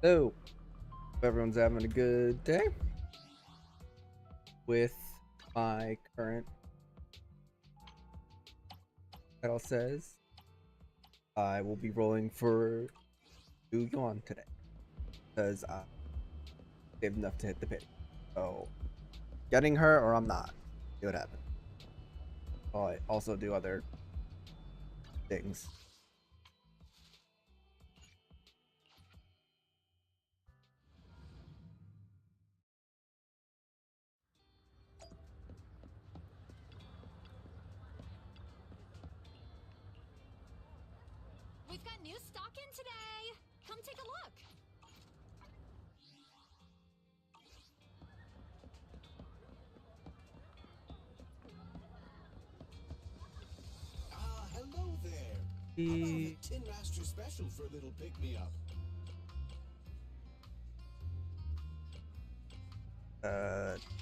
So, hope everyone's having a good day with my current title says I will be rolling for Zhu Yuan today because I saved enough to hit the pit. So, getting her or I'm not. See what happens. I also do other things. We've got new stock in today. Come take a look. Hello there. How about a Tin Master special for a little pick-me-up?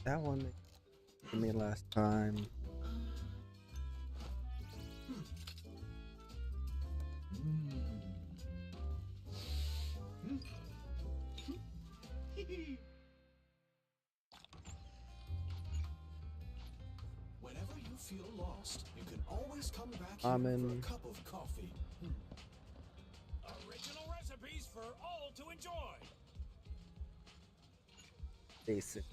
That one they gave me last time. Whenever you feel lost, you can always come back here I'm for in. a cup of coffee. Original recipes for all to enjoy. Basic.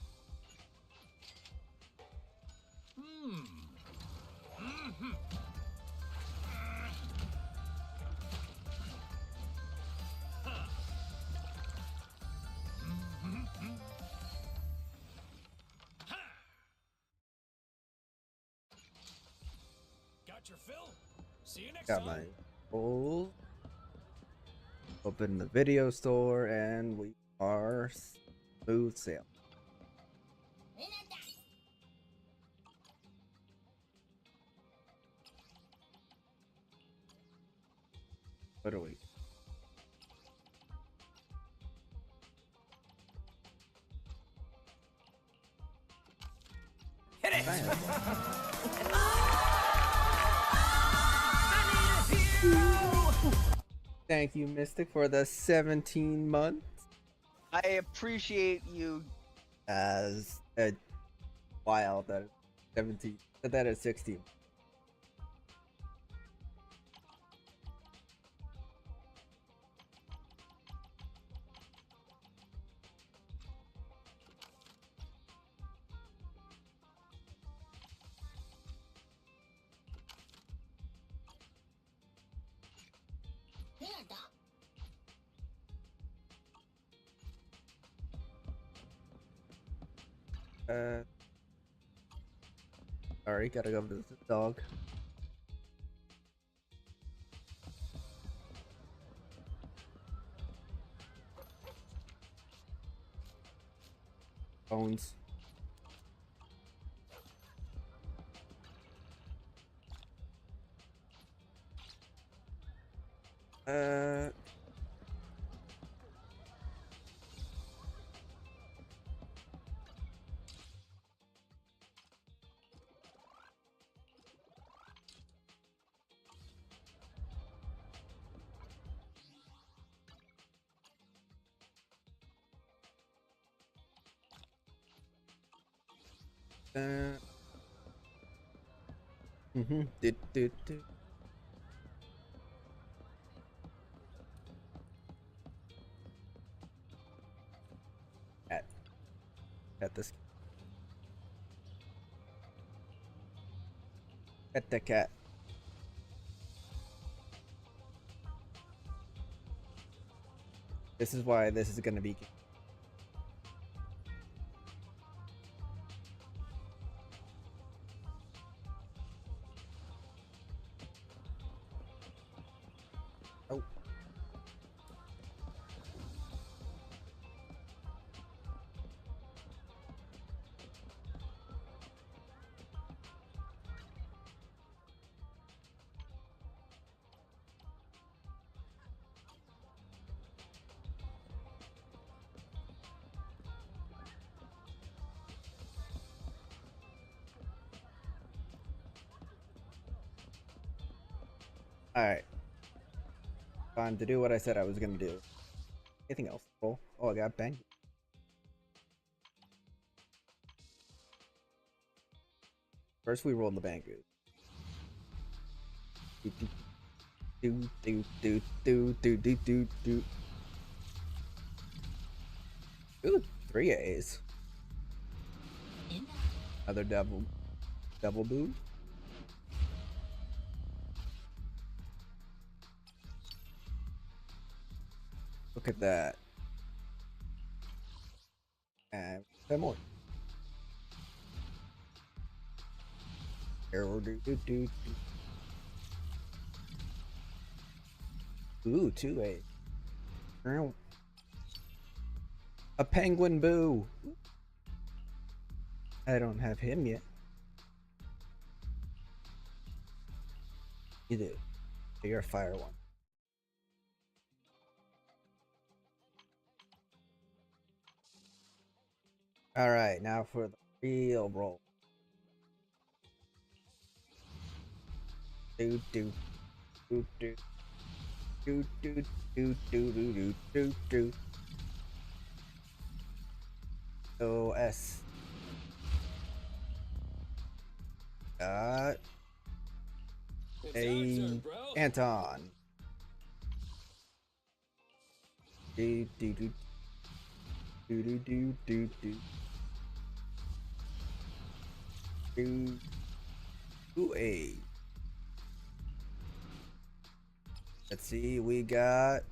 Got your fill? See you next Got time. my gold. Open the video store and we are smooth sail. What are we? Hit it! Thank you, Mystic, for the 17 months. I appreciate you. As a wild that 17. Said that at 16. Sorry, gotta go visit the dog. Bones. Uh. Do. Cat. Cat this. Pet the cat. This is why this is gonna be. Oh. Alright. Time to do what I said I was gonna do. Anything else? Roll. Oh, I got bang. First, we rolled the bangu. Do do do do do do do do. Ooh, 3 A's. Another double boo. Look at that. And 10 more. Ooh, 2 A's. A penguin boo. I don't have him yet. You do. You're a fire one. Alright, now for the real roll. Do do do do do do do do do do do. OS. Got a Anton. Do do do do do do do do. Do a. Let's see, we got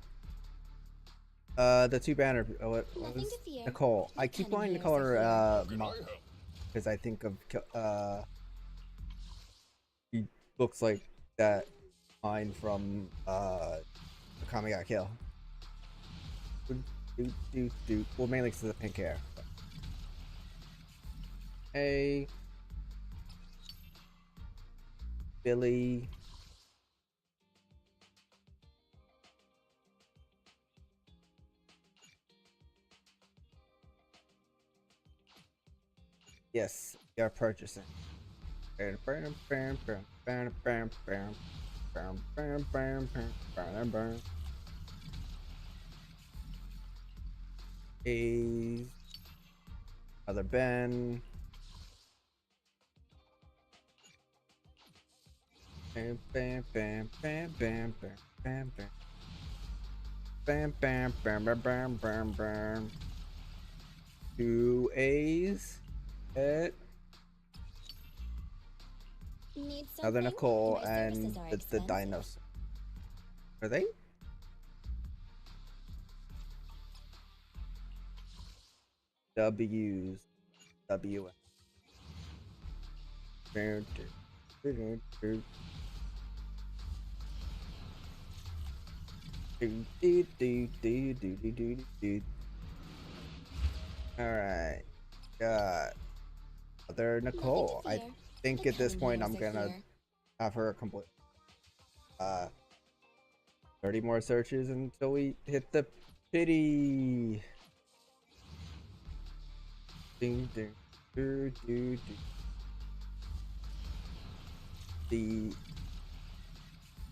the 2 banner. What Nothing was to fear. Nicole? I My keep cunning wanting to hairs call are her here. Mom because I think of she looks like that line from Akame ga Kill. Do. Well, mainly because of the pink hair. But. Hey, Billy. Yes, we are purchasing. A other Ben. Bam bam bam bam bam bam bam bam bam bam bam bam bam bam. 2 A's. It. Need Another something? Nicole My and services are the expensive. dinosaur. Are they? W's. W. Alright. Got other Nicole. I think at this point I'm gonna have her complete 30 more searches until we hit the pity. Ding ding do do do. The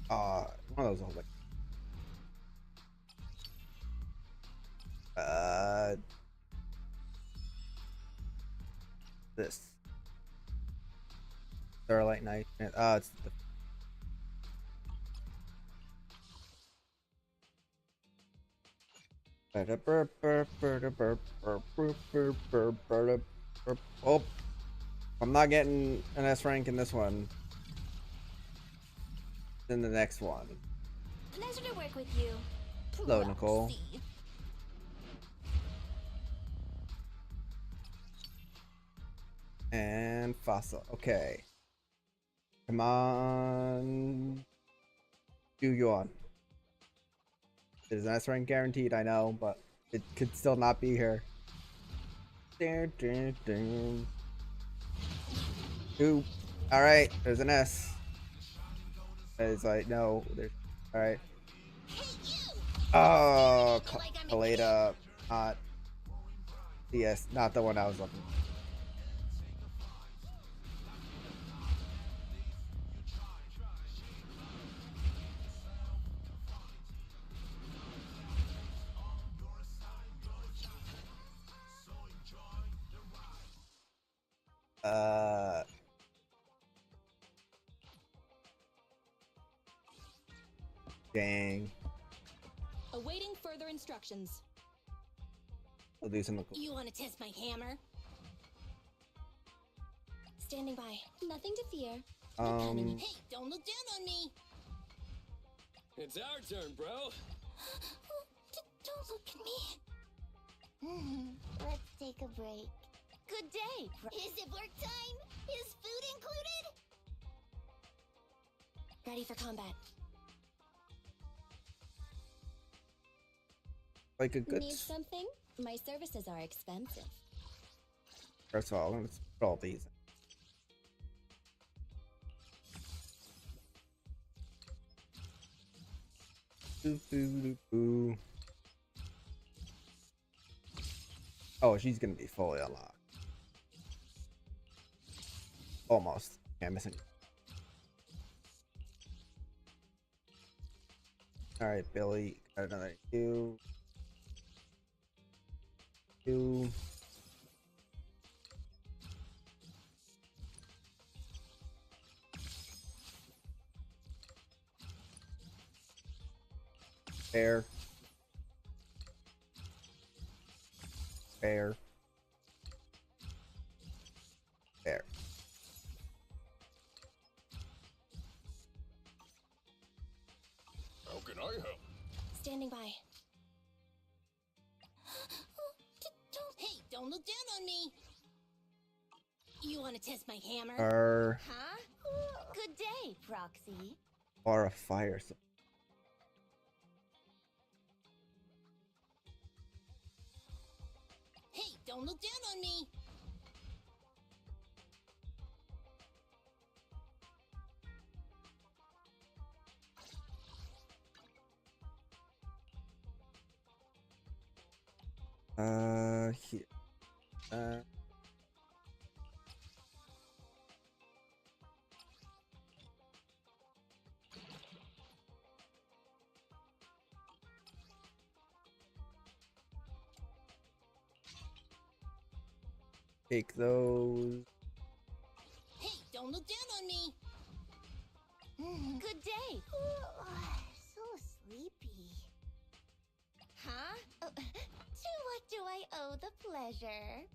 one of those old, like this Starlight Night. It's the oh, I'm not getting an S rank in this one. In the next one. Pleasure to work with you. Hello, Nicole. Proxy. And Fossil. Okay. Come on. Zhu Yuan. It is an S rank guaranteed, I know, but it could still not be here. Ooh. Alright, there's an S. It's like, no, there's. Alright. Oh, Kaleda. Not. Yes, not the one I was looking for. Dang. Awaiting further instructions. We'll do something cool. You want to test my hammer? Standing by. Nothing to fear. Hey, don't look down on me. It's our turn, bro. Don't look at me. Let's take a break. Good day. Is it work time? Is food included? Ready for combat. Like a good. Need something? My services are expensive. First of all, let's put all these. Boo. Oh, she's gonna be fully unlocked. Almost. Yeah, I'm missing. Alright, Billy. Got another you. You. Fair. Fair. Fair. How can I help? Standing by. Hey, don't look down on me. You want to test my hammer? Huh? Good day, Proxy. Or a fire. Hey, don't look down on me. Here. Take those. Hey, don't look down on me. Good day. So sleepy. Huh? To what do I owe the pleasure?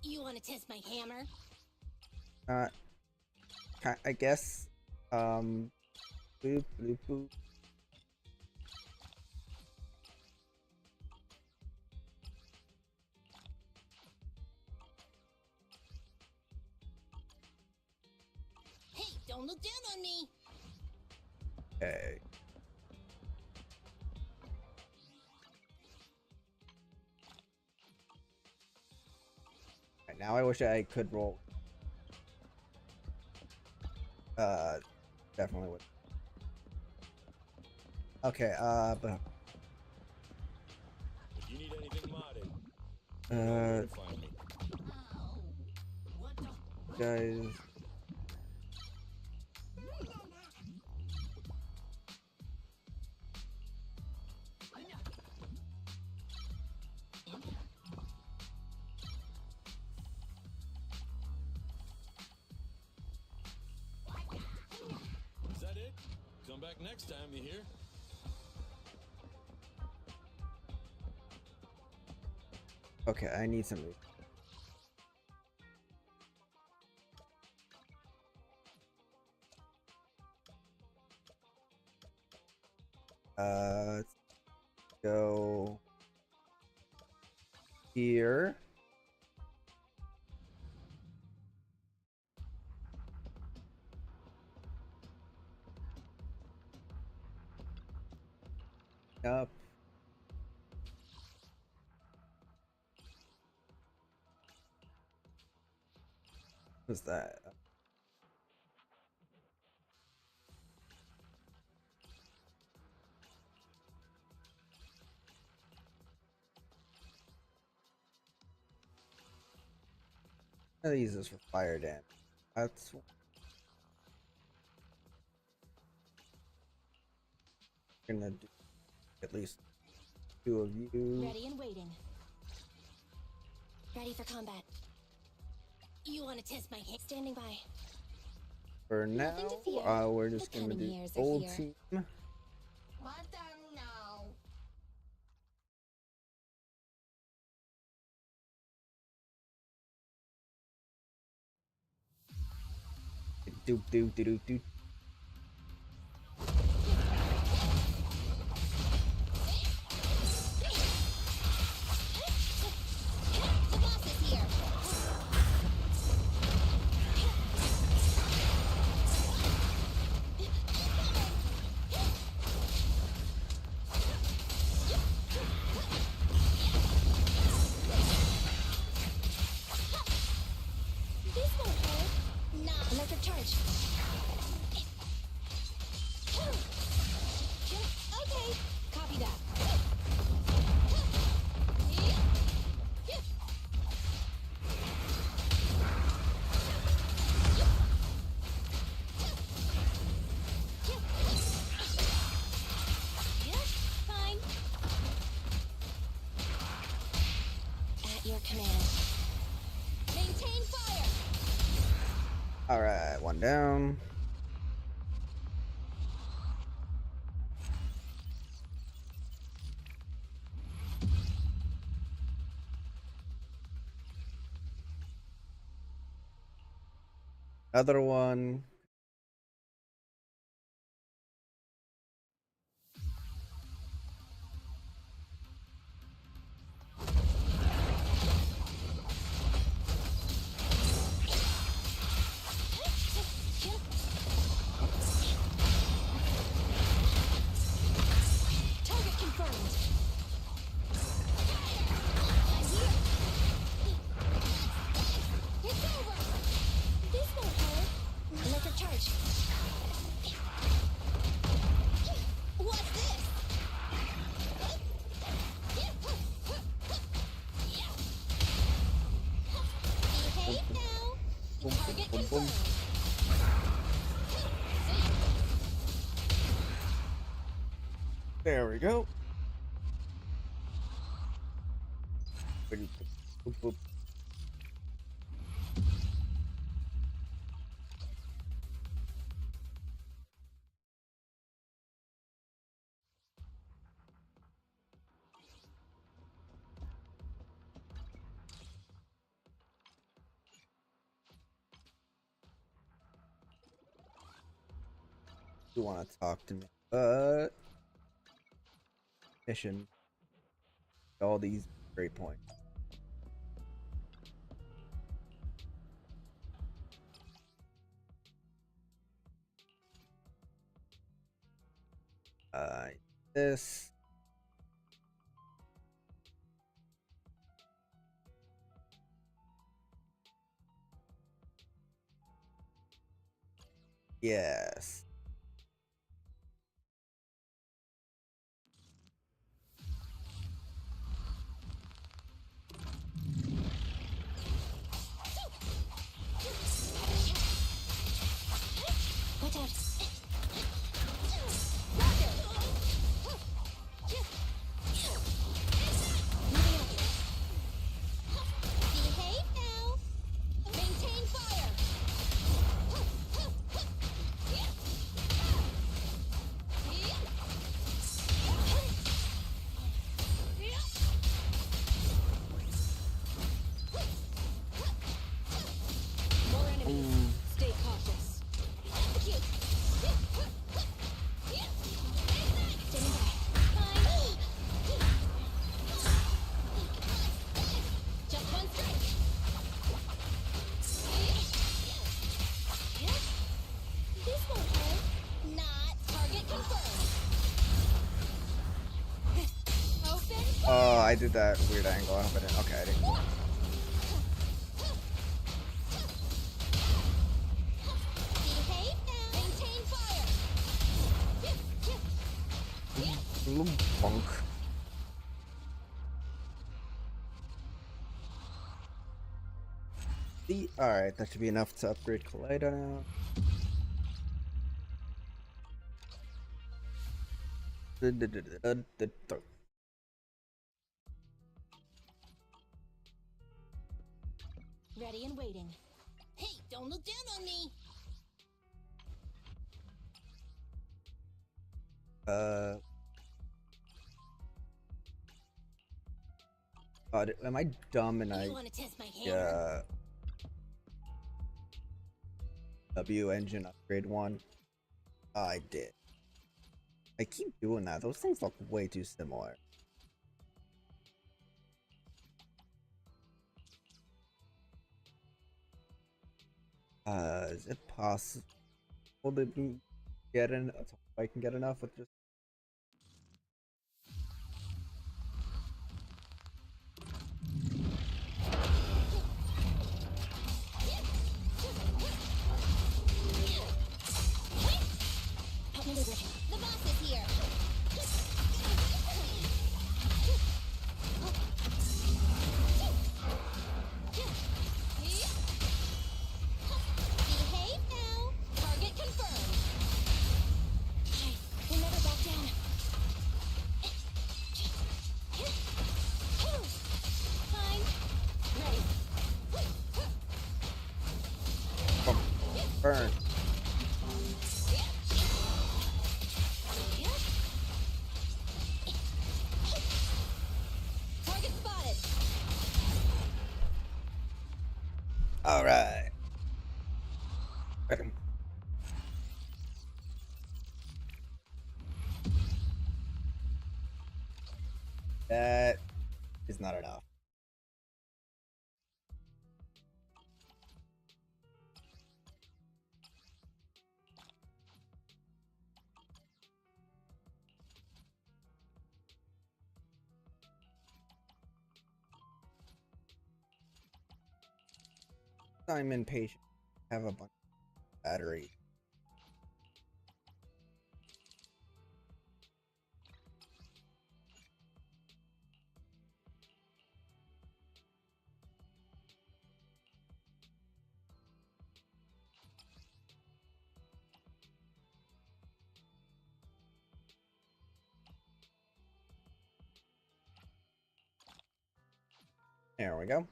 You want to test my hammer? I guess. Boop, boop, boop. Hey, don't look down on me. Okay. Right, now I wish I could roll. Definitely would. Okay, but If you need anything modded, you know uh, where to find me. guys. Is that it? Come back next time, you hear? Okay, I need some. Let's go here. Up. What's that? I use this for fire damage. That's gonna do at least 2 of you. Ready and waiting. Ready for combat. You want to test my hammer? Standing by. For Nothing now, to fear. we're just The gonna coming do years are old here. team. now. Do do do do do. The boss is here. This won't hurt. Nah. Electric charge. Okay. Copy that. Fine. At your command. Maintain fire. All right, one down. Another one. Target confirmed. I'm here. It's over. This won't hurt. Electric charge. What's this? Behave now. Boom, Target boom, boom, boom. confirmed. There we go. Boop, boop, boop. You want to talk to me, but mission. All these great points. This. Yes. Watch out. Moving up. Behave now. Maintain fire. More enemies. Stay cautious. Execute. Standing by. Fine. Just one strike. This won't hurt. Not target confirmed. Open. Oh, I did that weird angle. I hope I didn't. Okay, I didn't. Behave now. Maintain fire. Little bunk. Alright, that should be enough to upgrade Collider now. Ready and waiting. Hey, don't look down on me. God, am I dumb and You want to test my hammer? W engine upgrade one? I did. I keep doing that. Those things look way too similar. Is it possible to get in? If I can get enough with just. Outmaneuvered. The boss is here. Behave now. Target confirmed. We'll never back down. Fine. Ready. Burn. Target spotted. All right. That is not enough. I'm impatient. I have a bunch of battery. There we go.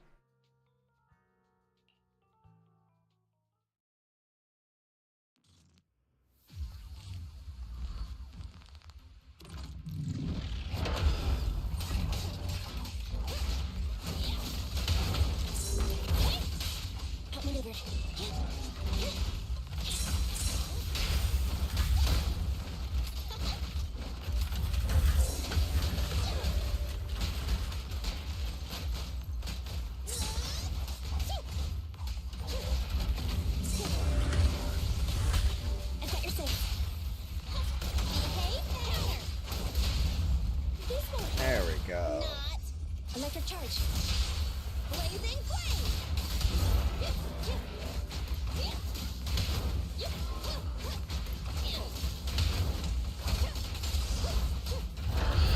Outmaneuvered. I've got your safe. Behave now. This won't hurt. There we go. Not. Electric charge. Blazing flame.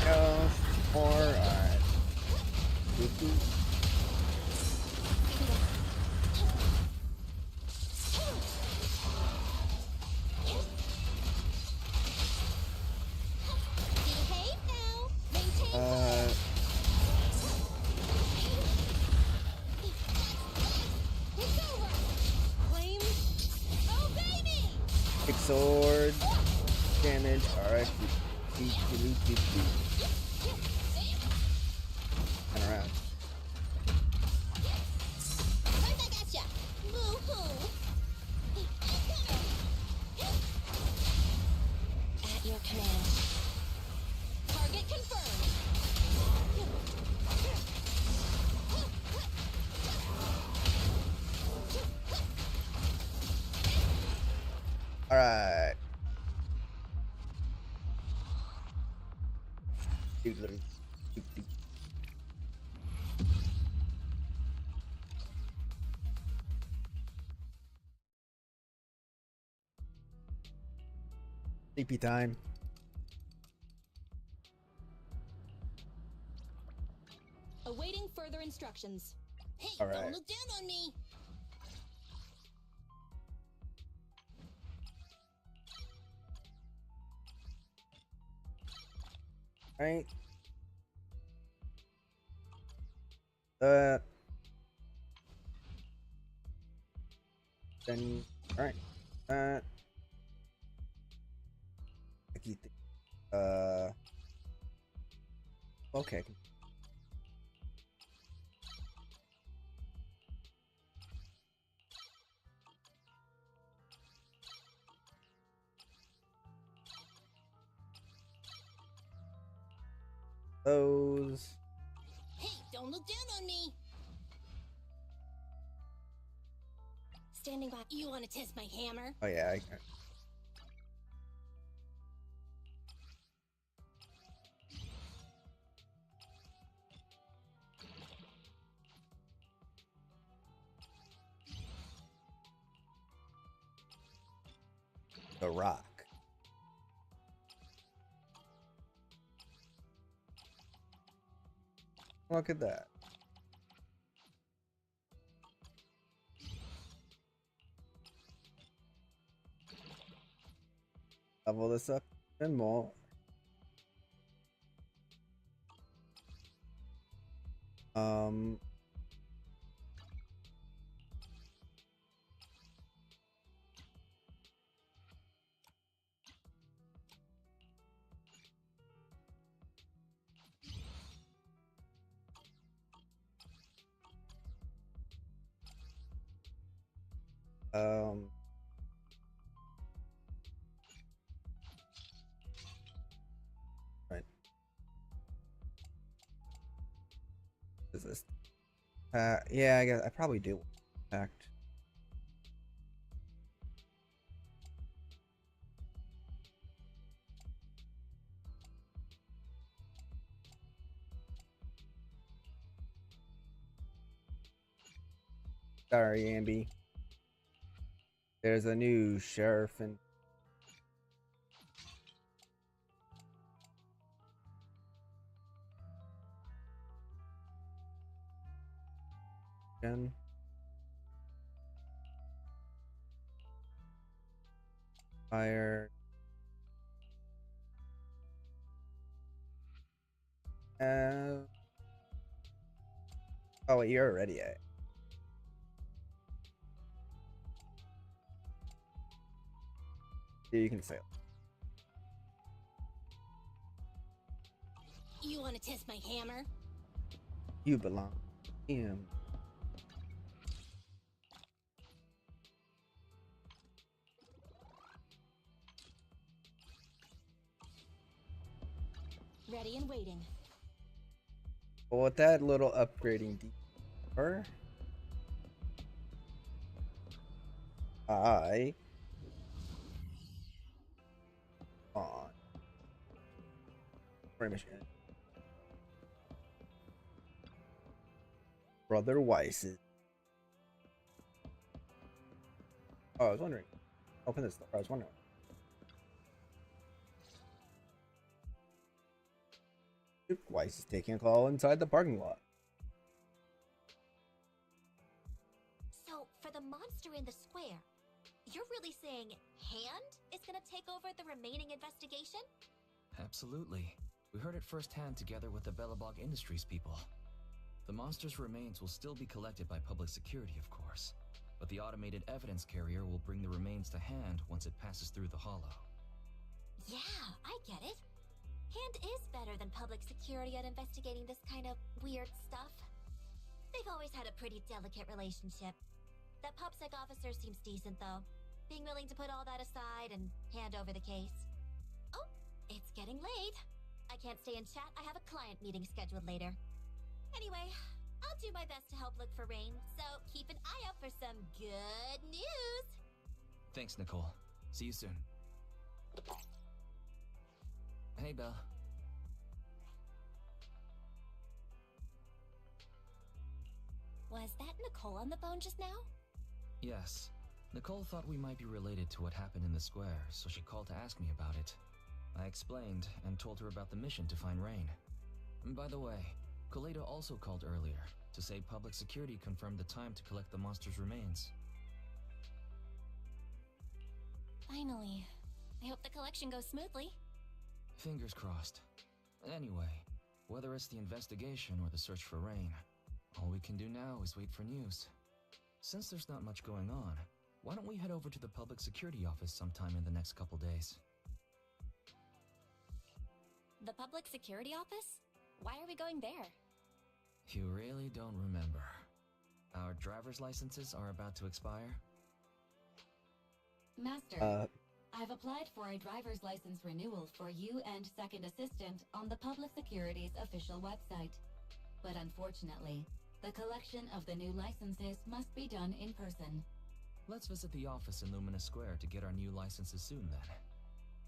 Go. Alright. Behave now. Maintain It's over. Flame. Obey me. Big sword. Damage. Alright. And around. Right back at ya. Woo-hoo. At your command. Target confirmed. Alright. Sleepy time. Awaiting further instructions. Hey, All right. don't look down on me. Right. Then, all right. I keep Okay. Those. Hey, don't look down on me. Standing by. You want to test my hammer? Oh yeah. The rock. Look at that. Level this up and more. Um. Um. Right. Is this? Yeah, I guess I probably do. Fact. Sorry, Ambi. There's a new sheriff and fire. Oh wait, you're already at. Yeah, you can say it. You want to test my hammer? You belong. Him. Ready and waiting. Well, with that little upgrading I on mission. Brother Weiss's. Oh, I was wondering. Open this door. I was wondering. Weiss is taking a call inside the parking lot. So, for the monster in the square, you're really saying Hand is gonna take over the remaining investigation? Absolutely. We heard it firsthand together with the Belobog Industries people. The monster's remains will still be collected by public security, of course, but the automated evidence carrier will bring the remains to Hand once it passes through the hollow. Yeah, I get it. Hand is better than public security at investigating this kind of weird stuff. They've always had a pretty delicate relationship. That PopSec officer seems decent, though, being willing to put all that aside and hand over the case. Oh, it's getting late. I can't stay and chat. I have a client meeting scheduled later. Anyway, I'll do my best to help look for Rain, so keep an eye out for some good news. Thanks, Nicole. See you soon. Hey, Belle. Was that Nicole on the phone just now? Yes. Nicole thought we might be related to what happened in the square, so she called to ask me about it. I explained and told her about the mission to find Rain. And by the way, Koledo also called earlier to say public security confirmed the time to collect the monster's remains. Finally. I hope the collection goes smoothly. Fingers crossed. Anyway, whether it's the investigation or the search for Rain, all we can do now is wait for news. Since there's not much going on, why don't we head over to the public security office sometime in the next couple days? The public security office? Why are we going there? You really don't remember. Our driver's licenses are about to expire. Master, I've applied for a driver's license renewal for you and second assistant on the public security's official website. But unfortunately, the collection of the new licenses must be done in person. Let's visit the office in Lumina Square to get our new licenses soon then.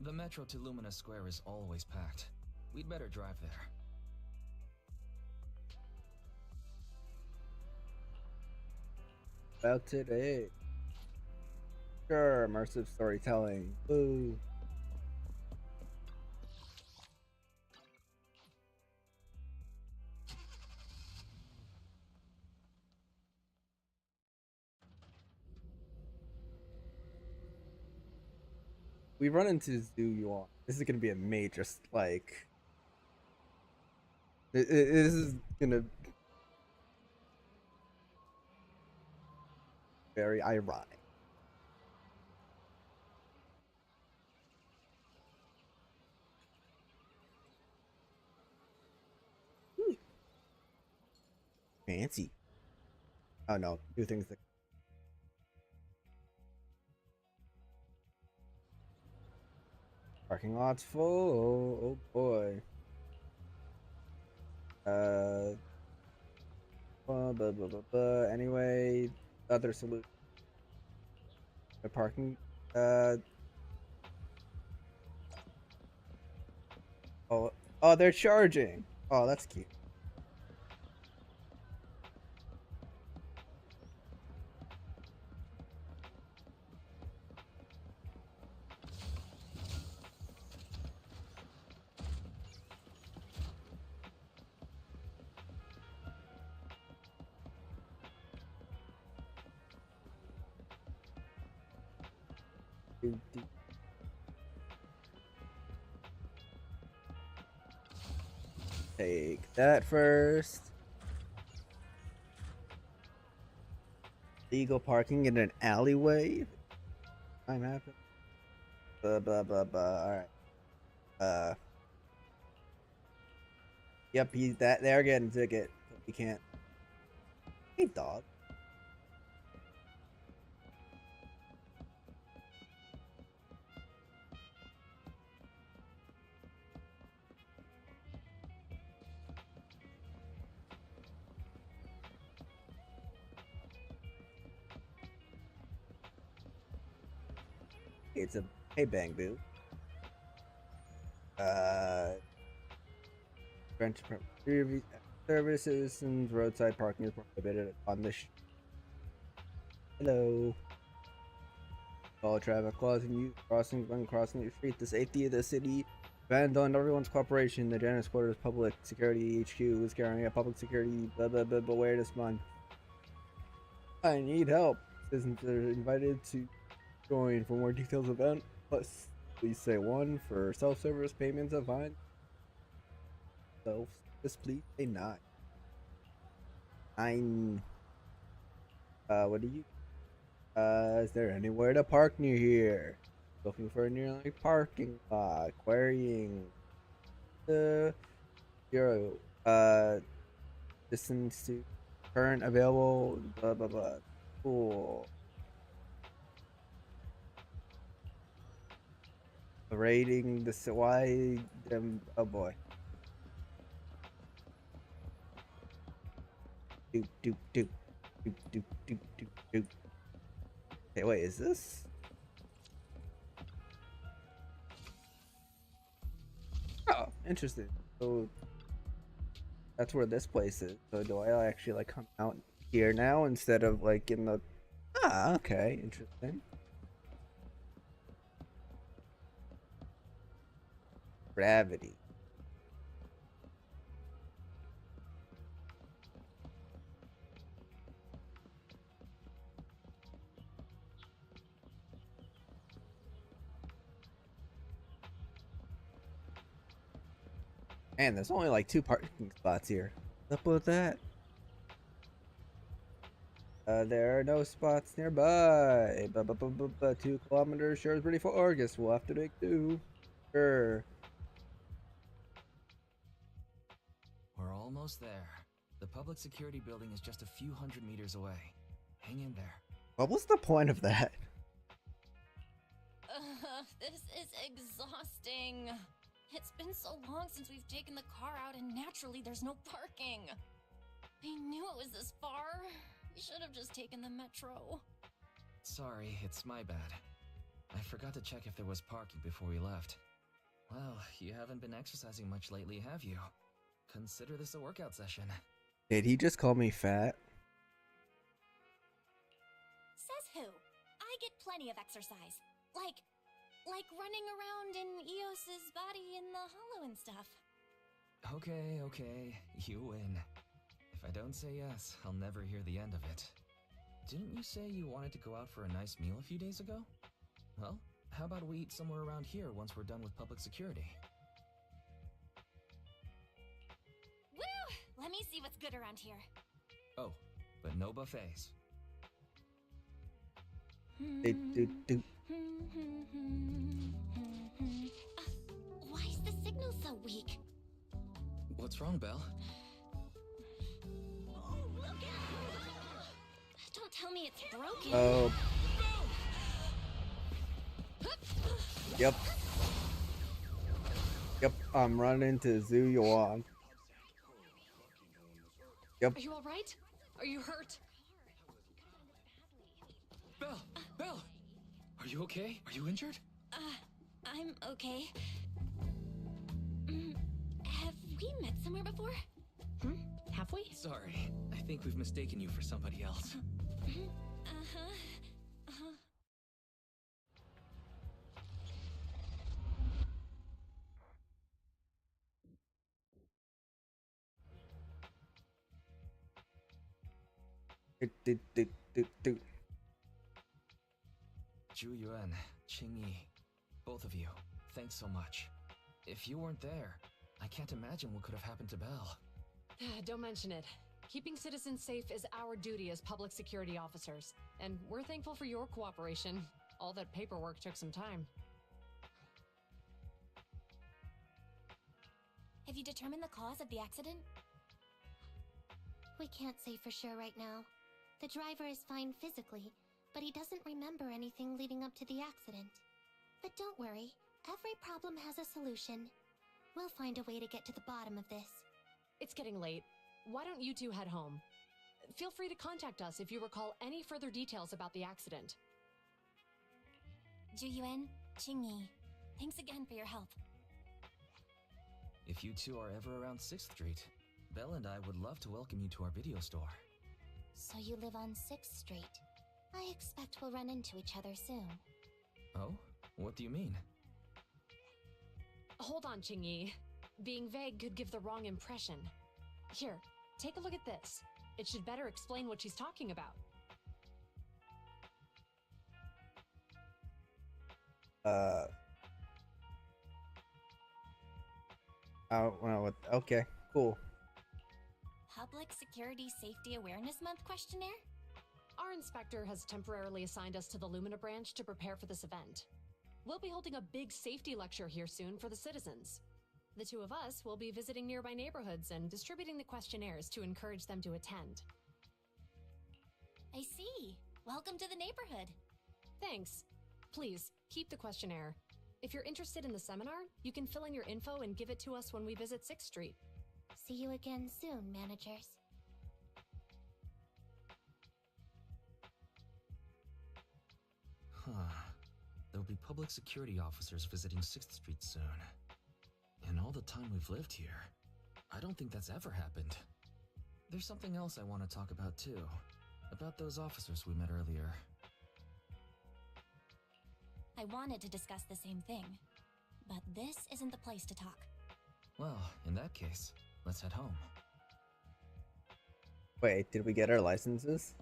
The metro to Lumina Square is always packed. We'd better drive there. About today. Sure, immersive storytelling. Ooh. We run into Zhu Yuan. This is gonna be a major like. This is gonna very ironic. Fancy. Oh no, two things that. Parking lot's full. Oh boy. Blah, blah, blah, blah. Anyway, other solution. The parking. Oh, they're charging. Oh, that's cute. Take that first. Legal parking in an alleyway. Time happened. Blah blah blah blah. All right. Yep. He's that. They're getting a ticket. He can't. Hey, dog. It's a hey bang boo. French services and roadside parking is prohibited on this. Hello. All traffic laws and you crossing when crossing your street. The safety of the city depends on everyone's cooperation. The Janus Quarters Public Security HQ is carrying out public security. Blah blah blah. Beware this month. I need help. Citizens are invited to join. For more details event, please say 1. For self-service payments of fine. Self-service, please say 9. 9. What do you? Is there anywhere to park near here? Looking for a nearby parking lot. Querying. 0. Distance to current available. Blah blah blah. Cool. Rating the why them. Oh boy. Doop doop doop doop doop doop doop doop. Hey, wait, is this? Oh, interesting. So that's where this place is. So do I actually like come out here now instead of like in the? Ah, okay, interesting. Gravity. Man, there's only like 2 parking spots here. What's up with that? There are no spots nearby. 2 kilometers sure is pretty far. Guess we'll have to make 2. Sure. almost there. The public security building is just a few hundred meters away. Hang in there. What was the point of that? This is exhausting. It's been so long since we've taken the car out, and naturally there's no parking. I knew it was this far. We should have just taken the metro. Sorry, it's my bad. I forgot to check if there was parking before we left. Well, you haven't been exercising much lately, have you? Consider this a workout session. Did he just call me fat? Says who? I get plenty of exercise. Like running around in Eos's body in the hollow and stuff. Okay, you win. If I don't say yes, I'll never hear the end of it. Didn't you say you wanted to go out for a nice meal a few days ago? Well, how about we eat somewhere around here once we're done with public security? Woo! Let me see what's good around here. Oh, but no buffets. Why is the signal so weak? What's wrong, Belle? Oh, look out! Don't tell me it's broken. Oh. Yep. I'm running into Zhu Yuan. Yep. Are you alright? Are you hurt? Belle! Are you okay? Are you injured? I'm okay. Have we met somewhere before? Have we? Sorry, I think we've mistaken you for somebody else. Zhu Yuan, Qingyi, both of you, thanks so much. If you weren't there, I can't imagine what could have happened to Belle. Don't mention it. Keeping citizens safe is our duty as public security officers, and we're thankful for your cooperation. All that paperwork took some time. Have you determined the cause of the accident? We can't say for sure right now. The driver is fine physically, but he doesn't remember anything leading up to the accident. But don't worry, every problem has a solution. We'll find a way to get to the bottom of this. It's getting late. Why don't you two head home? Feel free to contact us if you recall any further details about the accident. Zhu Yuan, Qingyi, thanks again for your help. If you two are ever around 6th Street, Belle and I would love to welcome you to our video store. So you live on 6th Street. I expect we'll run into each other soon. Oh? What do you mean? Hold on, Qingyi. Being vague could give the wrong impression. Here, take a look at this. It should better explain what she's talking about. Okay, cool. Public Security Safety Awareness Month questionnaire? Our inspector has temporarily assigned us to the Lumina branch to prepare for this event. We'll be holding a big safety lecture here soon for the citizens. The two of us will be visiting nearby neighborhoods and distributing the questionnaires to encourage them to attend. I see. Welcome to the neighborhood. Thanks. Please, keep the questionnaire. If you're interested in the seminar, you can fill in your info and give it to us when we visit 6th Street. See you again soon, managers. Huh. There'll be public security officers visiting 6th Street soon. In all the time we've lived here, I don't think that's ever happened. There's something else I want to talk about too. About those officers we met earlier. I wanted to discuss the same thing, but this isn't the place to talk. Well, in that case, let's head home. Wait, did we get our licenses?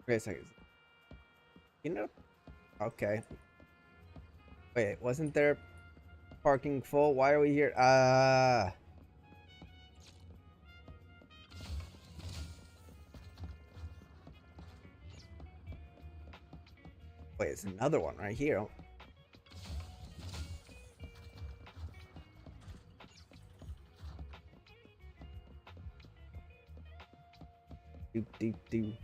Wait a second. You know? Okay. Wait, wasn't there parking full? Why are we here? Wait, it's another one right here. Doop, doop, doop.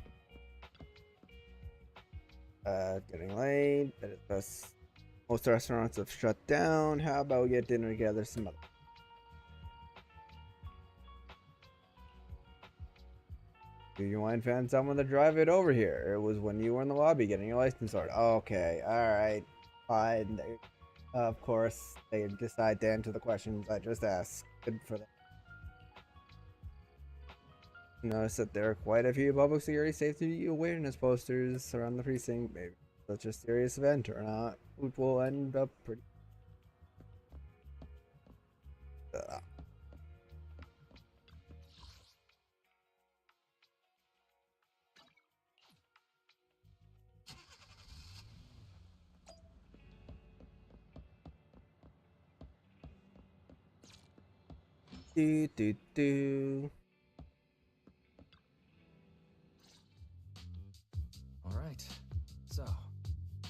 Getting late. That is best. Most restaurants have shut down. How about we get dinner together some other? Do you mind fans someone to drive it over here? It was when you were in the lobby getting your license sorted. Okay, alright. Fine. Of course, they decide to answer the questions I just asked. Good for them. Notice that there are quite a few public security safety awareness posters around the precinct. Maybe such a serious event or not, which will end up pretty. Do do do. All right. So,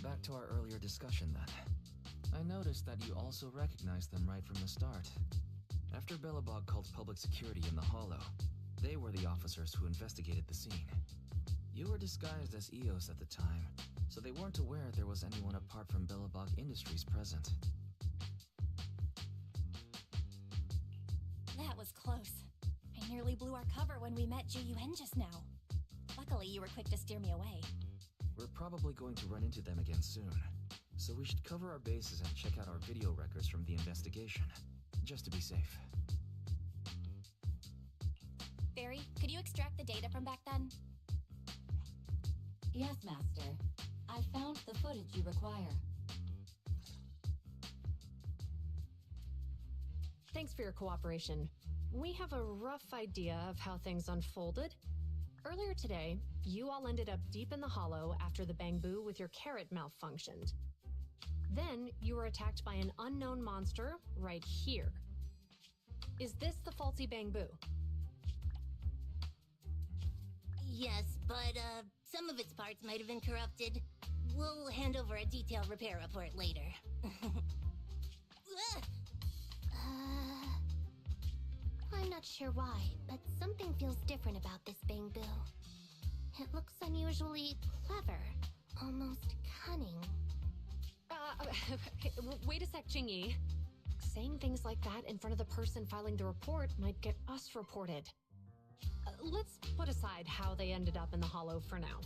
back to our earlier discussion then. I noticed that you also recognized them right from the start. After Bellabog called public security in the Hollow, they were the officers who investigated the scene. You were disguised as EOS at the time, so they weren't aware there was anyone apart from Bellabog Industries present. That was close. I nearly blew our cover when we met Zhu Yuan just now. Luckily, you were quick to steer me away. We're probably going to run into them again soon, so we should cover our bases and check out our video records from the investigation, just to be safe. Barry, could you extract the data from back then? Yes, Master. I found the footage you require. Thanks for your cooperation. We have a rough idea of how things unfolded. Earlier today, you all ended up deep in the Hollow after the bamboo with your carrot malfunctioned. Then, you were attacked by an unknown monster right here. Is this the faulty bamboo? Yes, but some of its parts might have been corrupted. We'll hand over a detailed repair report later. I'm not sure why, but something feels different about this bamboo. It looks unusually clever, almost cunning. Wait a sec, Jingyi. Saying things like that in front of the person filing the report might get us reported. Let's put aside how they ended up in the Hollow for now.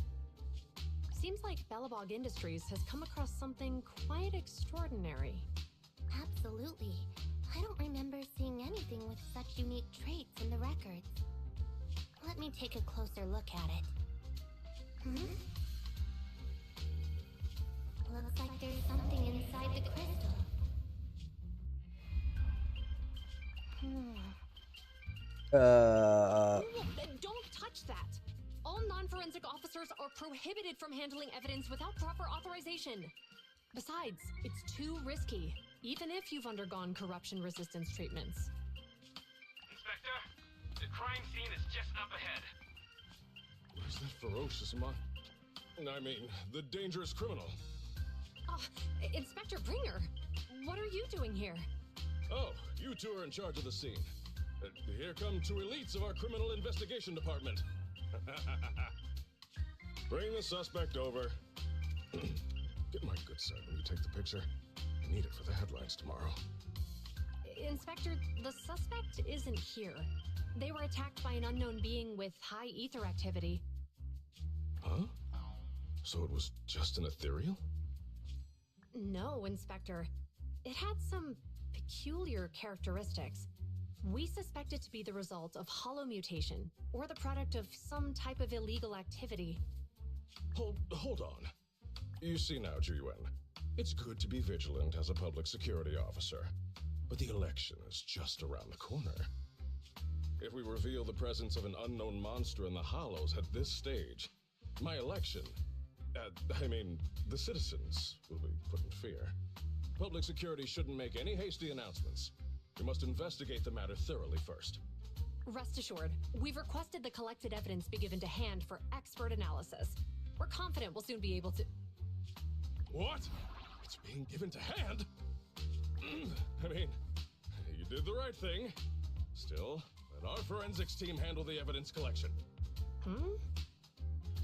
Seems like Bellabog Industries has come across something quite extraordinary. Absolutely. I don't remember seeing anything with such unique traits in the records. Let me take a closer look at it. Looks like there's something inside the crystal. Don't touch that! All non-forensic officers are prohibited from handling evidence without proper authorization. Besides, it's too risky, even if you've undergone corruption resistance treatments. Inspector, the crime scene is just up ahead. Where's that ferocious I mean, the dangerous criminal. Inspector Bringer, what are you doing here? Oh, you two are in charge of the scene. Here come two elites of our criminal investigation department. Bring the suspect over. Get my good side when you take the picture. I need it for the headlines tomorrow. Inspector, the suspect isn't here. They were attacked by an unknown being with high ether activity. Huh? So it was just an ethereal? No, Inspector. It had some peculiar characteristics. We suspect it to be the result of hollow mutation, or the product of some type of illegal activity. Hold on. You see now, Zhu Yuan, it's good to be vigilant as a public security officer, but the election is just around the corner. If we reveal the presence of an unknown monster in the Hollows at this stage, my election, the citizens will be put in fear. Public security shouldn't make any hasty announcements. We must investigate the matter thoroughly first. Rest assured, we've requested the collected evidence be given to hand for expert analysis. We're confident we'll soon be able to... What? It's being given to hand? I mean, you did the right thing. Still, let our forensics team handle the evidence collection.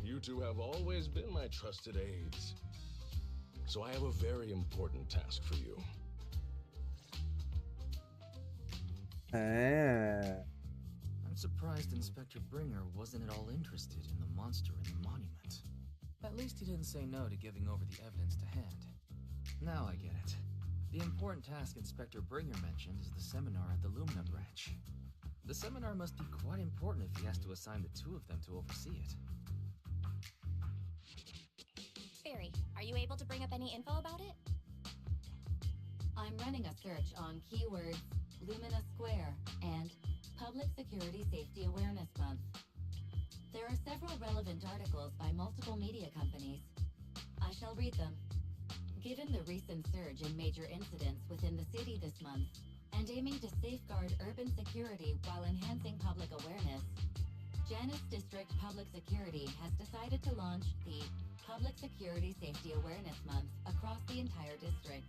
You two have always been my trusted aides. So I have a very important task for you. I'm surprised Inspector Bringer wasn't at all interested in the monster in the monument. At least he didn't say no to giving over the evidence to hand. Now I get it. The important task Inspector Bringer mentioned is the seminar at the Lumina branch. The seminar must be quite important if he has to assign the two of them to oversee it. Barry, are you able to bring up any info about it? I'm running a search on keywords Lumina Square and Public Security Safety Awareness Month. There are several relevant articles by multiple media companies. I shall read them. Given the recent surge in major incidents within the city this month, and aiming to safeguard urban security while enhancing public awareness, Janus District Public Security has decided to launch the Public Security Safety Awareness Month across the entire district.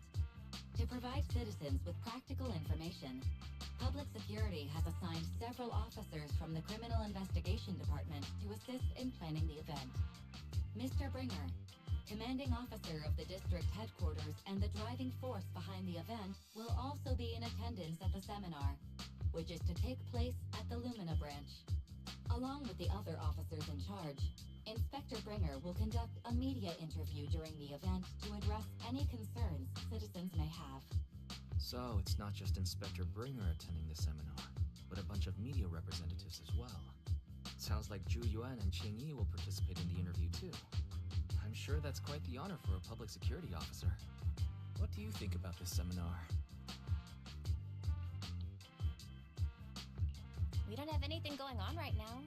To provide citizens with practical information, Public Security has assigned several officers from the Criminal Investigation Department to assist in planning the event. Mr. Bringer, commanding officer of the district headquarters and the driving force behind the event, will also be in attendance at the seminar, which is to take place at the Lumina branch. Along with the other officers in charge, Inspector Bringer will conduct a media interview during the event to address any concerns citizens may have. So it's not just Inspector Bringer attending the seminar, but a bunch of media representatives as well. Sounds like Zhu Yuan and Qing Yi will participate in the interview too. I'm sure that's quite the honor for a public security officer. What do you think about this seminar? We don't have anything going on right now,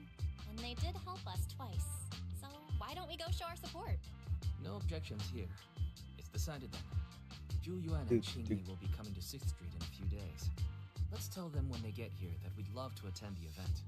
and they did help us twice. So why don't we go show our support? No objections here. It's decided then. Zhu Yuan and Qing Yi will be coming to 6th Street in a few days. Let's tell them when they get here that we'd love to attend the event.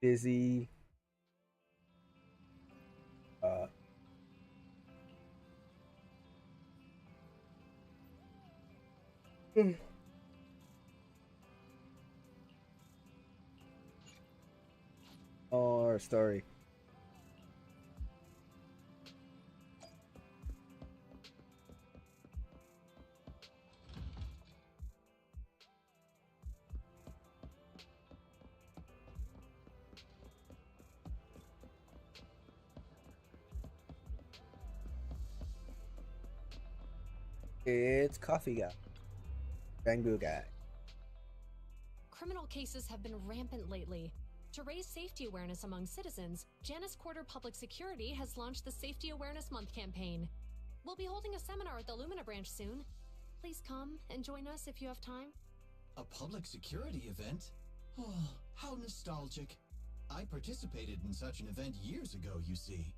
Busy. Oh, our story. It's Coffee Guy. Bamboo Guy. Criminal cases have been rampant lately. To raise safety awareness among citizens, Janus Quarter Public Security has launched the Safety Awareness Month campaign. We'll be holding a seminar at the Lumina branch soon. Please come and join us if you have time. A public security event? Oh, how nostalgic. I participated in such an event years ago, you see.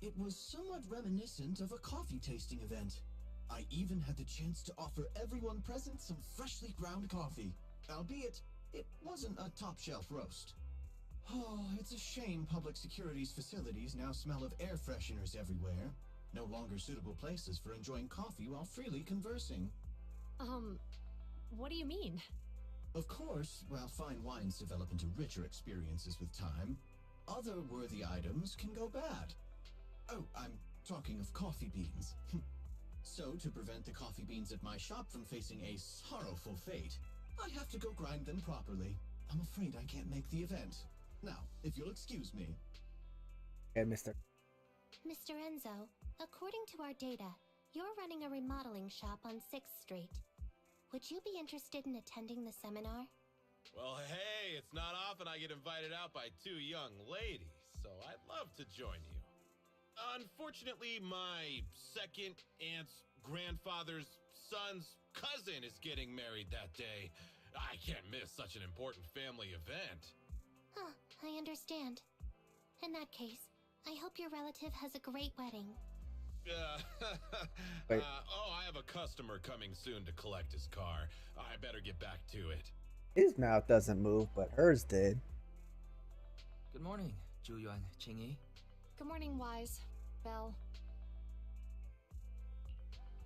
It was somewhat reminiscent of a coffee tasting event. I even had the chance to offer everyone present some freshly ground coffee, albeit it wasn't a top-shelf roast. Oh, it's a shame public security's facilities now smell of air fresheners everywhere. No longer suitable places for enjoying coffee while freely conversing. What do you mean? Of course, while fine wines develop into richer experiences with time, other worthy items can go bad. Oh, I'm talking of coffee beans. So, to prevent the coffee beans at my shop from facing a sorrowful fate, I have to go grind them properly. I'm afraid I can't make the event. Now, if you'll excuse me. Hey, Mr. Enzo, according to our data, you're running a remodeling shop on 6th Street. Would you be interested in attending the seminar? Well, hey, it's not often I get invited out by two young ladies. so I'd love to join you. Unfortunately, my second aunt's grandfather's son's cousin is getting married that day. I can't miss such an important family event. Huh, I understand. In that case, I hope your relative has a great wedding. Wait. Oh, I have a customer coming soon to collect his car. I better get back to it. His mouth doesn't move, but hers did. Good morning, Zhu Yuan, Qingyi. Good morning, Wise. Belle.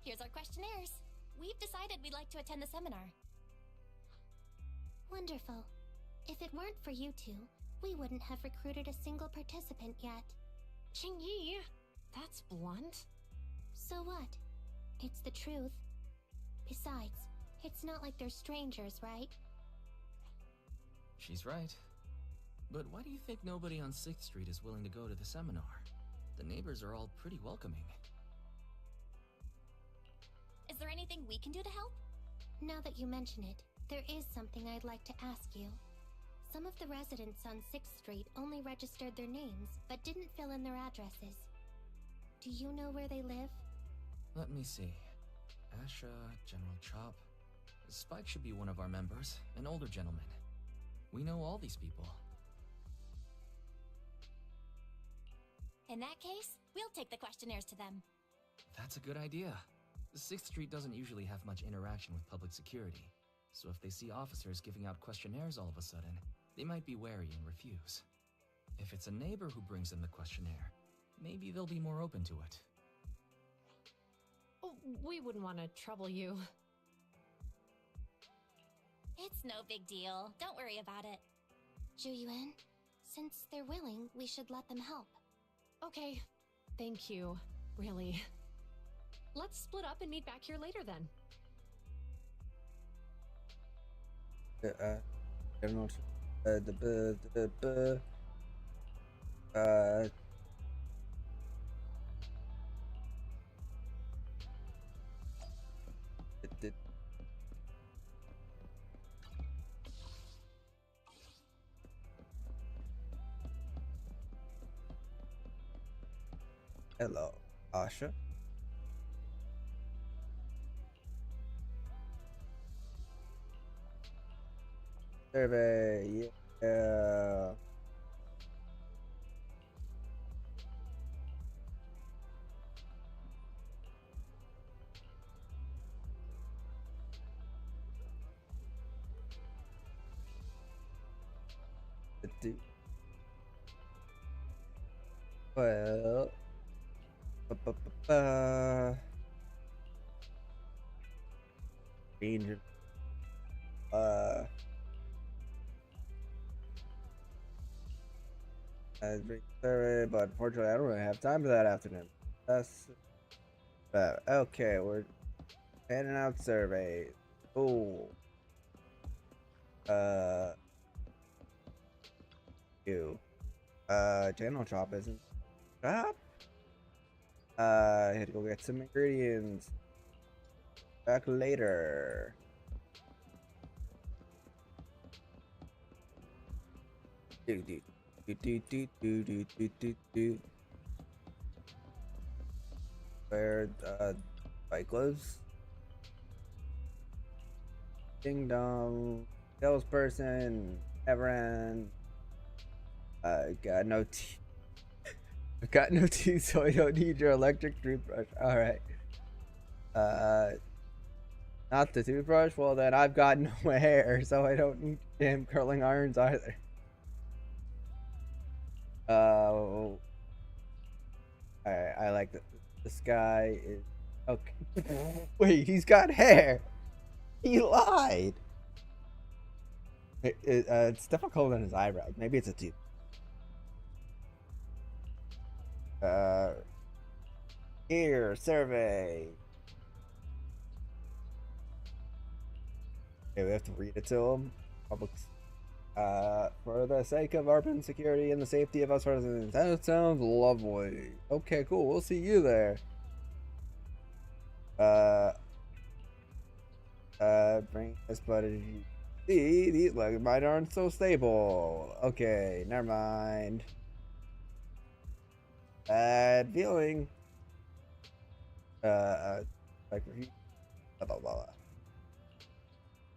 Here's our questionnaires. We've decided we'd like to attend the seminar. Wonderful. If it weren't for you two, we wouldn't have recruited a single participant yet. Qingyi! That's blunt. So what? It's the truth. Besides, it's not like they're strangers, right? She's right. But why do you think nobody on 6th Street is willing to go to the seminar? The neighbors are all pretty welcoming. Is there anything we can do to help? Now that you mention it, there is something I'd like to ask you. Some of the residents on 6th Street only registered their names, but didn't fill in their addresses. Do you know where they live? Let me see. Asha, General Chop. Spike should be one of our members, an older gentleman. We know all these people. In that case, we'll take the questionnaires to them. That's a good idea. 6th Street doesn't usually have much interaction with public security, so if they see officers giving out questionnaires all of a sudden, they might be wary and refuse. If it's a neighbor who brings them the questionnaire, maybe they'll be more open to it. Oh, we wouldn't want to trouble you. It's no big deal. Don't worry about it. Zhu Yuan, since they're willing, we should let them help. Okay. Thank you. Really. Let's split up and meet back here later then. I don't know. Hello, Asha. Survey, yeah. Well, change, survey, but unfortunately, I don't really have time for that afternoon. That's okay. We're handing out surveys. Cool. You. Channel Chop isn't shop. I had to go get some ingredients. Back later. Do. Where bike gloves? Ding dong. Salesperson. Everend. Got no teeth. I've got no teeth, so I don't need your electric toothbrush. Alright. Not the toothbrush? Well, then I've got no hair, so I don't need damn curling irons either. Alright, I like that. This guy is... Okay. Wait, he's got hair! He lied! It's difficult on his eyebrows. Maybe it's a tooth. Here, survey. Okay, we have to read it to him. Public, for the sake of urban security and the safety of us residents. That sounds lovely. Okay, cool. We'll see you there. Bring this, but as you see, these legs mine aren't so stable. Okay, never mind. Bad feeling. Like review. Blah blah blah.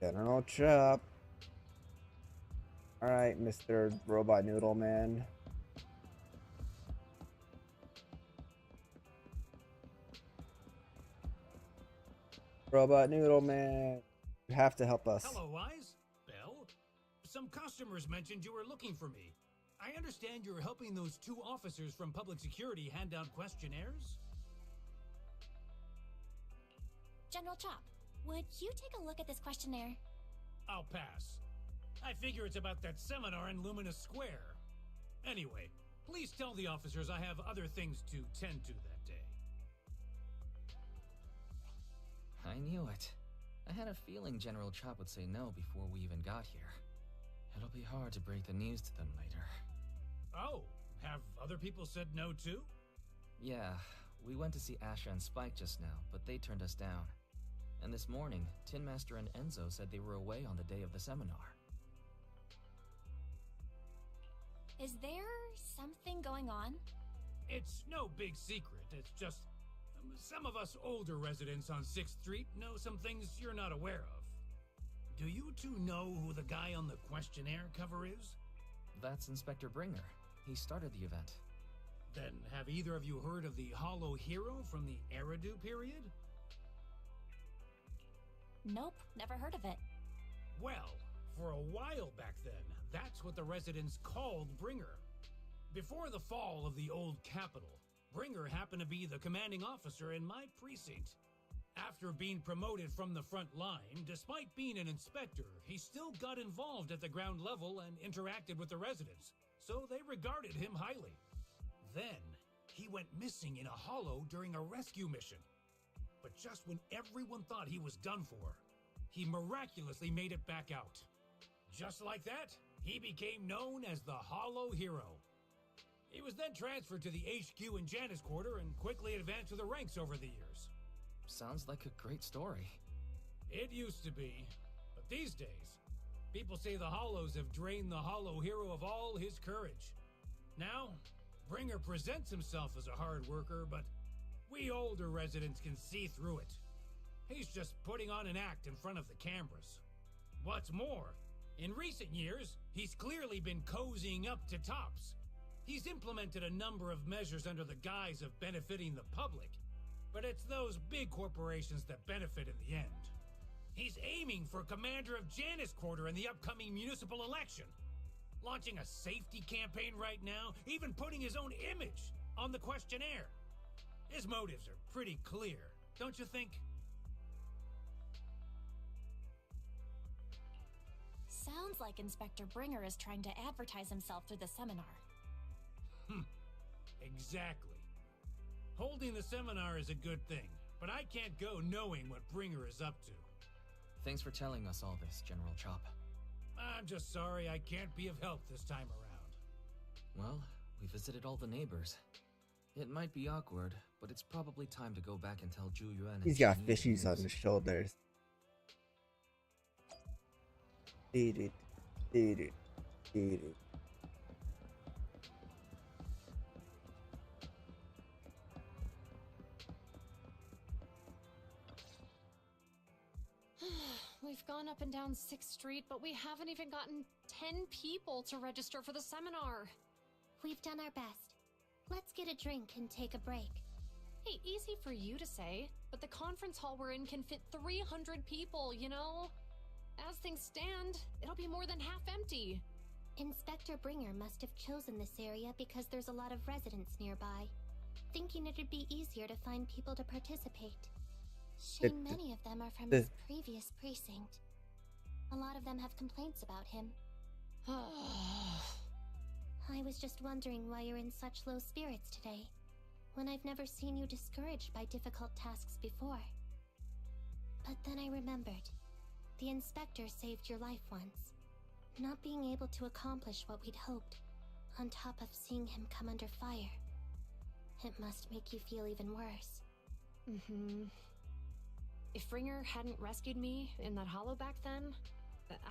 General Chop. All right, Mr. Robot Noodle Man. Robot Noodle Man, you have to help us. Hello, Wise. Bell? Some customers mentioned you were looking for me. I understand you're helping those 2 officers from public security hand out questionnaires? General Chop, would you take a look at this questionnaire? I'll pass. I figure it's about that seminar in Luminous Square. Anyway, please tell the officers I have other things to tend to that day. I knew it. I had a feeling General Chop would say no before we even got here. It'll be hard to break the news to them later. Oh, have other people said no too? Yeah, we went to see Asha and Spike just now, but they turned us down. And this morning, Tin Master and Enzo said they were away on the day of the seminar. Is there something going on? It's no big secret. It's just some of us older residents on 6th Street know some things you're not aware of. Do you two know who the guy on the questionnaire cover is? That's Inspector Bringer. He started the event. Then have either of you heard of the Hollow Hero from the Eridu period? Nope, never heard of it. Well, for a while back then, that's what the residents called Bringer. Before the fall of the old capital, Bringer happened to be the commanding officer in my precinct. After being promoted from the front line, despite being an inspector, he still got involved at the ground level and interacted with the residents, so they regarded him highly. Then, he went missing in a hollow during a rescue mission. But just when everyone thought he was done for, he miraculously made it back out. Just like that, he became known as the Hollow Hero. He was then transferred to the HQ in Janus Quarter and quickly advanced to the ranks over the years. Sounds like a great story. It used to be, but these days, people say the Hollows have drained the Hollow Hero of all his courage. Now, Bringer presents himself as a hard worker, but we older residents can see through it. He's just putting on an act in front of the cameras. What's more, in recent years, he's clearly been cozying up to Tops. He's implemented a number of measures under the guise of benefiting the public, but it's those big corporations that benefit in the end. He's aiming for commander of Janus Quarter in the upcoming municipal election, launching a safety campaign right now, even putting his own image on the questionnaire. His motives are pretty clear, don't you think? Sounds like Inspector Bringer is trying to advertise himself through the seminar. Exactly. Holding the seminar is a good thing, but I can't go knowing what Bringer is up to. Thanks for telling us all this, General Chop. I'm just sorry I can't be of help this time around. Well, we visited all the neighbors. It might be awkward, but it's probably time to go back and tell Zhu Yuan. He's got fishies on his shoulders. Eat it. Eat it. Eat it. We've gone up and down 6th Street, but we haven't even gotten 10 people to register for the seminar. We've done our best. Let's get a drink and take a break. Hey, easy for you to say, but the conference hall we're in can fit 300 people, you know? As things stand, it'll be more than half empty. Inspector Bringer must have chosen this area because there's a lot of residents nearby, thinking it'd be easier to find people to participate. Shame many of them are from his previous precinct. A lot of them have complaints about him. I was just wondering why you're in such low spirits today, when I've never seen you discouraged by difficult tasks before. But then I remembered. The inspector saved your life once. Not being able to accomplish what we'd hoped, on top of seeing him come under fire. It must make you feel even worse. If Bringer hadn't rescued me in that hollow back then,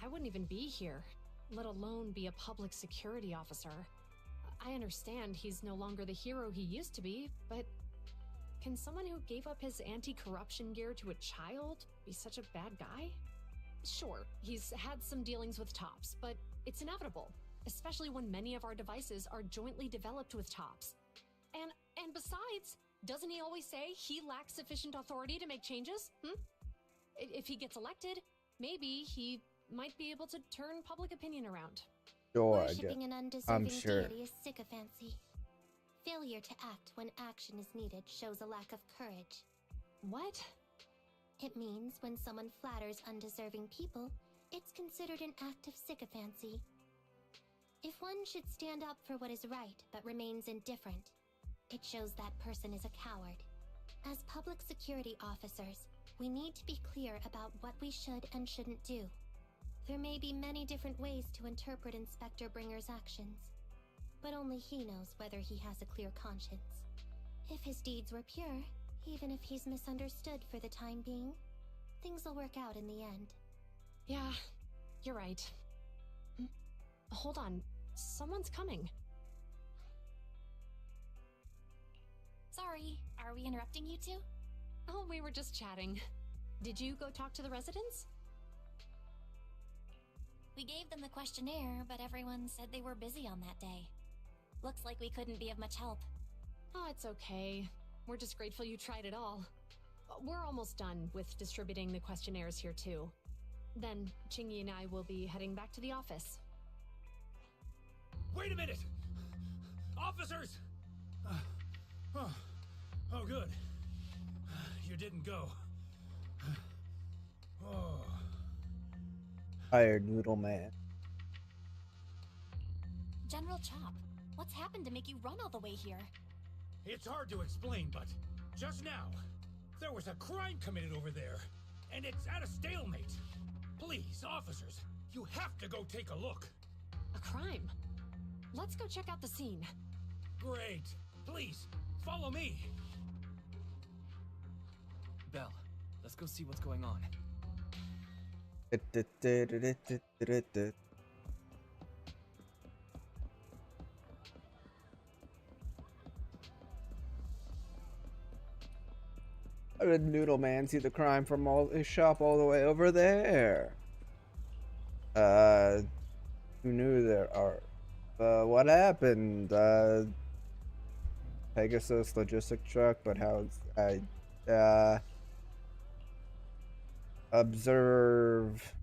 I wouldn't even be here, let alone be a public security officer. I understand he's no longer the hero he used to be, but can someone who gave up his anti-corruption gear to a child be such a bad guy? Sure, he's had some dealings with Tops, but it's inevitable, especially when many of our devices are jointly developed with Tops. And besides, doesn't he always say he lacks sufficient authority to make changes? If he gets elected, maybe he might be able to turn public opinion around. Sure, Worshipping an I'm undeserving sure. deity is sycophancy. Failure to act when action is needed shows a lack of courage. What? It means when someone flatters undeserving people, it's considered an act of sycophancy. If one should stand up for what is right but remains indifferent, it shows that person is a coward. As public security officers, we need to be clear about what we should and shouldn't do. There may be many different ways to interpret Inspector Bringer's actions, but only he knows whether he has a clear conscience. If his deeds were pure, even if he's misunderstood for the time being, things will work out in the end. Yeah, you're right. Hold on, someone's coming. Sorry, are we interrupting you two? Oh, we were just chatting. Did you go talk to the residents? We gave them the questionnaire, but everyone said they were busy on that day. Looks like we couldn't be of much help. Oh, it's okay. We're just grateful you tried it all. We're almost done with distributing the questionnaires here too. Then Chingy and I will be heading back to the office. Wait a minute! Officers! Oh, good. You didn't go. Oh. Tired noodle man. General Chop, what's happened to make you run all the way here? It's hard to explain, but just now, there was a crime committed over there, and it's at a stalemate. Please, officers, you have to go take a look. A crime? Let's go check out the scene. Great. Please, follow me. Belle, let's go see what's going on. How did Noodle Man see the crime from his shop all the way over there? Who knew there are? What happened? Pegasus logistic truck, but how's observe.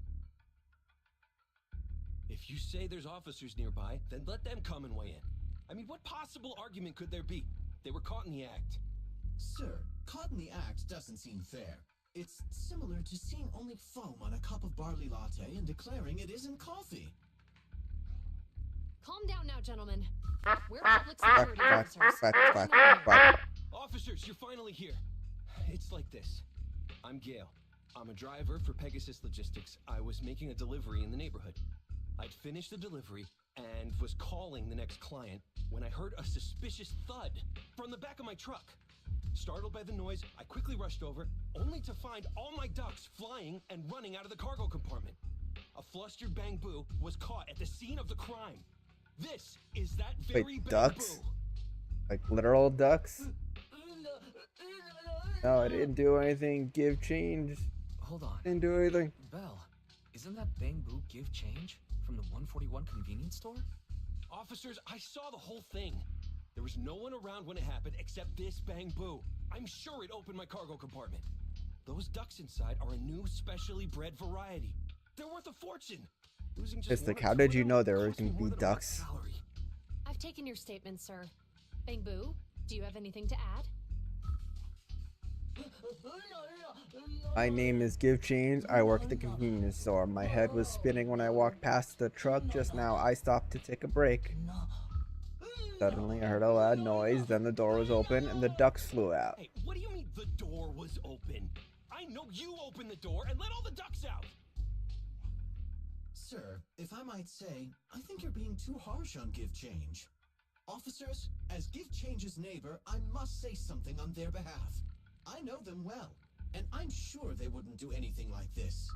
If you say there's officers nearby, then let them come and weigh in. I mean, what possible argument could there be? They were caught in the act. Sir, caught in the act doesn't seem fair. It's similar to seeing only foam on a cup of barley latte and declaring it isn't coffee. Calm down now, gentlemen. We're public security officers. Officers, you're finally here. It's like this. I'm Gale. I'm a driver for Pegasus Logistics. I was making a delivery in the neighborhood. I'd finished the delivery and was calling the next client when I heard a suspicious thud from the back of my truck. Startled by the noise, I quickly rushed over, only to find all my ducks flying and running out of the cargo compartment. A flustered Bang Boo was caught at the scene of the crime. This is that very Wait, Bang ducks? Boo. Like literal ducks? No, I didn't do anything. Give change. Hold on. Didn't do anything. Belle, isn't that Bang Boo give change from the 141 convenience store? Officers, I saw the whole thing. There was no one around when it happened except this Bang Boo. I'm sure it opened my cargo compartment. Those ducks inside are a new specially bred variety. They're worth a fortune. Losing just It's like, one or how two did of you them know there were cost me going to more be than a ducks? salary. I've taken your statement, sir. Bang Boo, do you have anything to add? My name is Give Change. I work at the convenience store. My head was spinning when I walked past the truck just now. I stopped to take a break. Suddenly, I heard a loud noise. Then the door was open and the ducks flew out. Hey, what do you mean the door was open? I know you opened the door and let all the ducks out. Sir, if I might say, I think you're being too harsh on Give Change. Officers, as Give Change's neighbor, I must say something on their behalf. I know them well, and I'm sure they wouldn't do anything like this.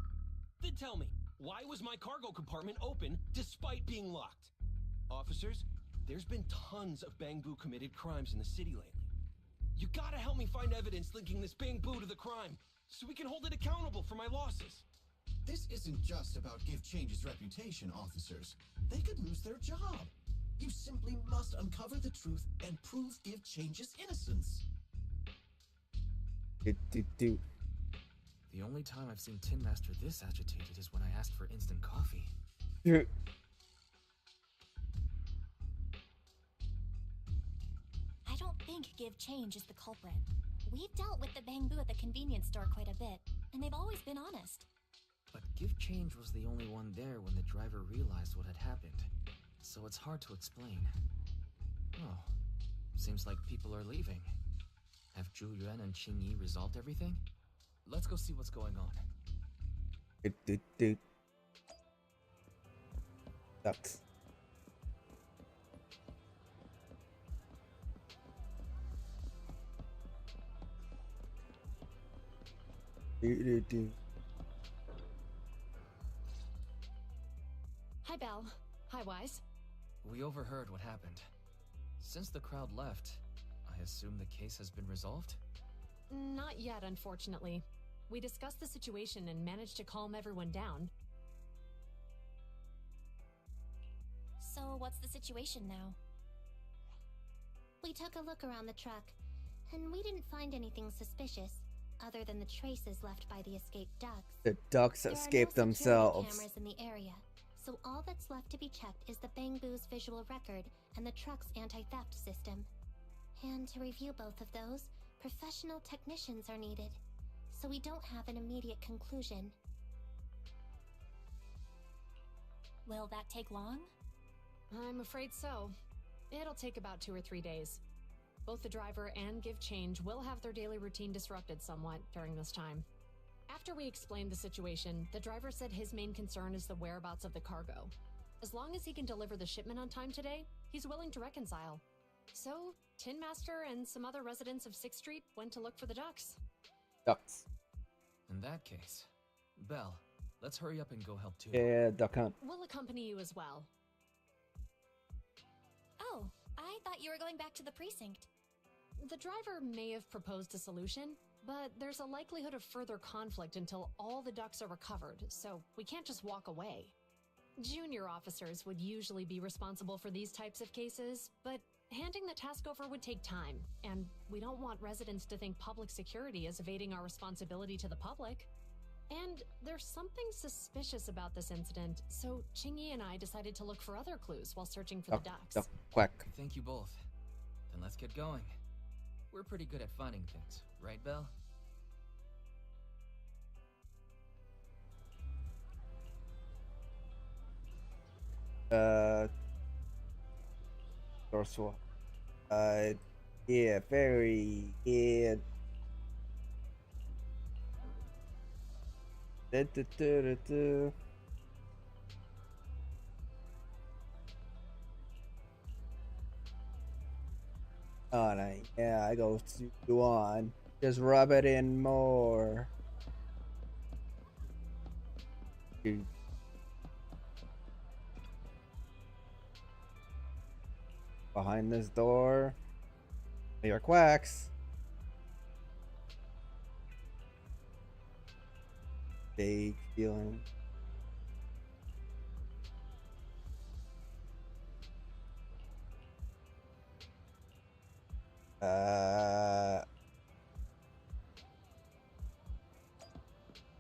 Then tell me, why was my cargo compartment open despite being locked? Officers, There's been tons of Bangbu committed crimes in the city lately. You gotta help me find evidence linking this Bangbu to the crime, so we can hold it accountable for my losses. This isn't just about Give Change's reputation, officers. They could lose their job. You simply must uncover the truth and prove Give Change's innocence. Do. The only time I've seen Tin Master this agitated is when I asked for instant coffee. I don't think Give Change is the culprit. We've dealt with the Bangbu at the convenience store quite a bit, and they've always been honest. But Give Change was the only one there when the driver realized what had happened, so it's hard to explain. Oh, seems like people are leaving. Have Zhu Yuan and Qing Yi resolved everything? Let's go see what's going on. Sucks. Hi, Belle. Hi, Wise. We overheard what happened. Since the crowd left, I assume the case has been resolved? Not yet, unfortunately. We discussed the situation and managed to calm everyone down. So what's the situation now? We took a look around the truck, and we didn't find anything suspicious, other than the traces left by the escaped ducks. The ducks escaped themselves. Cameras in the area, so all that's left to be checked is the Bangbu's visual record and the truck's anti-theft system. And to review both of those, professional technicians are needed, so we don't have an immediate conclusion. Will that take long? I'm afraid so. It'll take about 2 or 3 days. Both the driver and Give Change will have their daily routine disrupted somewhat during this time. After we explained the situation, the driver said his main concern is the whereabouts of the cargo. As long as he can deliver the shipment on time today, he's willing to reconcile. So, Tin Master and some other residents of 6th Street went to look for the ducks. Ducks. In that case, Belle, let's hurry up and go help too. Yeah, duck hunt. We'll accompany you as well. Oh, I thought you were going back to the precinct. The driver may have proposed a solution, but there's a likelihood of further conflict until all the ducks are recovered, so we can't just walk away. Junior officers would usually be responsible for these types of cases, but handing the task over would take time, and we don't want residents to think public security is evading our responsibility to the public. And there's something suspicious about this incident, so Qingyi and I decided to look for other clues while searching for the ducks. Duck quack. Thank you both. Then let's get going. We're pretty good at finding things, right, Belle? Dorsal. Yeah, very good. Oh, no. Yeah, I go to on. Just rub it in more. Dude. Behind this door, there are quacks. Vague feeling.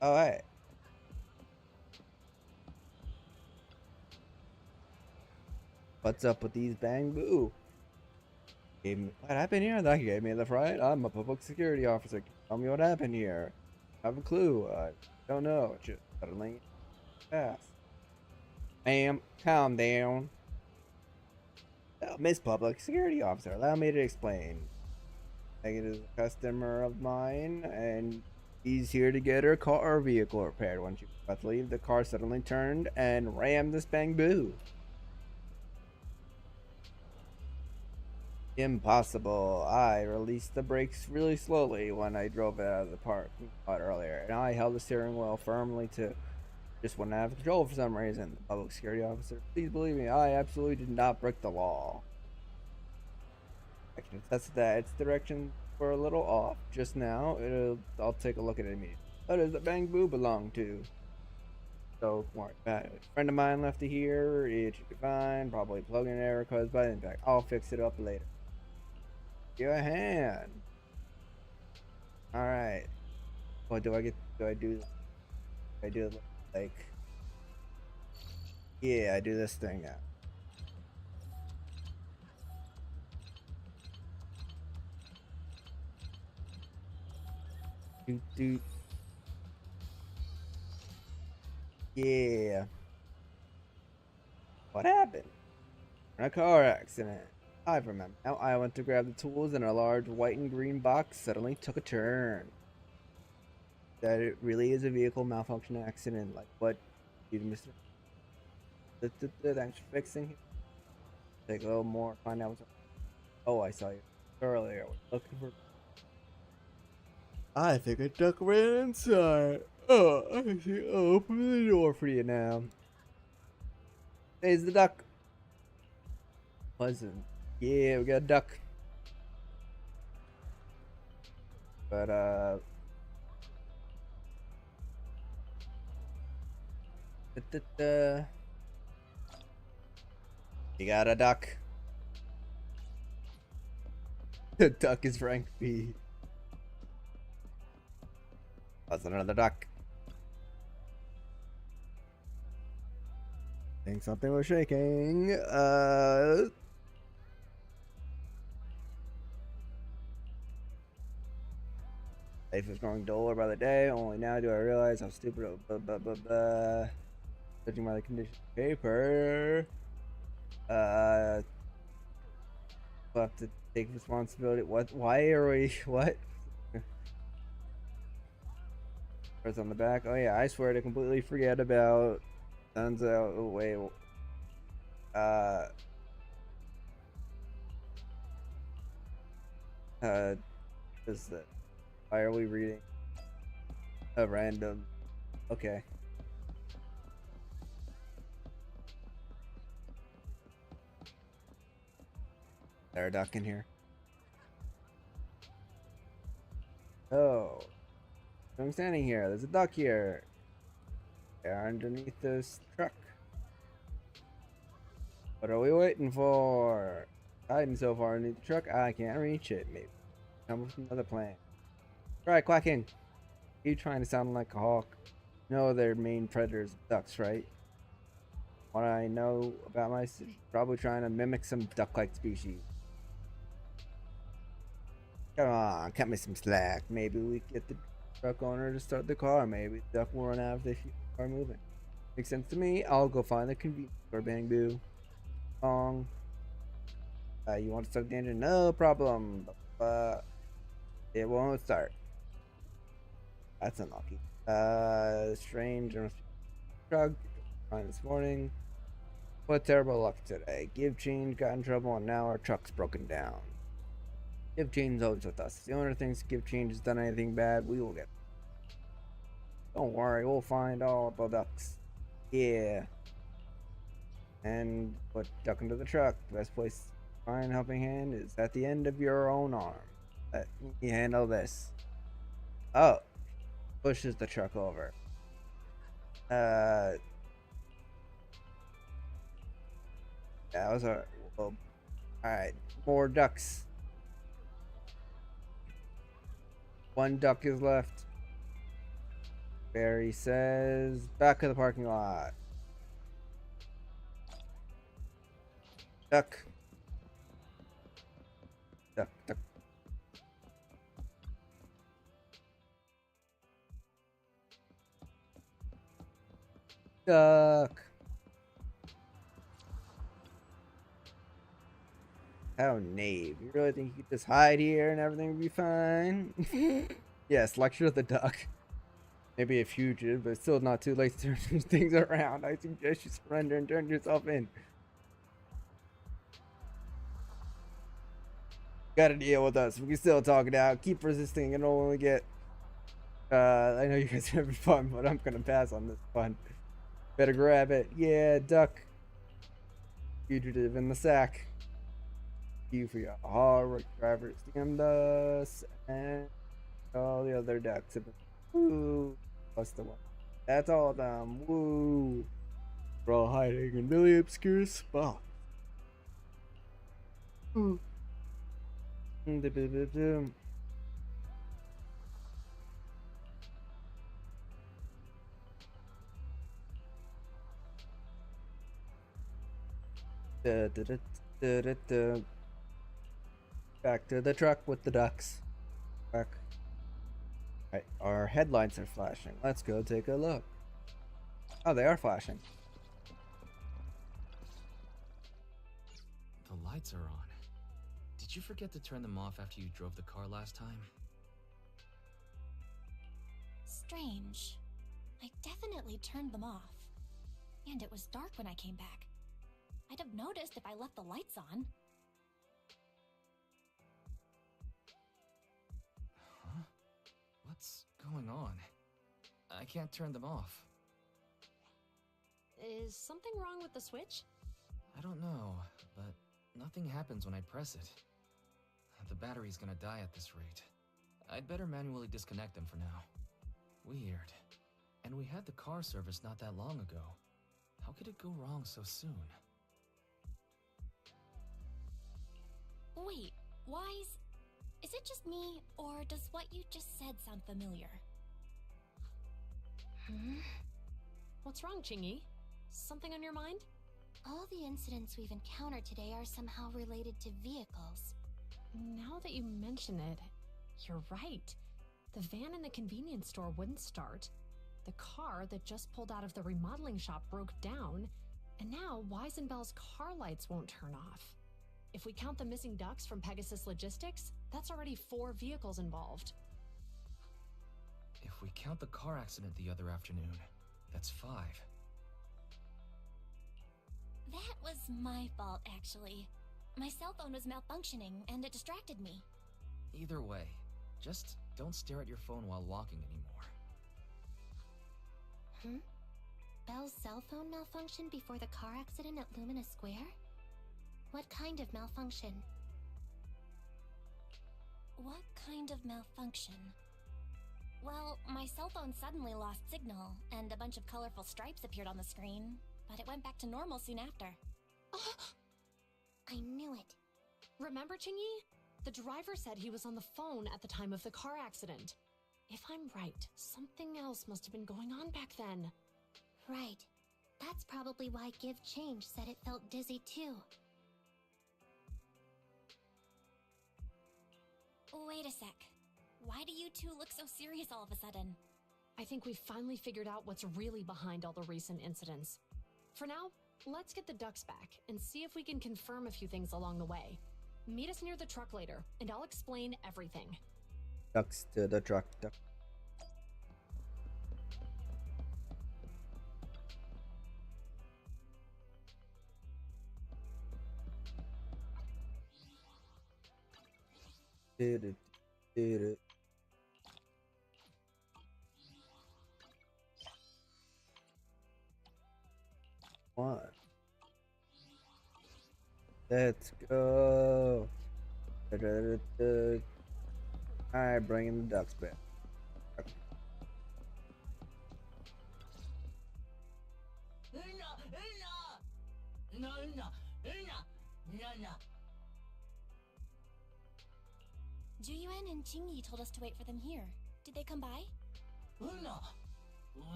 All right. What's up with these Bangbu? What happened here? That gave me the fright. I'm a public security officer. Tell me what happened here. I have a clue. I don't know. Just suddenly fast. Ma'am, calm down. Oh, Miss Public Security Officer, allow me to explain. Megan is a customer of mine, and he's here to get her car or vehicle repaired. When she was about to leave, the car suddenly turned and rammed this Bangbu. Impossible. I released the brakes really slowly when I drove it out of the parking lot earlier, and I held the steering wheel firmly to just wouldn't have control for some reason. The public security officer, please believe me, I absolutely did not break the law. That's that. Its direction were a little off just now. I'll take a look at it immediately. What does the Bang Boo belong to? So, worry about it. A friend of mine left it here. It should be fine. Probably plug-in error caused by the impact. I'll fix it up later. Your hand. Alright. What do I get? Do I do it like... Yeah, I do this thing now. Doot. Yeah. What happened? A car accident. I remember. Now I went to grab the tools and a large white and green box suddenly took a turn. That it really is a vehicle malfunction accident. Like what you Mr. Thanks for fixing it. Take a little more, find out what's up. Oh, I saw you earlier. I was looking for... I think a duck ran inside. Oh, I see. Open the door for you now. There's the duck. Wasn't. Yeah, we got a duck. But you got a duck. The duck is Frank B. That's another duck. I think something was shaking. Life is growing duller by the day. Only now do I realize how stupid. Judging by the condition of the paper. We'll have to take responsibility. What? Why are we? What? What's on the back? Oh yeah, I swear to completely forget about. Turns out. Oh wait. Is that? Why are we reading a random? Okay. Is there a duck in here? Oh. I'm standing here. There's a duck here. They're underneath this truck. What are we waiting for? Hiding so far underneath the truck, I can't reach it. Maybe come with another plan. Try quacking. You trying to sound like a hawk? No, their main predators ducks, right? What I know about my probably trying to mimic some duck-like species. Come on, cut me some slack. Maybe we get the truck owner to start the car. Maybe the duck will run out if they keep the car moving. Makes sense to me. I'll go find the convenience store. Bang Boo. Wrong. You want to start the engine? No problem. It won't start. That's unlucky. Strange. Truck. Fine this morning. What terrible luck today. Give change, got in trouble, and now our truck's broken down. Give change always with us. The owner thinks Give change has done anything bad, we will get. Don't worry, we'll find all the ducks. Yeah. And put duck into the truck. The best place to find a helping hand is at the end of your own arm. Let me handle this. Oh. Pushes the truck over. That was a... Well, alright. More ducks. One duck is left. Barry says, back of the parking lot. Duck. Duck, duck. Duck. How knave. You really think you could just hide here and everything would be fine? Yes, lecture the duck. Maybe a fugitive, but still not too late to turn these things around. I suggest you surrender and turn yourself in. Gotta deal with us. We can still talk it out. Keep resisting and it'll only get... I know you guys are having fun, but I'm gonna pass on this fun. Better grab it. Yeah, duck. Fugitive in the sack. you for your hard work, drivers, and us, and all the other ducks. Woo! Plus the one. That's all of them. Woo! We're all hiding in really obscure spots. Ooh. Back to the truck with the ducks. Back. Right, our headlights are flashing. Let's go take a look. Oh, they are flashing. The lights are on. Did you forget to turn them off after you drove the car last time? Strange. I definitely turned them off. And it was dark when I came back. I'd have noticed if I left the lights on. Huh? What's going on? I can't turn them off. Is something wrong with the switch? I don't know, but nothing happens when I press it. The battery's gonna die at this rate. I'd better manually disconnect them for now. Weird. And we had the car serviced not that long ago. How could it go wrong so soon? Wait, Wise? Is it just me, or does what you just said sound familiar? What's wrong, Chingy? Something on your mind? All the incidents we've encountered today are somehow related to vehicles. Now that you mention it, you're right. The van in the convenience store wouldn't start. The car that just pulled out of the remodeling shop broke down, and now Wise and Bell's car lights won't turn off. If we count the missing ducks from Pegasus Logistics, that's already 4 vehicles involved. If we count the car accident the other afternoon, that's 5. That was my fault, actually. My cell phone was malfunctioning, and it distracted me. Either way, just don't stare at your phone while walking anymore. Bell's cell phone malfunctioned before the car accident at Lumina Square? What kind of malfunction? What kind of malfunction? Well, my cell phone suddenly lost signal, and a bunch of colorful stripes appeared on the screen, but it went back to normal soon after. I knew it. Remember, Chingy? The driver said he was on the phone at the time of the car accident. If I'm right, something else must have been going on back then. Right. That's probably why Give Change said it felt dizzy too. Wait a sec. Why do you two look so serious all of a sudden? I think we've finally figured out what's really behind all the recent incidents. For now, let's get the ducks back and see if we can confirm a few things along the way. Meet us near the truck later, and I'll explain everything. Ducks to the truck. Duck. Did it. One. Let's go. Alright, bringing the ducks back. Zhu Yuan and Qingyi told us to wait for them here. Did they come by?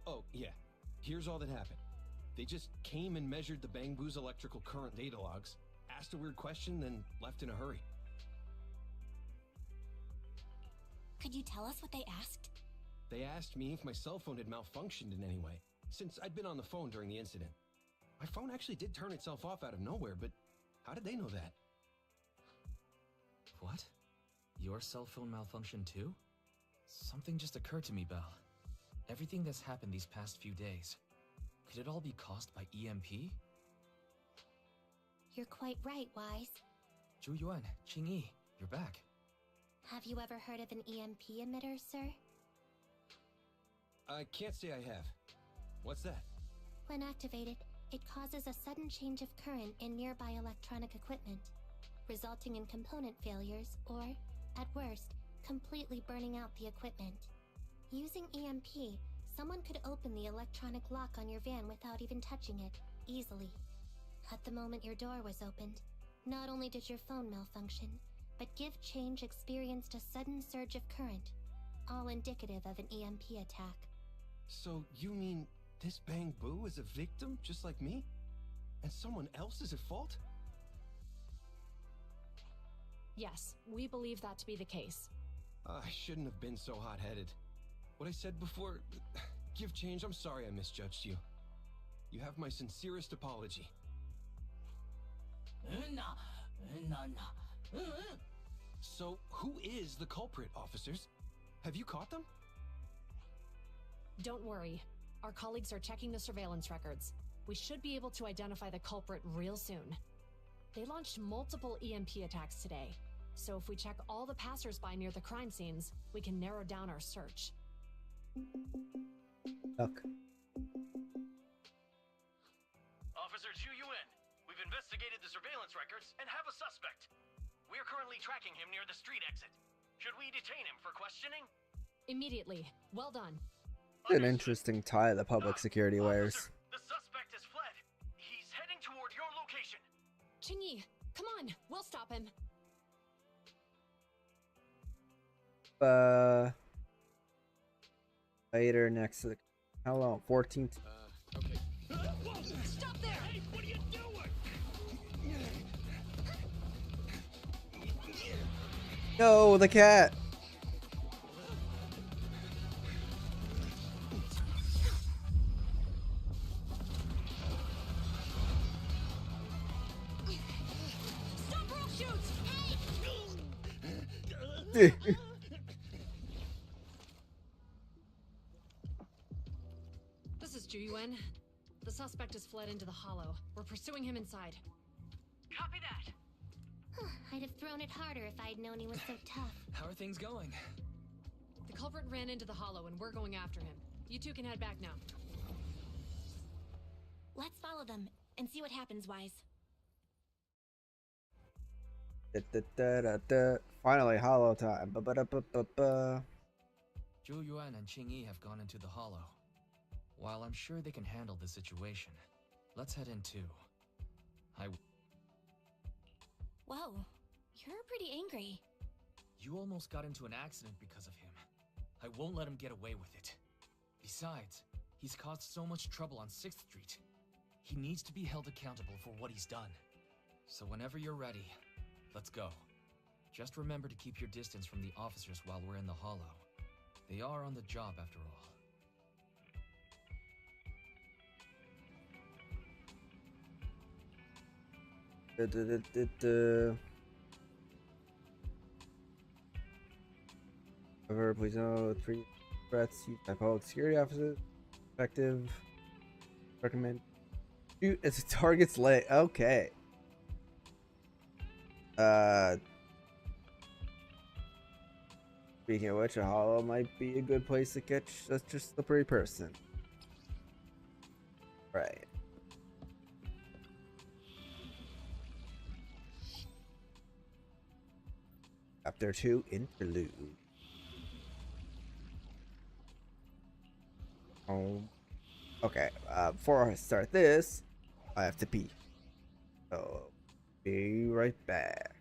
Oh, yeah. Here's all that happened. They just came and measured the Bangbu's electrical current data logs, asked a weird question, then left in a hurry. Could you tell us what they asked? They asked me if my cell phone had malfunctioned in any way, since I'd been on the phone during the incident. My phone actually did turn itself off out of nowhere, but how did they know that? What? Your cell phone malfunctioned too? Something just occurred to me, Belle. Everything that's happened these past few days, could it all be caused by EMP? You're quite right, Wise. Zhu Yuan, Qingyi, you're back. Have you ever heard of an EMP emitter, sir? I can't say I have. What's that? When activated, it causes a sudden change of current in nearby electronic equipment, resulting in component failures or, at worst, completely burning out the equipment. Using EMP, someone could open the electronic lock on your van without even touching it, easily. At the moment your door was opened, not only did your phone malfunction, but Give Change experienced a sudden surge of current, all indicative of an EMP attack. So you mean this Bang Boo is a victim just like me? And someone else is at fault? Yes, we believe that to be the case. I shouldn't have been so hot-headed. What I said before... Give Change, I'm sorry I misjudged you. You have my sincerest apology. So, who is the culprit, officers? Have you caught them? Don't worry. Our colleagues are checking the surveillance records. We should be able to identify the culprit real soon. They launched multiple EMP attacks today, so if we check all the passers-by near the crime scenes, we can narrow down our search. Look. Officer Zhu Yuan, we've investigated the surveillance records and have a suspect. We're currently tracking him near the street exit. Should we detain him for questioning? Immediately. Well done. An interesting tie the public security wears. The suspect has fled. He's heading toward your location. Qingyi, come on, we'll stop him. Later next to the... How long? 14th? Okay. Stop there! Hey, what are you doing? No, the cat! Stop or I'll shoot! This is Zhu Yuan. The suspect has fled into the hollow. We're pursuing him inside. Copy that. I'd have thrown it harder if I'd known he was so tough. How are things going? The culprit ran into the hollow and we're going after him. You two can head back now. Let's follow them and see what happens, Wise. Finally, hollow time. Zhu Yuan and Qingyi have gone into the hollow. While I'm sure they can handle the situation, let's head in too. Whoa, you're pretty angry. You almost got into an accident because of him. I won't let him get away with it. Besides, he's caused so much trouble on 6th Street. He needs to be held accountable for what he's done. So whenever you're ready, let's go. Just remember to keep your distance from the officers while we're in the hollow. They are on the job after all. However, please know 3 threats used by public security officers. Effective. Recommend. Shoot as a target's leg. Okay. Speaking of which, a hollow might be a good place to catch such a slippery person. Right. Chapter 2 Interlude. Okay, before I start this, I have to pee. So, be right back.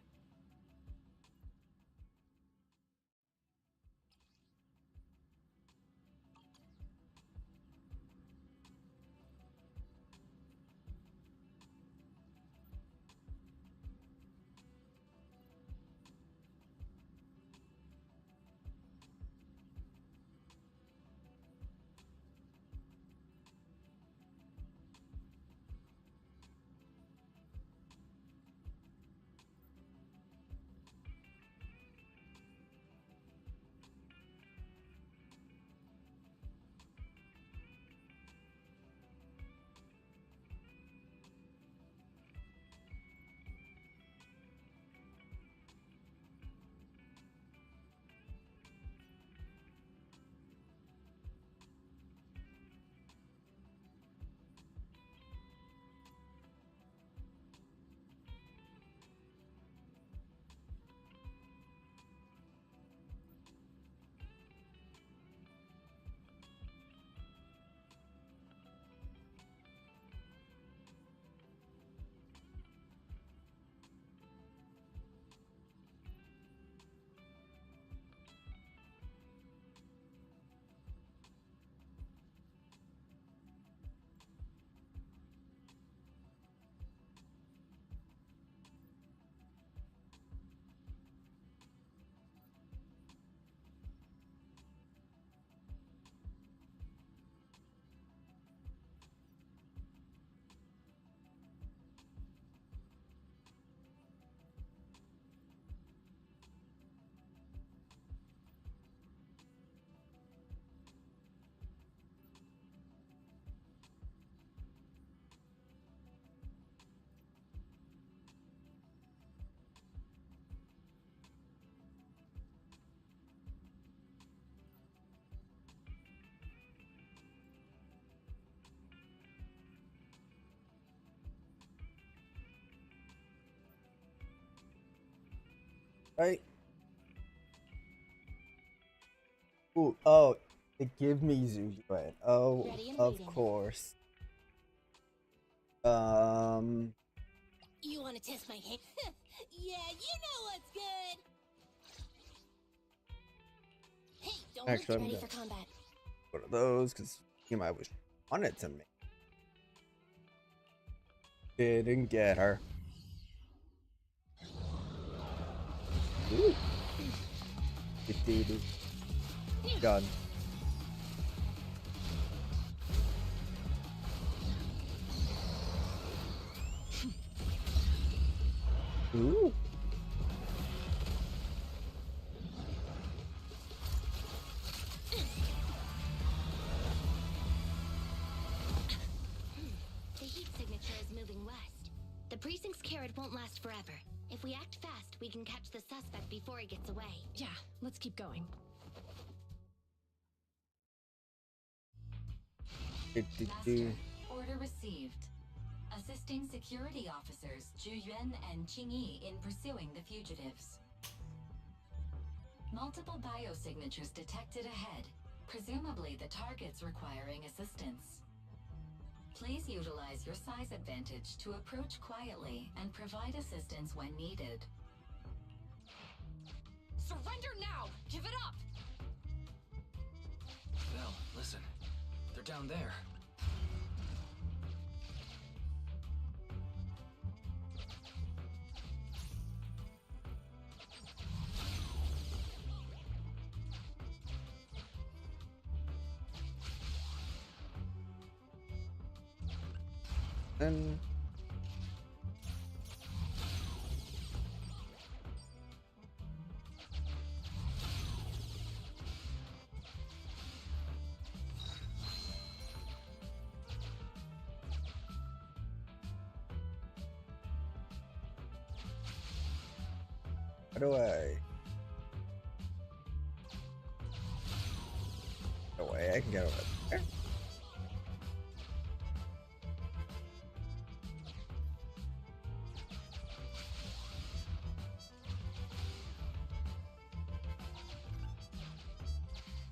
right? Ooh, oh, give me Zhu Yuan. Oh, Ready and of waiting. course. You want to test my hand? Yeah, you know what's good. Hey, don't Actually, look I'm ready gonna for combat. go to those because you might wish wanted to make. Didn't get her. Ooh. Done. Ooh. The heat signature is moving west. The precinct's carrot won't last forever. If we act fast, we can catch the suspect before he gets away. Yeah, let's keep going. Master, order received. Assisting security officers Zhu Yuan and Qing Yi in pursuing the fugitives. Multiple biosignatures detected ahead, presumably the targets requiring assistance. Please utilize your size advantage to approach quietly and provide assistance when needed. Surrender now! Give it up! Belle, listen. They're down there. And how do I? No way, I can get over there.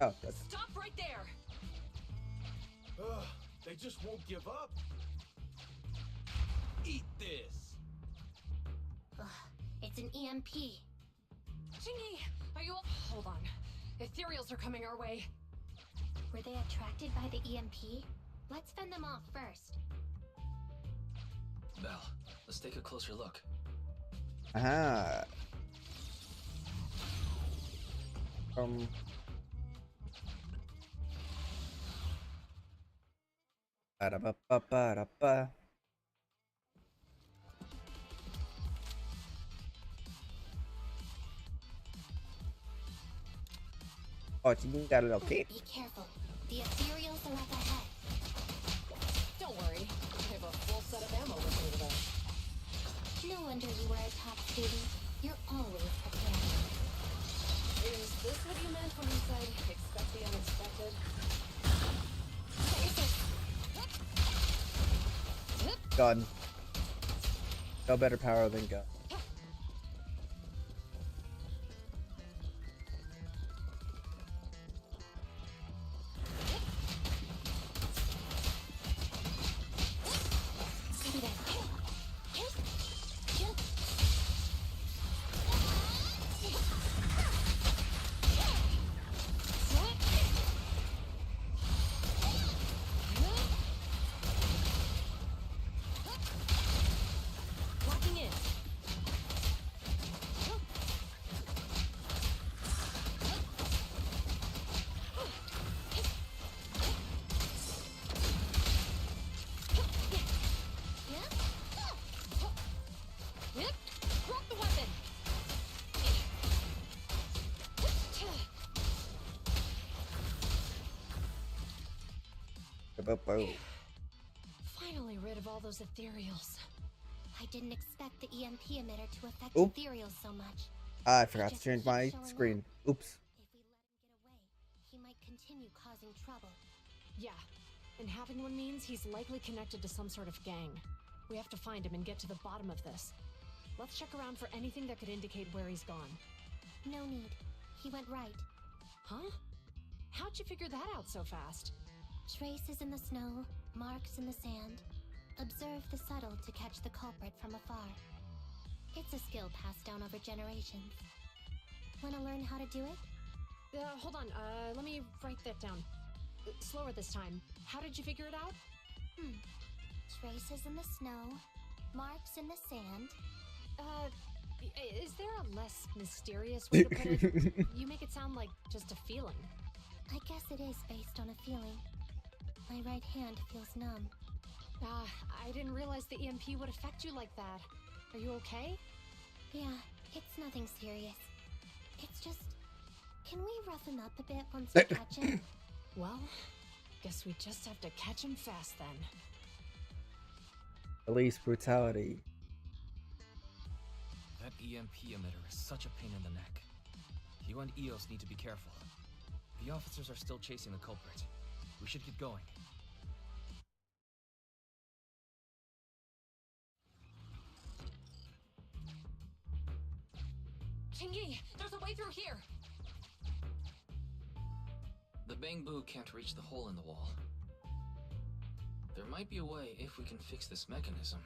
Oh, that's Stop right there! Ugh, they just won't give up. Eat this. Ugh, it's an EMP. Chingy, are you... Hold on. Ethereals are coming our way. Were they attracted by the EMP? Let's fend them off first. Belle, let's take a closer look. aha. Ba-da-ba-ba-ba-da-ba. Oh, you got a little cape. Be careful. The ethereals are up ahead. Don't worry. I have a full set of ammo with me today. No wonder you were a top student. You're always prepared. Is this what you meant when you said expect the unexpected? Gun. No better power than gun. Locking in. Yep. Drop the weapon. Finally rid of all those ethereals. I didn't expect the EMP emitter to affect Oop. ethereals so much. I forgot to change my screen. Oops. If we let him get away, he might continue causing trouble. Yeah, and having one means he's likely connected to some sort of gang. We have to find him and get to the bottom of this. Let's check around for anything that could indicate where he's gone. No need. He went right. Huh? How'd you figure that out so fast? Traces in the snow, marks in the sand. Observe the subtle to catch the culprit from afar. It's a skill passed down over generations. Wanna learn how to do it? Hold on, let me write that down. Slower this time. How did you figure it out? Traces in the snow, marks in the sand. Is there a less mysterious way to put it? You make it sound like just a feeling. I guess it is based on a feeling. My right hand feels numb. I didn't realize the EMP would affect you like that. Are you okay? Yeah, it's nothing serious. It's just... Can we rough him up a bit once we catch him? Well, guess we just have to catch him fast then. Police brutality. That EMP emitter is such a pain in the neck. You and EOS need to be careful. The officers are still chasing the culprit. We should get going. Qingyi, there's a way through here! The Bangbu can't reach the hole in the wall. There might be a way if we can fix this mechanism.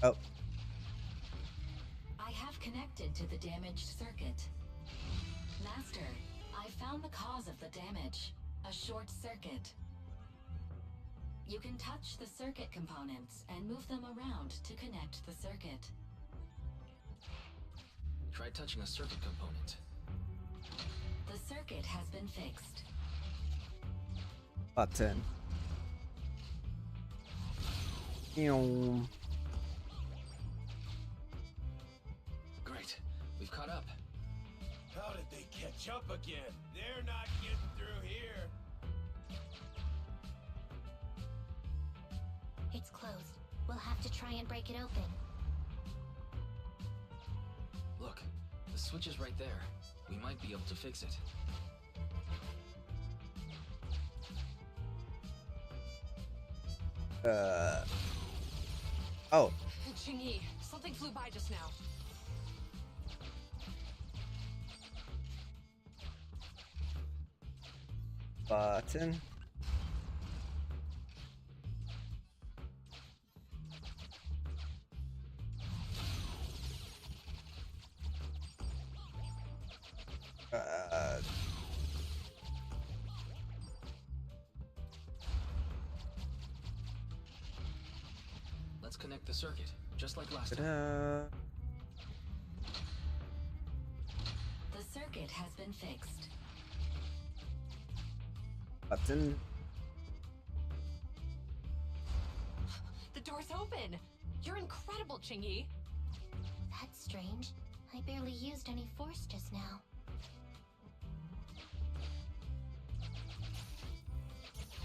Oh. I have connected to the damaged circuit. Master, I found the cause of the damage. A short circuit. You can touch the circuit components and move them around to connect the circuit. Try touching a circuit component. The circuit has been fixed. Button. Great. We've caught up. How did they catch up again? They're not getting through here. It's closed. We'll have to try and break it open. Look, the switch is right there. We might be able to fix it. Oh. Qingyi, something flew by just now. Button. Let's connect the circuit, just like last Ta-da. time. The circuit has been fixed. Button. The door's open! You're incredible, Qingyi! That's strange. I barely used any force just now.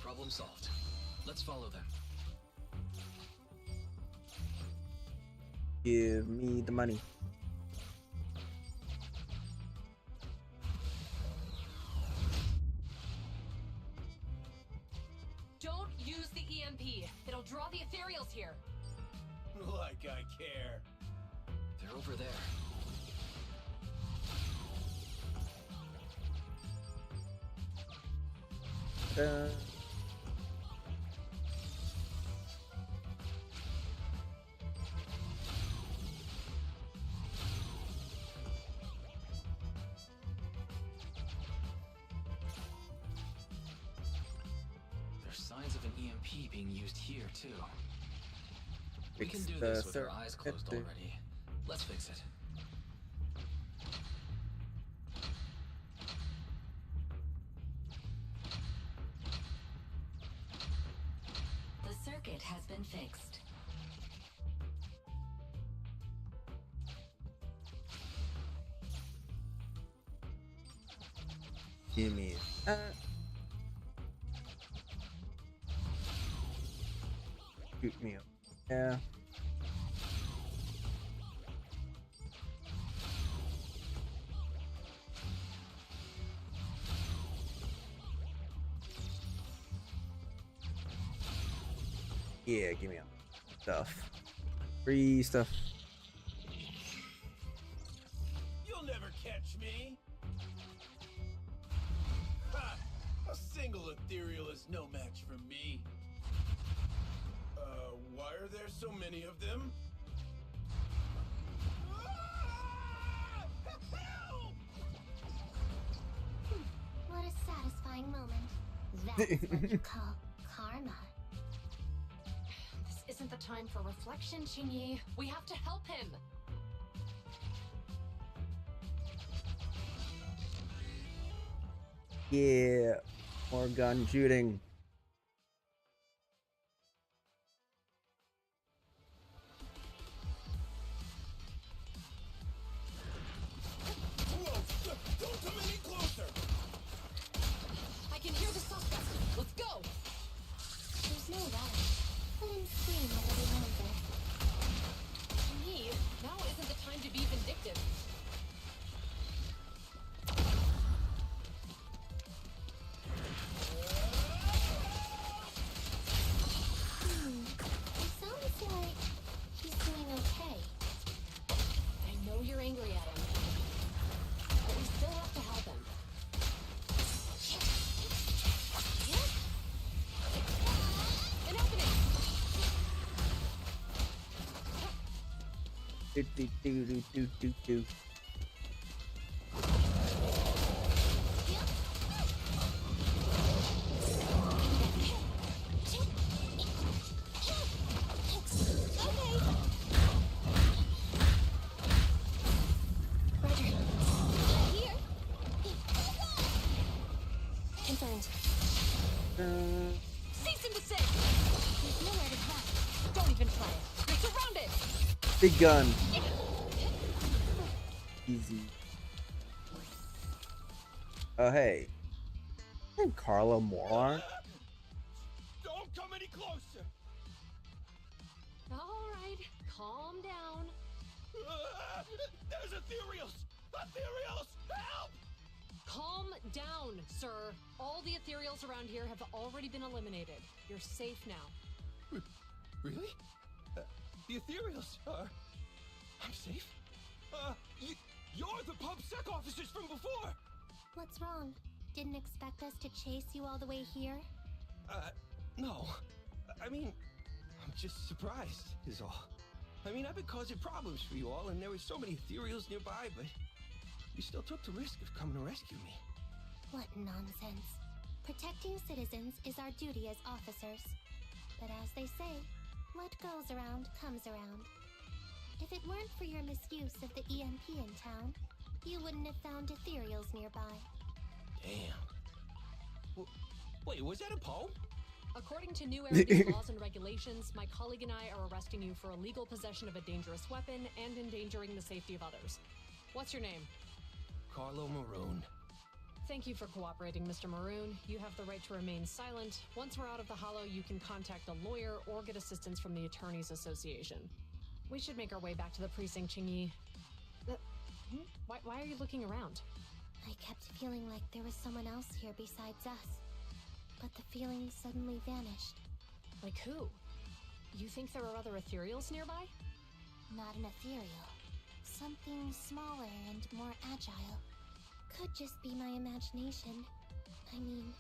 Problem solved. Let's follow them. Give me the money. Don't use the EMP. It'll draw the ethereals here. Like I care. They're over there. There's signs of an EMP being used here, too. We can do this with our eyes closed already. Let's fix it. The circuit has been fixed. Give me shoot me up. Yeah. Yeah, give me stuff. Free stuff. You'll never catch me. Ha! A single ethereal is no match for me. Why are there so many of them? What a satisfying moment. That's what you call karma. This isn't the time for reflection, Qingyi. We have to help him. Yeah, more gun shooting. Whoa! Don't come any closer! I can hear the suspect. Let's go. There's no rush. Let him scream whenever he wants it. Qingyi, now isn't the time to be vindictive. It sounds like he's doing okay. I know you're angry at him, but we still have to help him. An opening! Do do do do do do do. Confirmed. Cease and desist! There's nowhere to hide. Don't even try it. You're surrounded! Big gun. Easy. Oh hey. Isn't Carlo moron? Don't come any closer! All right, calm down. There's ethereals! Ethereals! Help! Calm down, sir. All the ethereals around here have already been eliminated. You're safe now. Really? The ethereals are... I'm safe? You're the PubSec officers from before! What's wrong? Didn't expect us to chase you all the way here? No. I mean, I'm just surprised, is all. I mean, I've been causing problems for you all, and there were so many ethereals nearby, but you still took the risk of coming to rescue me. What nonsense. Protecting citizens is our duty as officers. But as they say, what goes around comes around. If it weren't for your misuse of the EMP in town, you wouldn't have found ethereals nearby. Damn. Wait, was that a poem? According to new Aragon laws and regulations, my colleague and I are arresting you for illegal possession of a dangerous weapon and endangering the safety of others. What's your name? Carlo Maroon. Thank you for cooperating, Mr. Maroon. You have the right to remain silent. Once we're out of the hollow, you can contact a lawyer or get assistance from the Attorneys Association. We should make our way back to the precinct, Qingyi. Why are you looking around? I kept feeling like there was someone else here besides us. But the feeling suddenly vanished. Like who? You think there are other ethereals nearby? Not an ethereal. Something smaller and more agile. Could just be my imagination. I mean,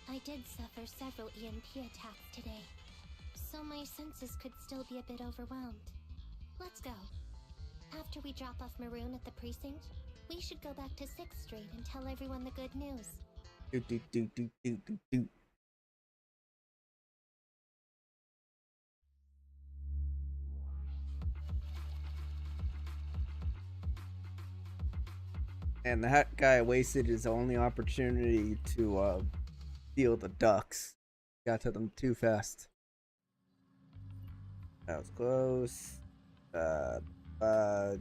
I did suffer several EMP attacks today, so my senses could still be a bit overwhelmed. Let's go. After we drop off Maroon at the precinct, we should go back to 6th Street and tell everyone the good news. Do do do do do do do. And the hat guy wasted his only opportunity to steal the ducks. Got to them too fast. That was close. Alright,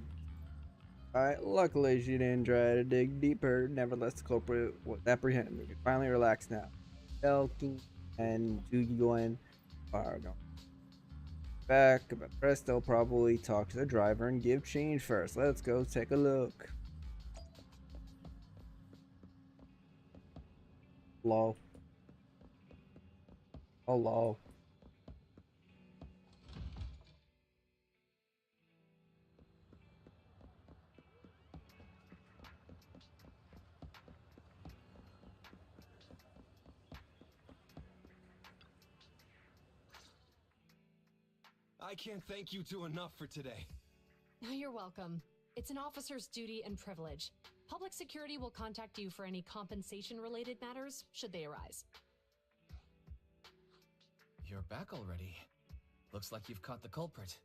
luckily she didn't try to dig deeper. Nevertheless, the culprit was apprehended. We can finally relax now. Elki and Zhu Yuan are going back, but first they'll probably talk to the driver and give change first. Let's go take a look. Hello. Hello. I can't thank you two enough for today. You're welcome. It's an officer's duty and privilege. Public security will contact you for any compensation-related matters, should they arise. You're back already. Looks like you've caught the culprit.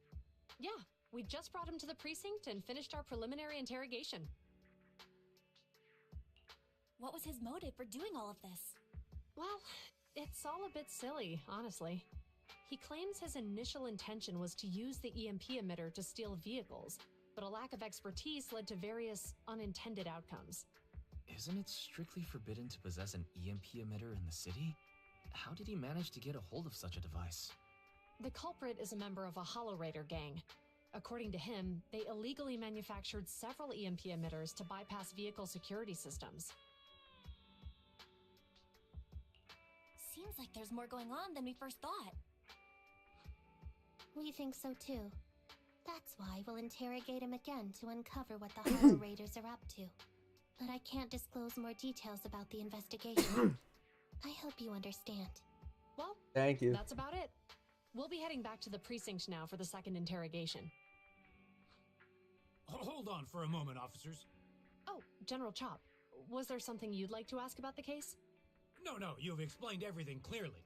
Yeah, we just brought him to the precinct and finished our preliminary interrogation. What was his motive for doing all of this? Well, it's all a bit silly, honestly. He claims his initial intention was to use the EMP emitter to steal vehicles, but a lack of expertise led to various unintended outcomes. Isn't it strictly forbidden to possess an EMP emitter in the city? How did he manage to get a hold of such a device? The culprit is a member of a Hollow Raider gang. According to him, they illegally manufactured several EMP emitters to bypass vehicle security systems. Seems like there's more going on than we first thought. We think so too. That's why we'll interrogate him again to uncover what the Hollow Raiders are up to. But I can't disclose more details about the investigation. I hope you understand. Well, thank you. That's about it. We'll be heading back to the precinct now for the second interrogation. Hold on for a moment, officers. Oh, General Chop, was there something you'd like to ask about the case? No, you've explained everything clearly.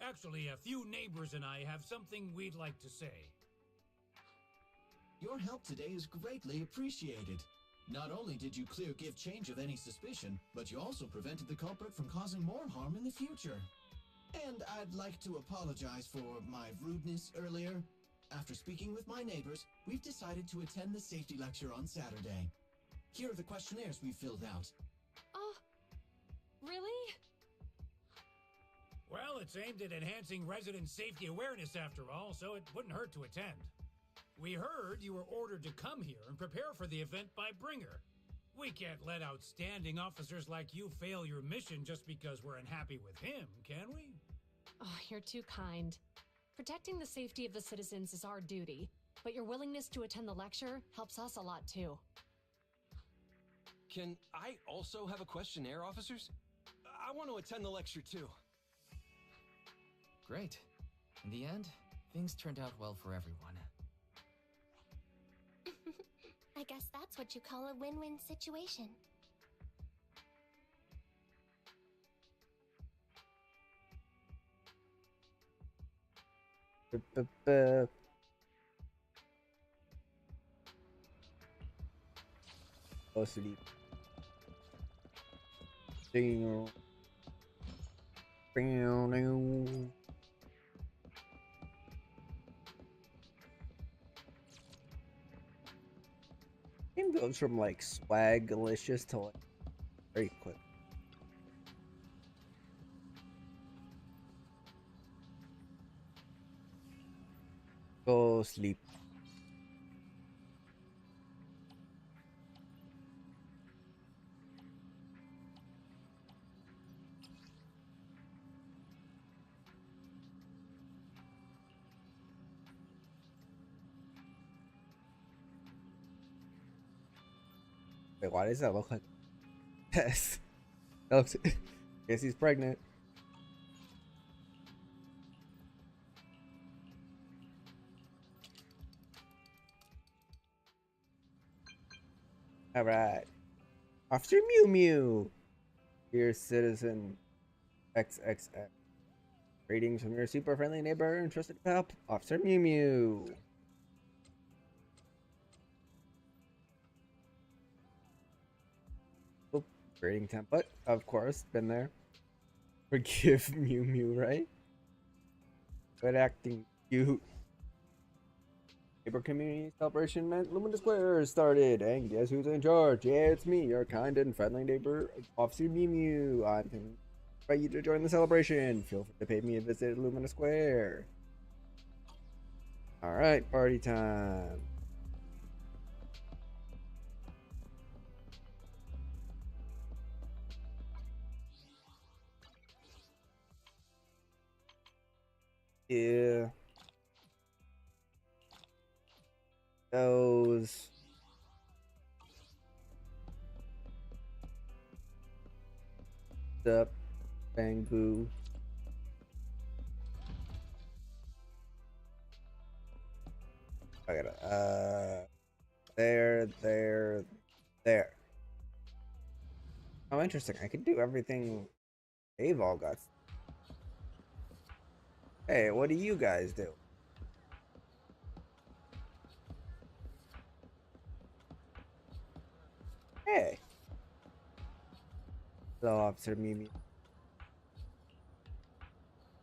Actually, a few neighbors and I have something we'd like to say. Your help today is greatly appreciated. Not only did you clear Give Change of any suspicion, but you also prevented the culprit from causing more harm in the future. And I'd like to apologize for my rudeness earlier. After speaking with my neighbors, we've decided to attend the safety lecture on Saturday. Here are the questionnaires we filled out. Really? Well, it's aimed at enhancing resident safety awareness after all, so it wouldn't hurt to attend. We heard you were ordered to come here and prepare for the event by Bringer. We can't let outstanding officers like you fail your mission just because we're unhappy with him, can we? Oh, you're too kind. Protecting the safety of the citizens is our duty, but your willingness to attend the lecture helps us a lot too. Can I also have a questionnaire, officers? I want to attend the lecture too. Great. In the end, things turned out well for everyone. I guess that's what you call a win-win situation. Go sleep. Ding. Game goes from like swagalicious to like very quick. Go sleep. Wait, why does that look like? Yes. That looks. Guess he's pregnant. All right, Officer Mew Mew. Dear Citizen XXX. Greetings from your super friendly neighbor and trusted pal, Officer Mew Mew. Oop, greeting template, of course, been there. Forgive Mew Mew, right? Good acting, cute. Neighbor community celebration meant Lumina Square started, and guess who's in charge? Yeah, it's me, your kind and friendly neighbor, Officer Mew Mew. I'm going to invite you to join the celebration. Feel free to pay me a visit at Lumina Square. Alright, party time. Yeah. Those. Up, Bangu. I gotta, there. Oh, interesting. I can do everything they've all got. Hey, what do you guys do? Hey. Hello, Officer Mimi.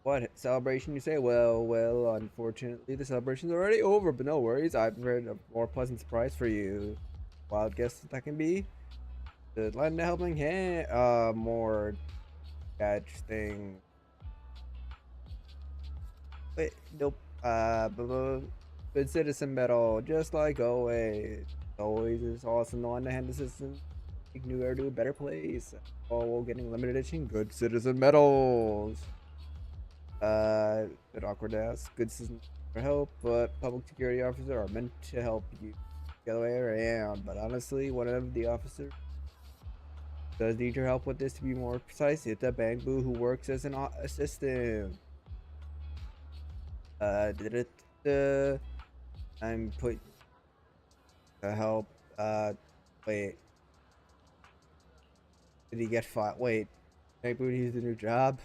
What celebration you say? Well, unfortunately the celebration's already over, but no worries. I've prepared a more pleasant surprise for you. Wild guess that can be? The lend a helping hand, more catch thing. Wait, nope. Good citizen medal, just like always. Always is awesome to lend a hand assistance. Make New Air to a better place. All while getting limited edition good citizen medals. Bit awkward to ask. Good citizen for help, but public security officers are meant to help you. The other way around, but honestly, one of the officers does need your help with this. To be more precise, it's a Bangbu who works as an assistant. I'm put to help. Wait. Did he get fought? Wait. Bangbu needs a new job?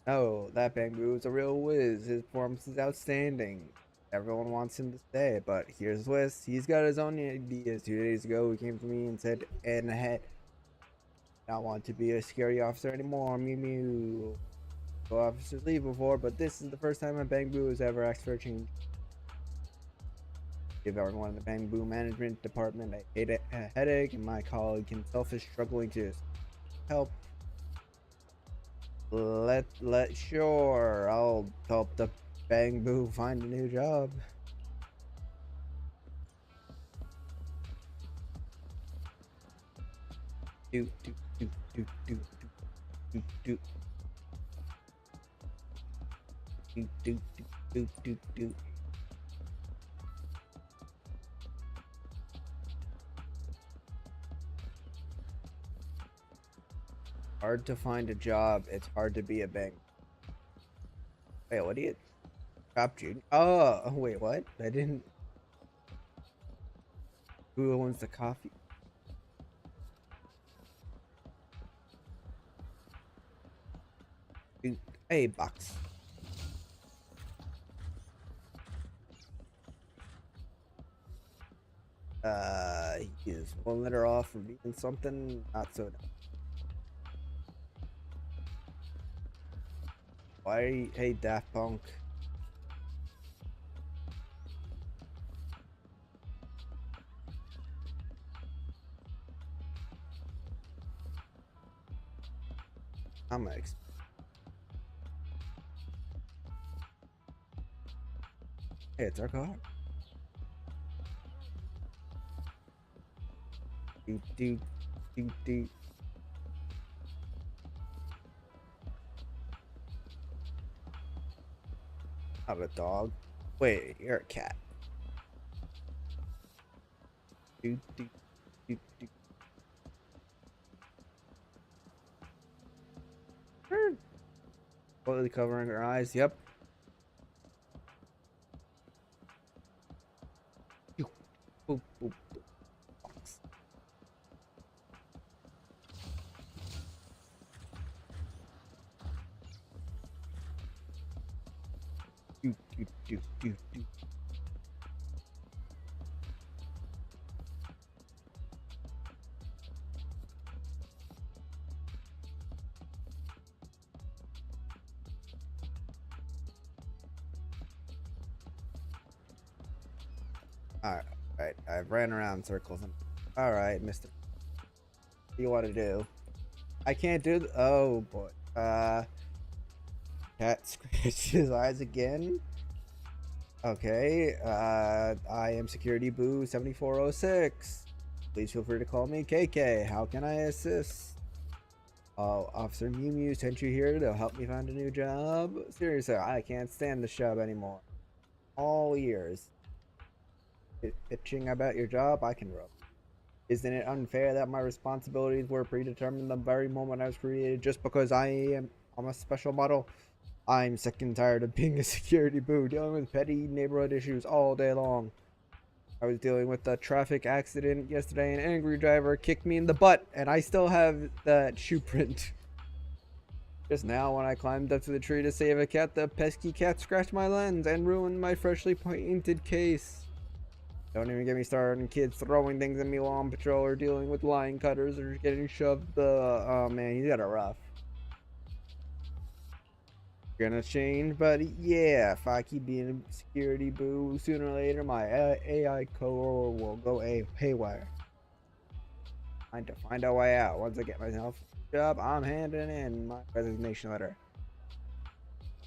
No, that Bangbu is a real whiz. His performance is outstanding. Everyone wants him to stay, but here's Wiz. He's got his own ideas. 2 days ago, he came to me and said, "And I not want to be a security officer anymore." Mew mew. So officers leave before, but this is the first time a Bangbu has ever asked for a change. Give everyone in the Bangbu management department a headache, and my colleague himself is struggling to help. Sure, I'll help the Bangbu find a new job. Do. Hard to find a job. It's hard to be a bank. Wait, what do you? Cop Junior? Oh, wait, what? I didn't. Who owns the coffee? Dude, hey, box. He is 1 letter off from being something not so. Why? Hey, Daft Punk. I'm gonna. Hey, it's our car. Do. Not a dog. Wait, you're a cat. Do. Totally covering her eyes. Yep. Boop, boop, boop. Box. Do. Alright, I've ran around in circles. Alright, mister. What do you want to do? I can't do oh boy. Cat scratches his eyes again. Okay, I am Security Boo 7406. Please feel free to call me KK. How can I assist? Oh, Officer Mew Mew sent you here to help me find a new job? Seriously, I can't stand this job anymore. All ears. Bitching about your job, I can rope. Isn't it unfair that my responsibilities were predetermined the very moment I was created just because I'm a special model? I'm sick and tired of being a security boo, dealing with petty neighborhood issues all day long. I was dealing with a traffic accident yesterday. An angry driver kicked me in the butt, and I still have that shoe print. Just now, when I climbed up to the tree to save a cat, the pesky cat scratched my lens and ruined my freshly painted case. Don't even get me started on kids throwing things at me while on patrol, or dealing with line cutters, or getting shoved. Oh man, he's got it rough. Gonna change, but yeah, if I keep being a security boo, sooner or later my AI core will go haywire. Trying to find a way out. Once I get myself a job, I'm handing in my resignation letter.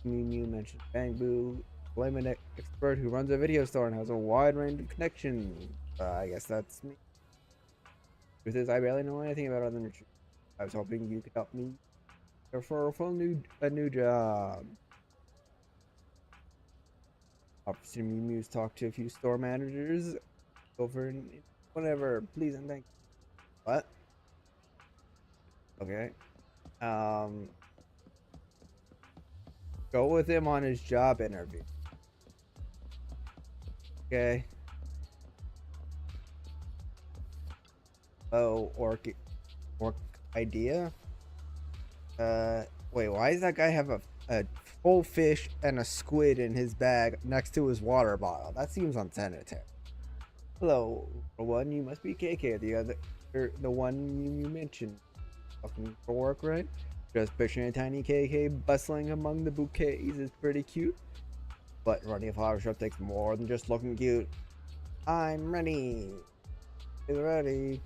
You mentioned Bang Boo, employment expert who runs a video store and has a wide range of connections. I guess that's me. Truth is, I barely know anything about other nutrition. I was hoping you could help me for a new job. Opportunity Muse talk to a few store managers over in whatever, please and thank you. What? Okay. Go with him on his job interview. Okay. Oh, orc idea? Wait, why does that guy have a full fish and a squid in his bag next to his water bottle? That seems unsanitary. Hello, one. You must be KK, the one you mentioned. Looking for work, right? Just picturing a tiny KK bustling among the bouquets is pretty cute. But running a flower shop takes more than just looking cute. I'm ready. Is ready.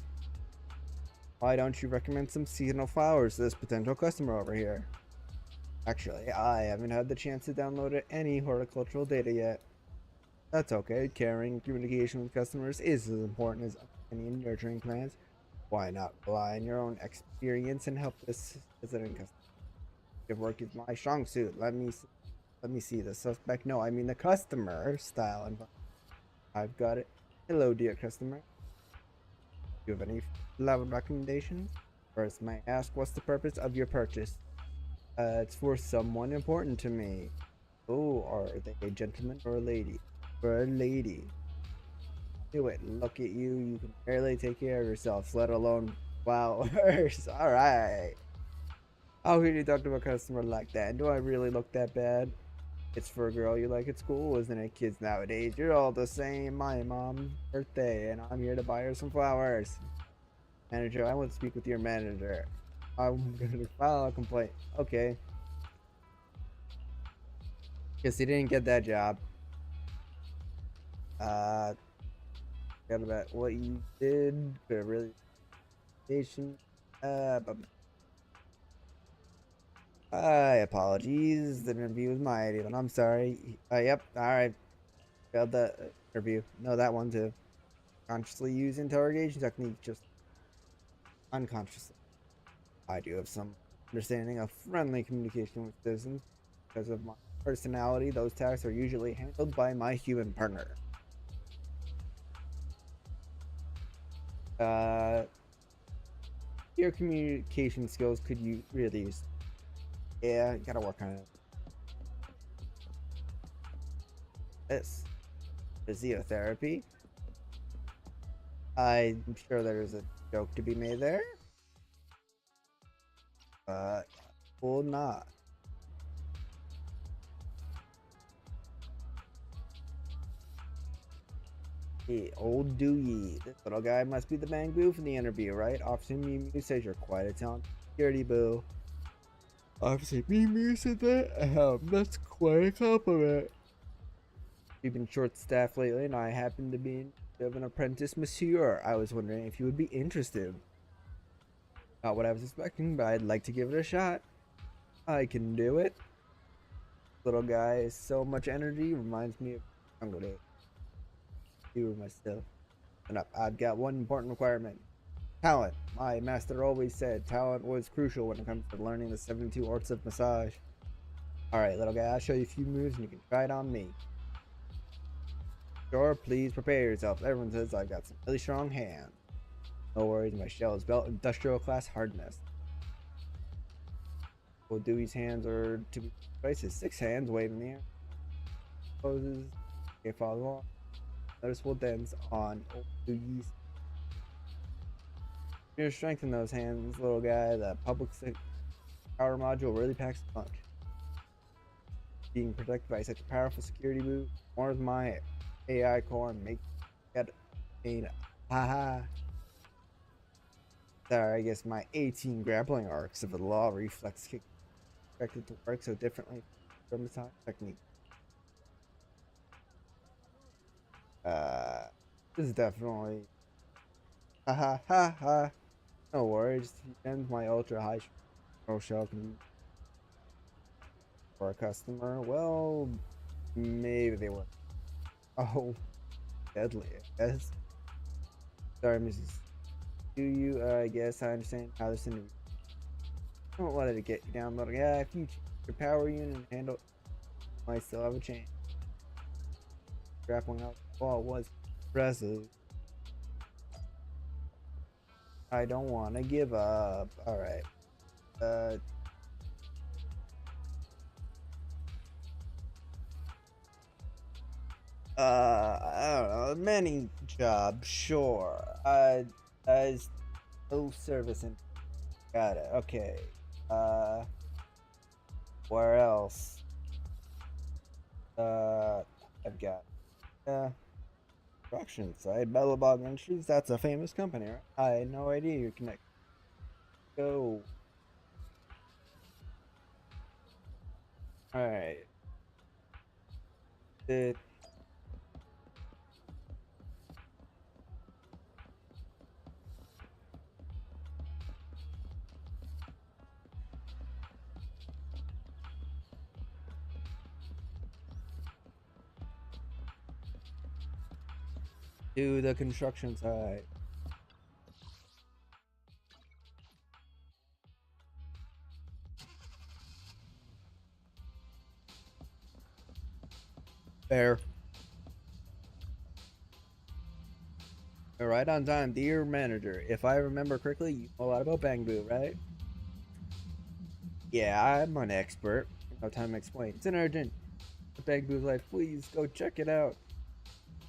Why don't you recommend some seasonal flowers to this potential customer over here? Actually, I haven't had the chance to download any horticultural data yet. That's okay. Caring communication with customers is as important as any nurturing plants. Why not rely on your own experience and help this visiting customer? Your work is my strong suit. Let me see the suspect. No, I mean the customer style. And I've got it. Hello, dear customer. Do you have any flower recommendations? First, may I ask what's the purpose of your purchase? It's for someone important to me. Oh, are they a gentleman or a lady? For a lady. Do it. Look at you. You can barely take care of yourself, let alone flowers. Alright. How could you talk to a customer like that? Do I really look that bad? It's for a girl you like at school, isn't it? Kids nowadays, you're all the same. My mom's birthday, and I'm here to buy her some flowers. Manager, I want to speak with your manager. I'm gonna file a complaint. Okay. Guess he didn't get that job. Forgot about what you did. Could have really apologies. The interview was my idea, and I'm sorry. Yep. All right. Failed the interview. No, that one too. Consciously use interrogation technique, just unconsciously. I do have some understanding of friendly communication with citizens. Because of my personality, those tasks are usually handled by my human partner. Your communication skills could you really use? Yeah, you gotta work on it. This physiotherapy. I'm sure there's a joke to be made there. Will not. Hey, old Dewey. This little guy must be the bang boo from the interview, right? Officer Mew says you're quite a talented security boo. Officer Mew said that? That's quite a compliment. We've been short-staffed lately, and I happen to be in of an apprentice monsieur. I was wondering if you would be interested. Not what I was expecting, but I'd like to give it a shot. I can do it. Little guy is so much energy, reminds me of younger days. You myself. And I've got one important requirement. Talent. My master always said talent was crucial when it comes to learning the 72 arts of massage. Alright, little guy, I'll show you a few moves and you can try it on me. Sure, please prepare yourself. Everyone says I've got some really strong hands. No worries, my shell is built industrial class hardness. Well, Dewey's hands are to be precise, his 6 hands waving in the air. Poses. Okay, follow along. noticeable dents on old yeast. You're strength in those hands, little guy. The public power module really packs a punch. Being protected by such a powerful security boot, more of my AI core and make get a haha. Sorry, I guess my 18 grappling arcs of the law reflex kick expected to work so differently from the technique. This is definitely ha ha ha. No worries, he ends my ultra high shell can for a customer. Well, maybe they were. Oh, deadly, I guess. Sorry, Mrs. Do you, I guess I understand how this interview. Don't let it get you down, little guy. If you change your power unit and handle, might still have a chance. Grappling out the ball was impressive. I don't want to give up. Alright. I don't know. Many jobs, sure. As no service and got it. Okay. Where else? I've got construction site, Bellabog Industries. That's a famous company, right? I had no idea you're connected. Go. Alright. To the construction site. Fair. You're right on time, dear manager. If I remember correctly, you know a lot about Bangbu, right? Yeah, I'm an expert. No time to explain. It's an urgent. Bangbu's like, please go check it out.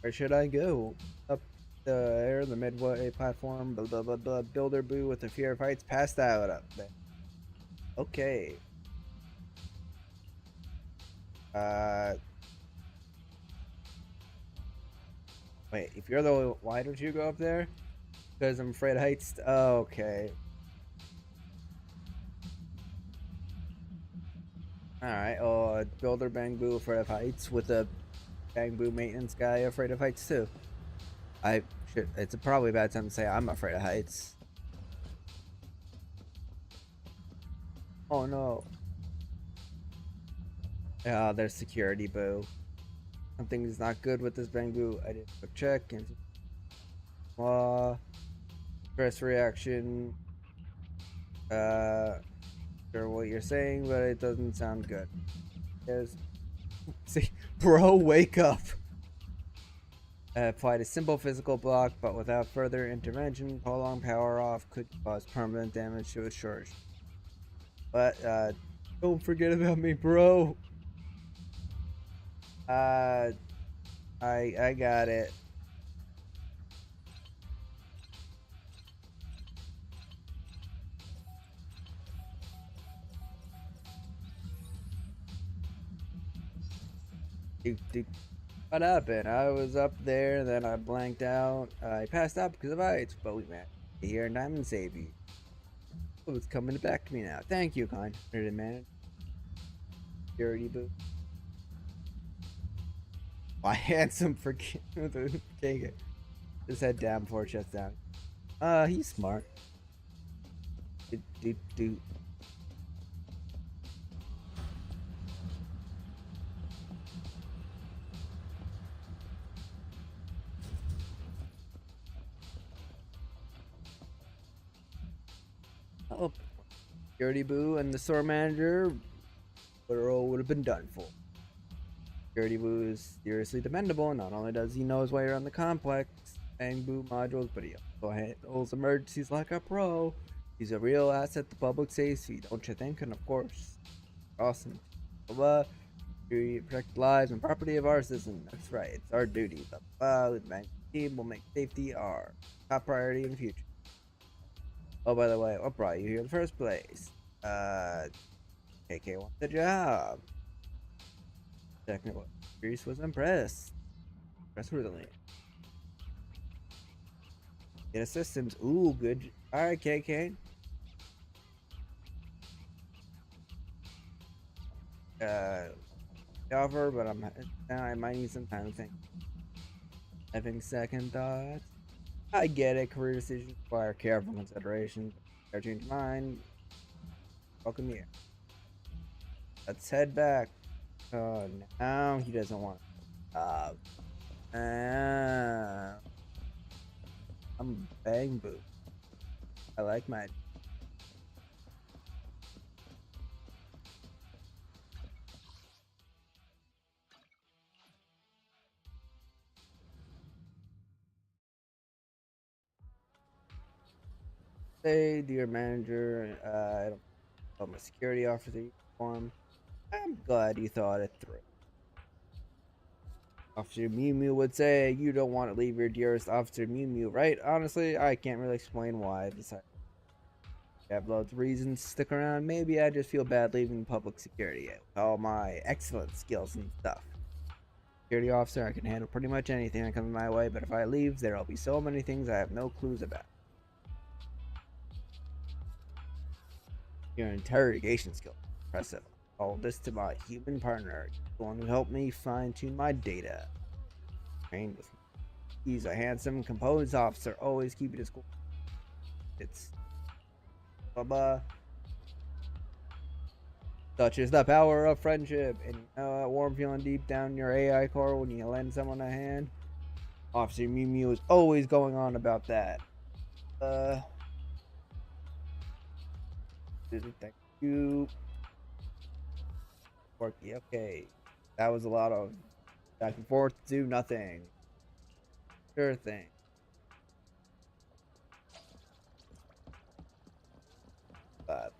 Where should I go? Up there, the midway platform, blah blah blah blah. Builder Boo with the fear of heights passed out up there. Okay. Wait, if you're the why don't you go up there? Because I'm afraid of heights. Oh, okay. Alright, Builder Bangbu afraid of heights with a Bangbu maintenance guy afraid of heights too. It's probably a bad time to say I'm afraid of heights. Oh no. Yeah, there's security, boo. Something's not good with this Bangbu. I did a quick check and stress reaction. Sure what you're saying, but it doesn't sound good. See, bro, wake up. Applied a simple physical block, but without further intervention, prolonged power off could cause permanent damage to its charge. But don't forget about me, bro. I got it. What happened? I was up there, then I blanked out. I passed out because of heights, but we met here and I'm save you. Oh, it's coming back to me now. Thank you, kind man. Security boo. My handsome forget the take it. Just head down before it shuts down. He's smart. Do. Oh, security boo and the store manager would have been done for. Security boo is seriously dependable. Not only does he know his way around the complex Bangbu modules, but he also handles emergencies like a pro. He's a real asset to public safety, don't you think? And of course, awesome. We protect the lives and property of our citizens. That's right. It's our duty. The team will make safety our top priority in the future. Oh, by the way, what brought you here in the first place? KK wants the job. Technical. Greece was impressed. Really. Data systems. Ooh, good. Alright, KK. Offer, but I might need some time to think. Having second thoughts. I get it. Career decisions require careful consideration. If I change your mind, welcome here. Let's head back. Oh, now he doesn't want. I'm bang boo. I like my. Say, dear manager, I don't know my security officer uniform. I'm glad you thought it through. Officer Mew Mew would say, you don't want to leave your dearest Officer Mew Mew, right? Honestly, I can't really explain why I decided. I have loads of reasons to stick around. Maybe I just feel bad leaving public security with all my excellent skills and stuff. Security officer, I can handle pretty much anything that comes my way, but if I leave, there'll be so many things I have no clues about. Your interrogation skills, impressive. All this to my human partner, the one who helped me fine-tune my data. Trained with me. He's a handsome, composed officer, always keeping his cool. It's Bubba. Such is the power of friendship, and you know that warm feeling deep down in your AI core when you lend someone a hand. Officer Mew Mew is always going on about that. Thank you. Porky, okay. That was a lot of back and forth, do nothing. Sure thing.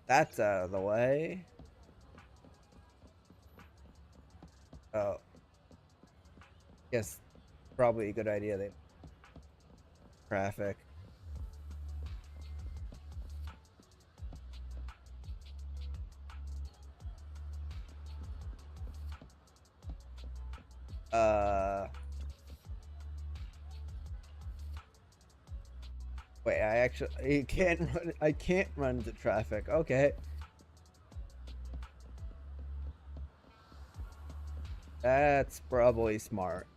That's out of the way. Oh. Yes, probably a good idea. They traffic. Wait, I can't run into traffic. Okay. That's probably smart.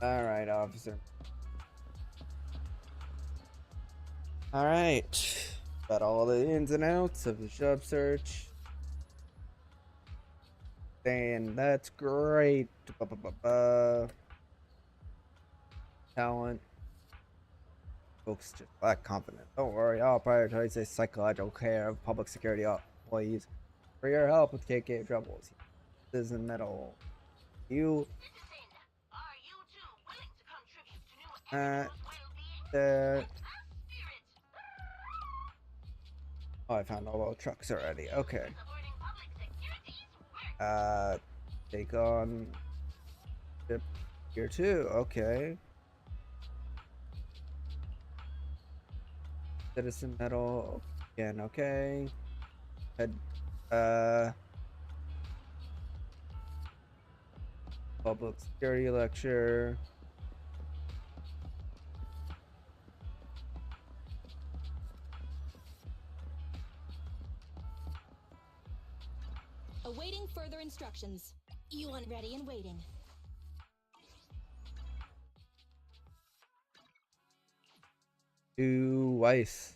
Alright, officer. Alright. Got all the ins and outs of the job search. And that's great. Talent. Folks just lack confidence. Don't worry, I'll prioritize the psychological care of public security employees. For your help with KK troubles. This is metal. You. Oh, I found all the trucks already. Okay. Take on ship here too. Okay. Citizen metal again. Okay. Head. Public security lecture. Awaiting further instructions. Yuan ready and waiting. To Weiss.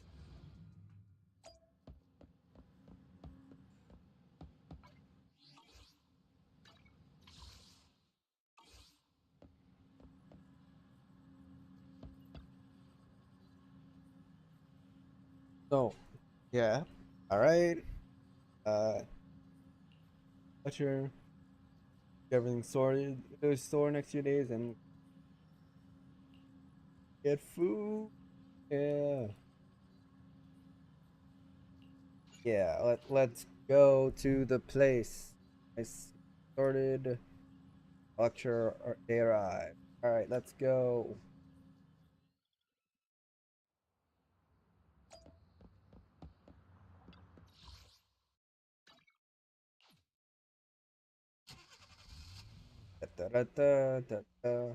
So, yeah. All right. Lecture. Everything sorted. It was store next few days, and Get food. Yeah. Yeah, let's go to the place. I started lecture or they arrived. Alright, let's go. Da, da, da, da, da.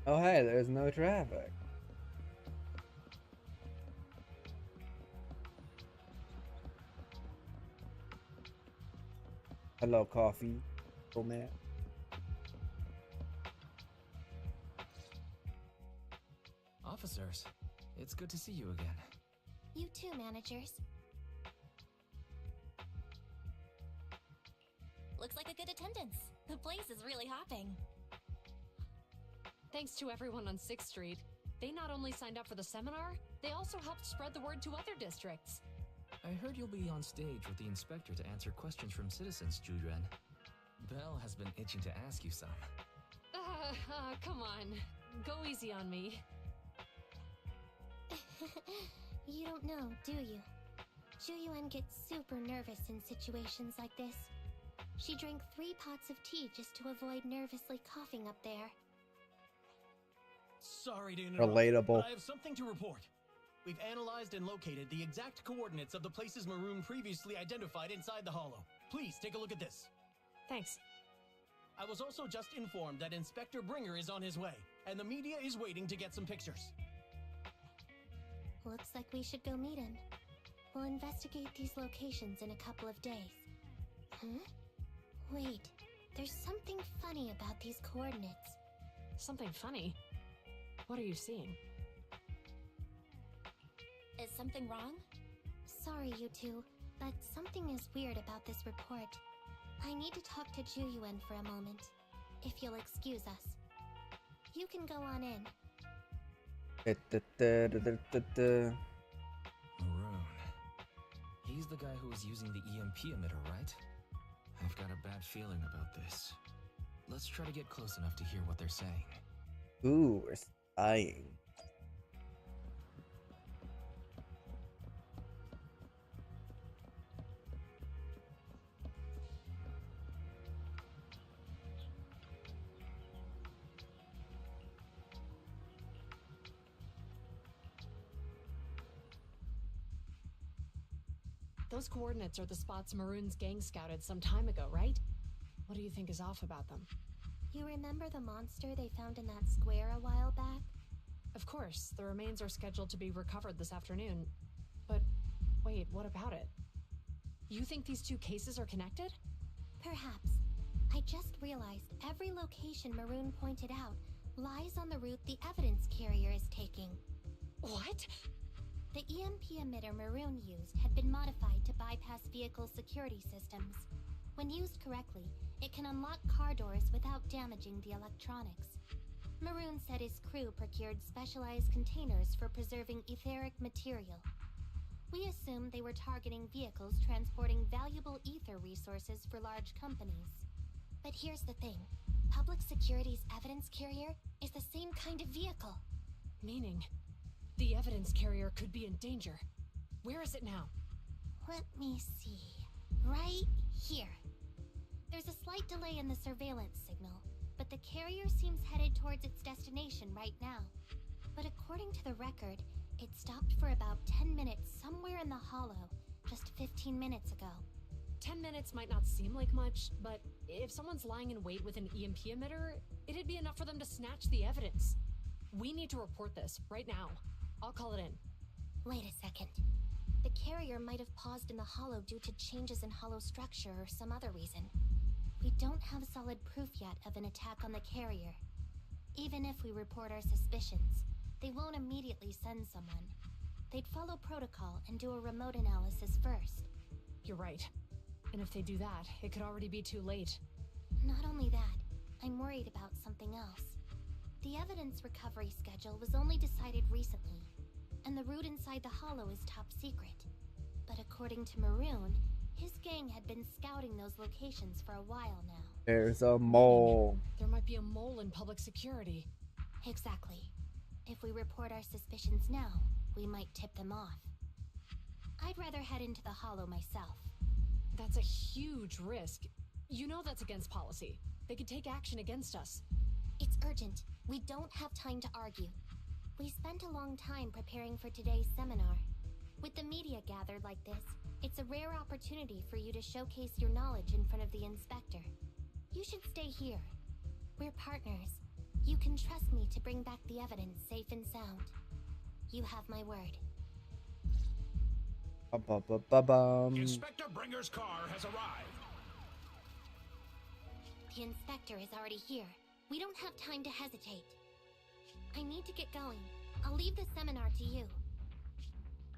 Oh hey, there's no traffic. Hello, coffee. Oh man. Officers, it's good to see you again. You too, managers. Looks like a good attendance. The place is really hopping. Thanks to everyone on 6th Street. They not only signed up for the seminar, they also helped spread the word to other districts. I heard you'll be on stage with the inspector to answer questions from citizens, Zhu Yuan. Belle has been itching to ask you some. Come on. Go easy on me. You don't know, do you? Zhu Yuan gets super nervous in situations like this. She drank 3 pots of tea just to avoid nervously coughing up there. Sorry to interrupt, Relatable. but I have something to report. We've analyzed and located the exact coordinates of the places Maroon previously identified inside the hollow. Please take a look at this. Thanks. I was also just informed that Inspector Bringer is on his way, and the media is waiting to get some pictures. Looks like we should go meet him. We'll investigate these locations in a couple of days. Huh? Wait, there's something funny about these coordinates. Something funny? What are you seeing? Is something wrong? Sorry, you two, but something is weird about this report. I need to talk to Zhu Yuan for a moment, if you'll excuse us. You can go on in. Maroon. He's the guy who was using the EMP emitter, right? I've got a bad feeling about this. Let's try to get close enough to hear what they're saying. Ooh, we're spying. Those coordinates are the spots Maroon's gang scouted some time ago, right? What do you think is off about them? You remember the monster they found in that square a while back? Of course, the remains are scheduled to be recovered this afternoon. But wait, what about it? You think these 2 cases are connected? Perhaps. I just realized every location Maroon pointed out lies on the route the evidence carrier is taking. What? The EMP emitter Maroon used had been modified to bypass vehicle security systems. When used correctly, it can unlock car doors without damaging the electronics. Maroon said his crew procured specialized containers for preserving etheric material. We assumed they were targeting vehicles transporting valuable ether resources for large companies. But here's the thing. Public Security's evidence carrier is the same kind of vehicle. Meaning, the evidence carrier could be in danger. Where is it now? Let me see. Right here. There's a slight delay in the surveillance signal, but the carrier seems headed towards its destination right now. But according to the record, it stopped for about 10 minutes somewhere in the hollow, just 15 minutes ago. 10 minutes might not seem like much, but if someone's lying in wait with an EMP emitter, it'd be enough for them to snatch the evidence. We need to report this, right now. I'll call it in. Wait a second. The carrier might have paused in the hollow due to changes in hollow structure or some other reason. We don't have solid proof yet of an attack on the carrier. Even if we report our suspicions, they won't immediately send someone. They'd follow protocol and do a remote analysis first. You're right. And if they do that, it could already be too late. Not only that, I'm worried about something else. The evidence recovery schedule was only decided recently, and the route inside the hollow is top secret. But according to Maroon, His gang had been scouting those locations for a while now. There's a mole. There might be a mole in public security. Exactly. If we report our suspicions now, we might tip them off. I'd rather head into the hollow myself. That's a huge risk. You know that's against policy. They could take action against us. It's urgent. We don't have time to argue. We spent a long time preparing for today's seminar. With the media gathered like this, it's a rare opportunity for you to showcase your knowledge in front of the inspector. You should stay here. We're partners. You can trust me to bring back the evidence safe and sound. You have my word. Inspector Bringer's car has arrived. The inspector is already here. We don't have time to hesitate. I need to get going. I'll leave the seminar to you.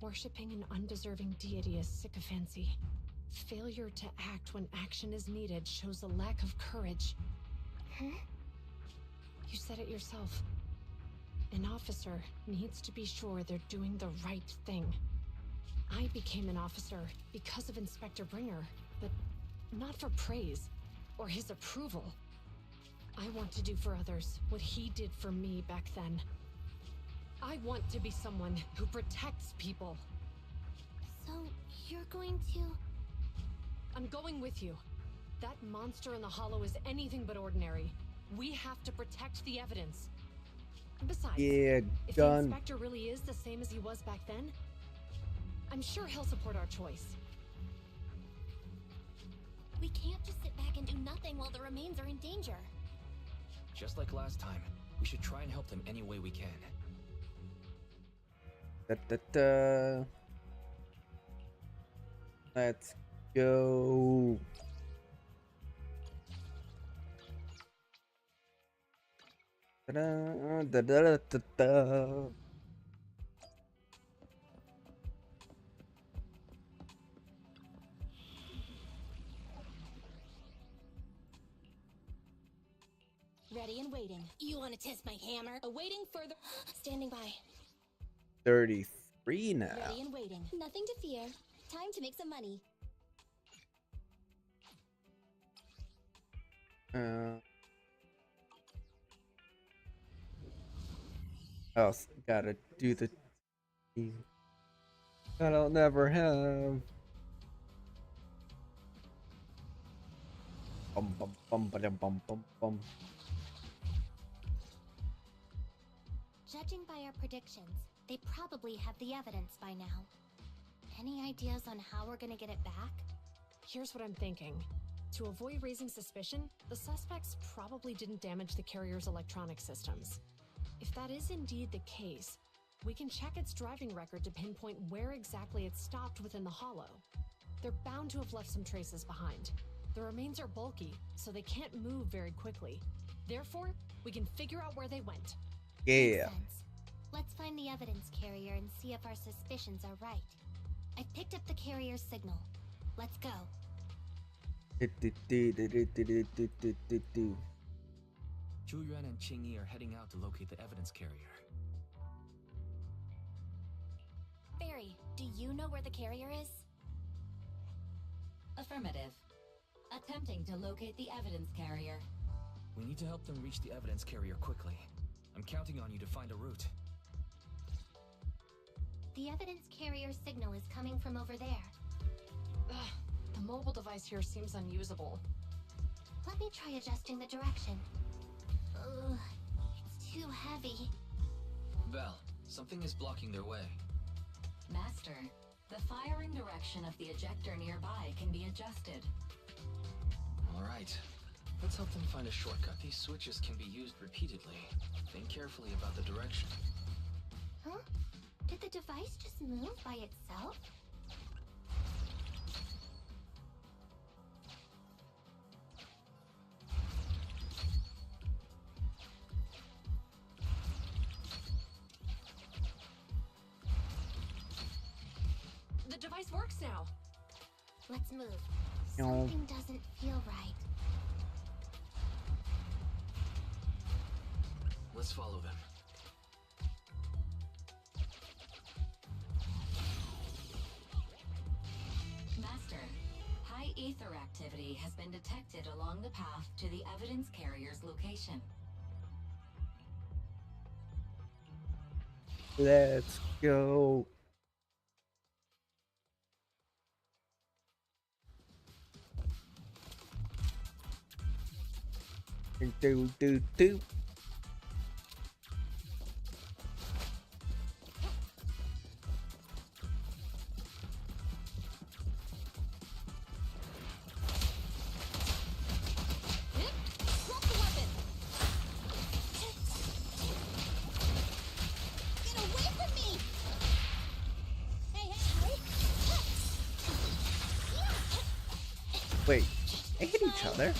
Worshipping an undeserving deity is sycophancy. Failure to act when action is needed shows a lack of courage. Huh? You said it yourself. An officer needs to be sure they're doing the right thing. I became an officer because of Inspector Bringer, but not for praise or his approval. I want to do for others what he did for me back then. I want to be someone who protects people. So, you're going to... I'm going with you. That monster in the hollow is anything but ordinary. We have to protect the evidence. Besides, if the inspector really is the same as he was back then, I'm sure he'll support our choice. We can't just sit back and do nothing while the remains are in danger. Just like last time, we should try and help them any way we can. Let's go. Ready and waiting. You want to test my hammer? Awaiting further. Standing by. 33 now. Ready and waiting. Nothing to fear. Time to make some money. Else gotta do the that I'll never have. Bum bum bum bum bum bum bum. Judging by our predictions, they probably have the evidence by now. Any ideas on how we're gonna get it back? Here's what I'm thinking. To avoid raising suspicion, the suspects probably didn't damage the carrier's electronic systems. If that is indeed the case, we can check its driving record to pinpoint where exactly it stopped within the hollow. They're bound to have left some traces behind. The remains are bulky, so they can't move very quickly. Therefore, we can figure out where they went. Yeah. Makes sense. Let's find the evidence carrier and see if our suspicions are right. I picked up the carrier's signal. Let's go. Zhu Yuan and Qing Yi are heading out to locate the evidence carrier. Barry, do you know where the carrier is? Affirmative. Attempting to locate the evidence carrier. We need to help them reach the evidence carrier quickly. I'm counting on you to find a route. The evidence carrier signal is coming from over there. Ugh, the mobile device here seems unusable. Let me try adjusting the direction. Ugh, it's too heavy. Val, something is blocking their way. Master, the firing direction of the ejector nearby can be adjusted. Alright. Let's help them find a shortcut. These switches can be used repeatedly. Think carefully about the direction. Huh? Did the device just move by itself? The device works now. Let's move. No. Something doesn't feel right. Let's follow them. Master, ether activity has been detected along the path to the evidence carrier's location. Let's go. Do. Drop the weapon! Get away from me! Hey! Wait, they hit each other?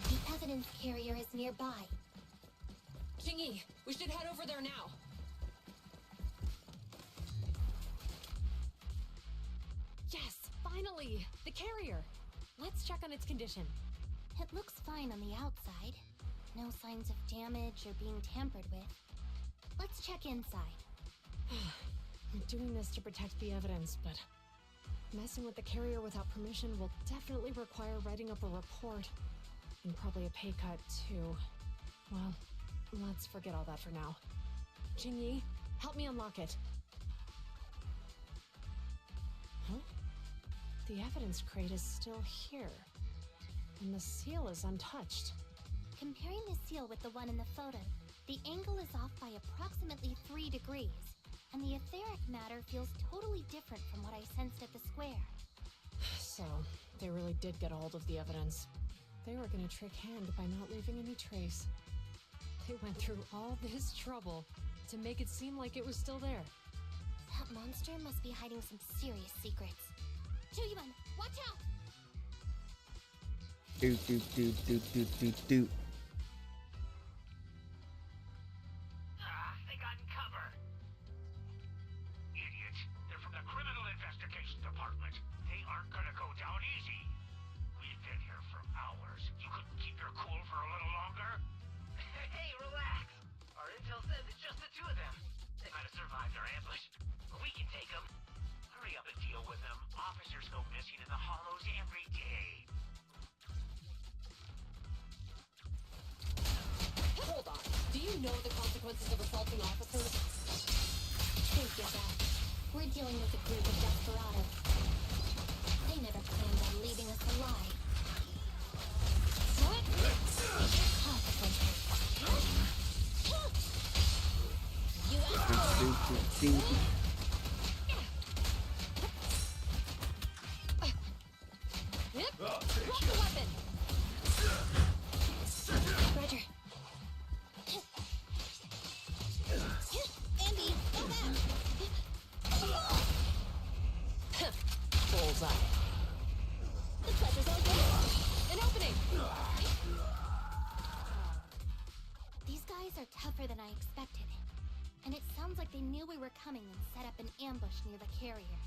The evidence carrier is nearby. Jingyi, we should head over there now. Yes, finally! The carrier! Let's check on its condition. It looks fine on the outside. No signs of damage or being tampered with. Let's check inside. I'm doing this to protect the evidence, but messing with the carrier without permission will definitely require writing up a report. And probably a pay cut, too. Well, let's forget all that for now. Jingyi, help me unlock it. Huh? The evidence crate is still here. And the seal is untouched. Comparing the seal with the one in the photo, the angle is off by approximately 3 degrees, and the etheric matter feels totally different from what I sensed at the square. So, they really did get a hold of the evidence. They were gonna trick Hand by not leaving any trace. They went through all this trouble to make it seem like it was still there. That monster must be hiding some serious secrets. Zhu Yuan, watch out! Do. They got in cover. Idiots. They're from the Criminal Investigation Department. They aren't gonna go down easy. We've been here for hours. You couldn't keep your cool for a little longer? Hey, relax. Our intel says it's just the two of them. They might have survived our ambush, but we can take them. Hurry up and deal with them. Officers go missing in the hollows every day. Hold on. Do you know the consequences of assaulting officers? Think of that. We're dealing with a group of desperados. They never planned on leaving us alive. Consequences. You Drop the weapon! Roger. Andy, go back! Bullseye. The pleasure's all yours! An opening! These guys are tougher than I expected. And it sounds like they knew we were coming and set up an ambush near the carrier.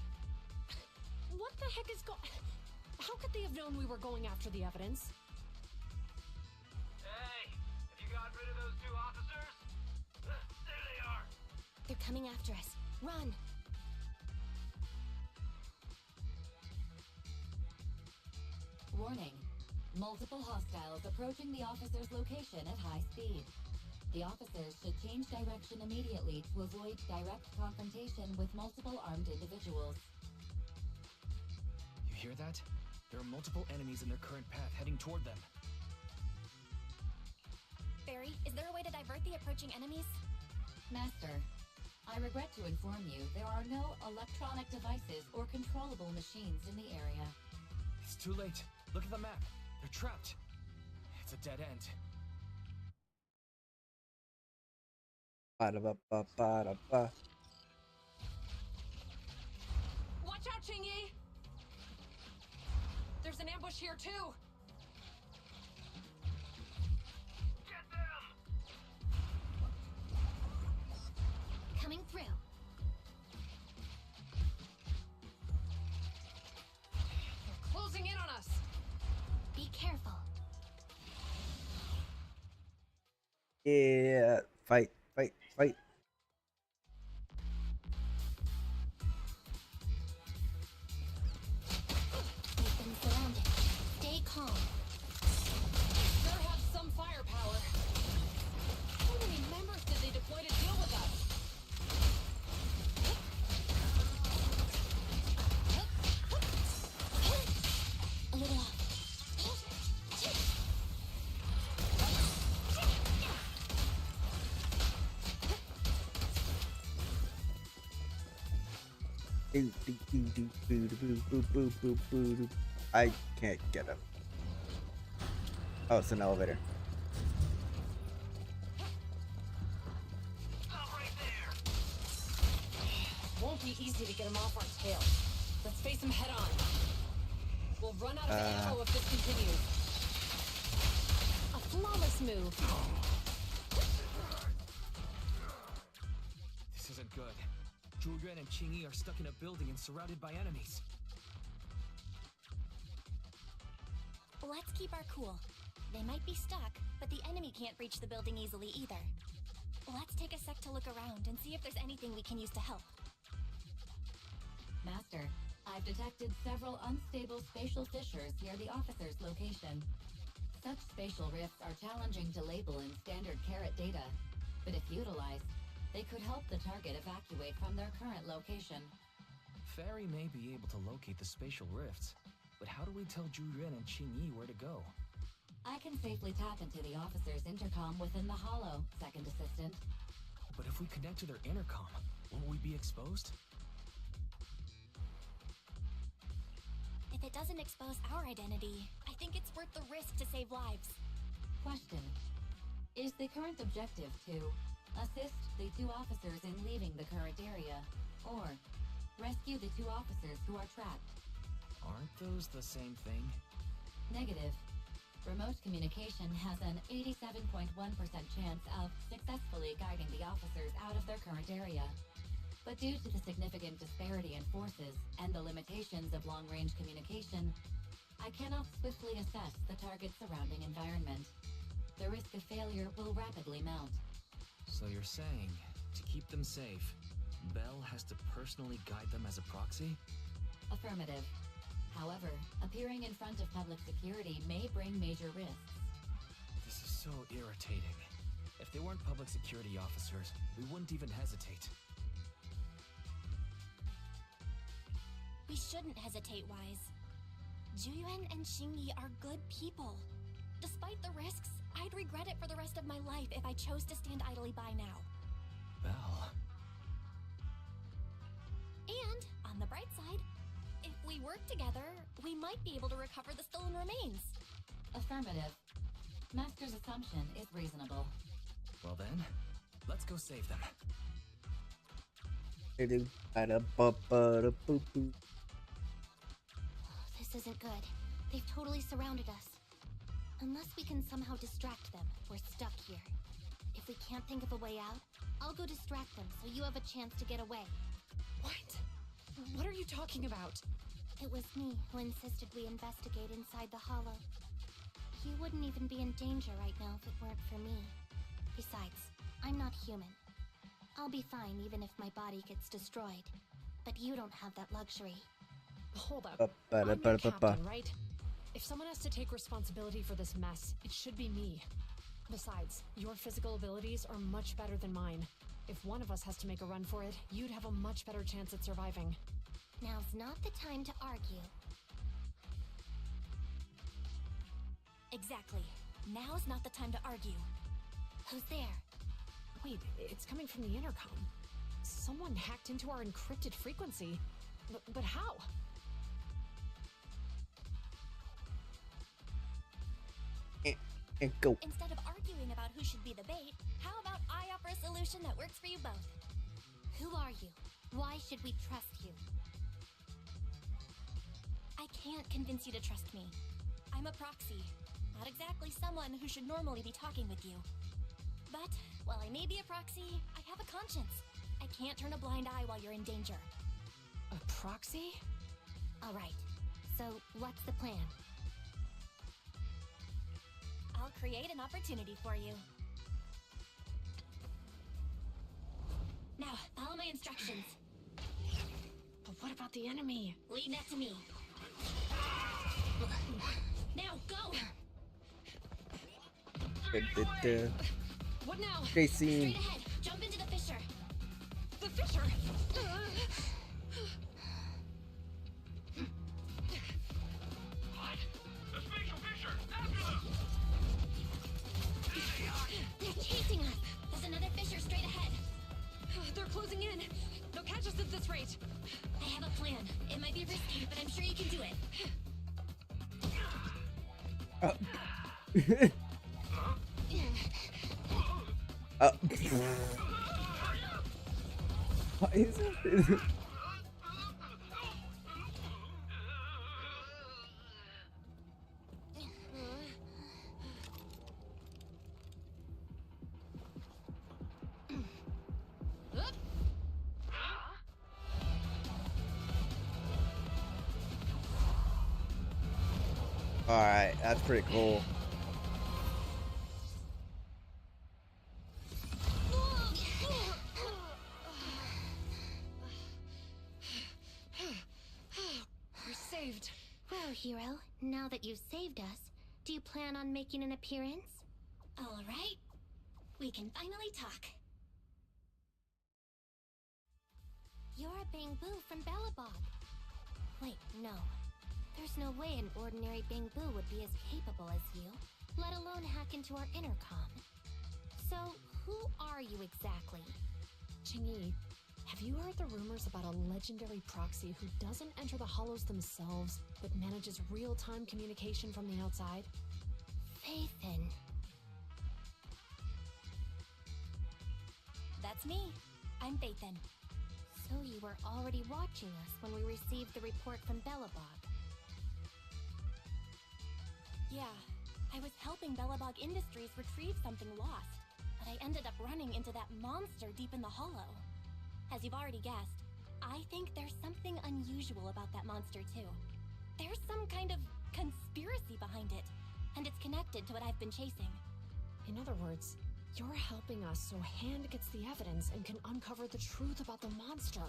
What the heck is How could they have known we were going after the evidence? Hey, have you gotten rid of those two officers? There they are. They're coming after us. Run! Warning. Multiple hostiles approaching the officer's location at high speed. The officers should change direction immediately to avoid direct confrontation with multiple armed individuals. You hear that? There are multiple enemies in their current path heading toward them. Barry, is there a way to divert the approaching enemies? Master, I regret to inform you there are no electronic devices or controllable machines in the area. It's too late. Look at the map. They're trapped. It's a dead end. Ba-da-ba-ba-ba-da-ba. Watch out, Jingyi! There's an ambush here, too! Get them! Coming through. They're closing in on us! Be careful. Yeah, fight. I can't get him. Oh, it's an elevator. Won't be easy to get him off our tail. Let's face him head on. We'll run out of ammo if this continues. A flawless move. This isn't good. Zhu Yuan and Qingyi are stuck in a building and surrounded by enemies. Let's keep our cool. They might be stuck, but the enemy can't reach the building easily either. Let's take a sec to look around and see if there's anything we can use to help. Master, I've detected several unstable spatial fissures near the officer's location. Such spatial rifts are challenging to label in standard carat data, but if utilized, they could help the target evacuate from their current location. Fairy may be able to locate the spatial rifts, but how do we tell Zhu Yuan and Qingyi where to go? I can safely tap into the officer's intercom within the hollow, Second Assistant. But if we connect to their intercom, won't we be exposed? If it doesn't expose our identity, I think it's worth the risk to save lives. Question. Is the current objective to assist the two officers in leaving the current area, or rescue the two officers who are trapped? Aren't those the same thing? Negative. Remote communication has an 87.1% chance of successfully guiding the officers out of their current area. But due to the significant disparity in forces and the limitations of long-range communication, I cannot swiftly assess the target's surrounding environment. The risk of failure will rapidly mount. So you're saying, to keep them safe, Belle has to personally guide them as a proxy? Affirmative. However, appearing in front of public security may bring major risks. This is so irritating. If they weren't public security officers, we wouldn't even hesitate. We shouldn't hesitate, Wise. Zhu Yuan and Qingyi are good people. Despite the risks, I'd regret it for the rest of my life if I chose to stand idly by now. Belle. And, on the bright side, if we work together, we might be able to recover the stolen remains. Affirmative. Master's assumption is reasonable. Well then, let's go save them. This isn't good. They've totally surrounded us. Unless we can somehow distract them, we're stuck here. If we can't think of a way out, I'll go distract them so you have a chance to get away. What? What are you talking about? It was me who insisted we investigate inside the hollow. You wouldn't even be in danger right now if it weren't for me. Besides, I'm not human. I'll be fine even if my body gets destroyed. But you don't have that luxury. Hold up. I'm the captain, right? If someone has to take responsibility for this mess, it should be me. Besides, your physical abilities are much better than mine. If one of us has to make a run for it, you'd have a much better chance at surviving. Now's not the time to argue. Exactly. Now's not the time to argue. Who's there? Wait, it's coming from the intercom. Someone hacked into our encrypted frequency. But how? And go. Instead of arguing about who should be the bait, how about I offer a solution that works for you both? Who are you? Why should we trust you? I can't convince you to trust me. I'm a proxy, not exactly someone who should normally be talking with you. But, while I may be a proxy, I have a conscience. I can't turn a blind eye while you're in danger. A proxy? All right. So, what's the plan? I'll create an opportunity for you. Now, follow my instructions. But what about the enemy? Leave that to me. Now, go! What now? Chasing. Straight ahead. Jump into the fissure. The fissure? What? The spatial fissure! After them! They're chasing us. There's another fissure straight ahead. They're closing in. They'll catch us at this rate. I have a Why is it? Alright, that's pretty cool. We're saved. Well, hero, now that you've saved us, do you plan on making an appearance? All right. We can finally talk. You're a Bangbu from Bellabog. Wait, no. There's no way an ordinary Bangbu would be as capable as you, let alone hack into our intercom. So, who are you exactly? Qingyi, have you heard the rumors about a legendary proxy who doesn't enter the hollows themselves, but manages real-time communication from the outside? Faithin. That's me. I'm Faithin. So you were already watching us when we received the report from Bellabog. Yeah, I was helping Bellabog Industries retrieve something lost, but I ended up running into that monster deep in the hollow. As you've already guessed, I think there's something unusual about that monster too. There's some kind of conspiracy behind it, and it's connected to what I've been chasing. In other words, you're helping us so Hand gets the evidence and can uncover the truth about the monster.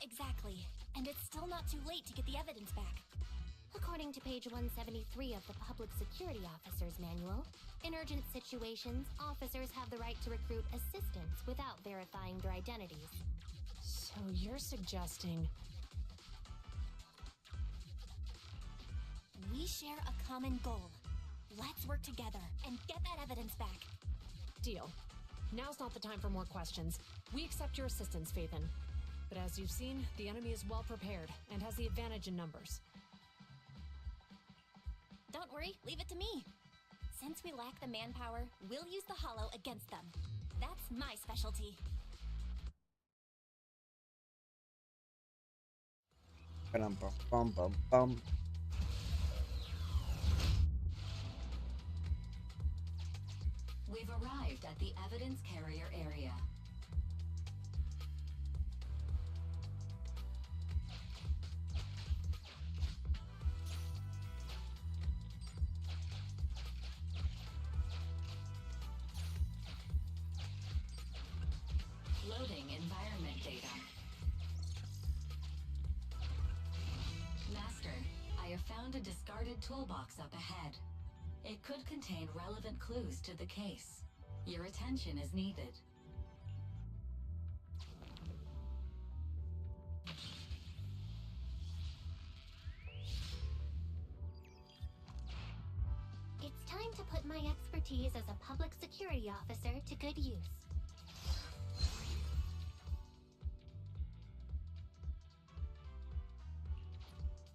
Exactly. And it's still not too late to get the evidence back. According to page 173 of the Public Security Officer's Manual, in urgent situations, officers have the right to recruit assistants without verifying their identities. So you're suggesting... We share a common goal. Let's work together and get that evidence back. Deal. Now's not the time for more questions. We accept your assistance, Faithin. But as you've seen, the enemy is well prepared and has the advantage in numbers. Don't worry, leave it to me. Since we lack the manpower, we'll use the hollow against them. That's my specialty. Bum bum bum bum. We've arrived at the evidence carrier area. Loading environment data. Master, I have found a discarded toolbox up ahead. It could contain relevant clues to the case. Your attention is needed. It's time to put my expertise as a public security officer to good use.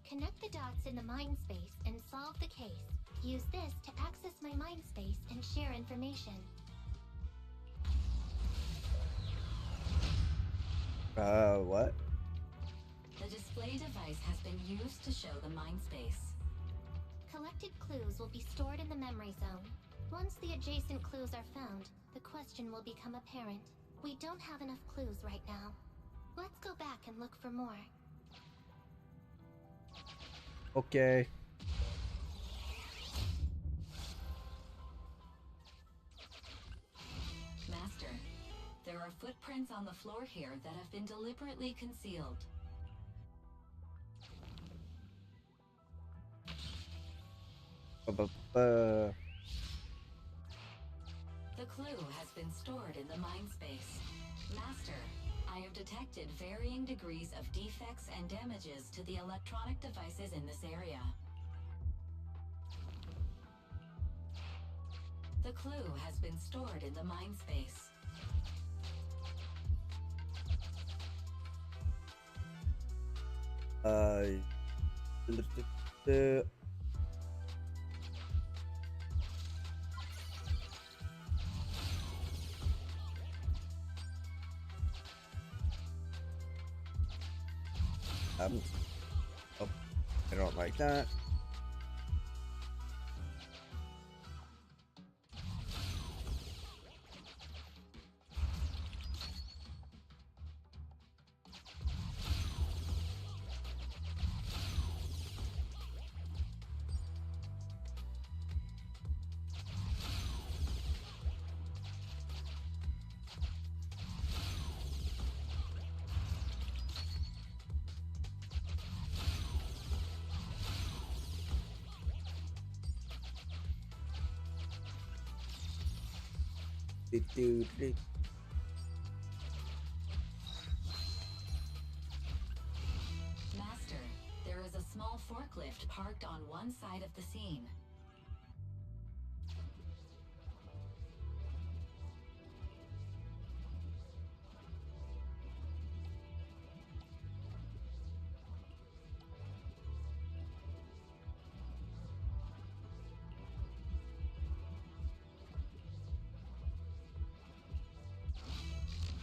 Connect the dots in the mind space and solve the case. Use this to access my mind space and share information. What? The display device has been used to show the mind space. Collected clues will be stored in the memory zone. Once the adjacent clues are found, the question will become apparent. We don't have enough clues right now. Let's go back and look for more. Okay. Master, there are footprints on the floor here that have been deliberately concealed. Uh, The clue has been stored in the mind space. Master, I have detected varying degrees of defects and damages to the electronic devices in this area. The clue has been stored in the mind space. the oh, I don't like that. Do. Master, there is a small forklift parked on one side of the scene.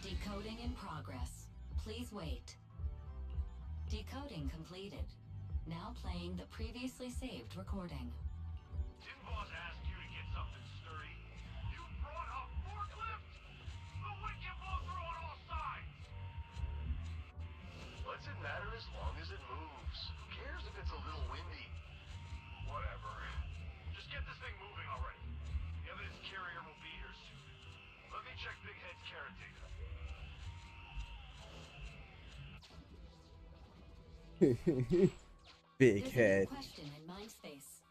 Decoding in progress. Please wait. Decoding completed. Now playing the previously saved recording. Didn't boss ask you to get something sturdy? You brought a forklift? The wind can blow through on all sides! What's it matter as long as it moves? Who cares if it's a little windy? Whatever. Just get this thing moving already. The evidence carrier will be here soon. Let me check Big Head's carrot data. Big head. Question in mind space.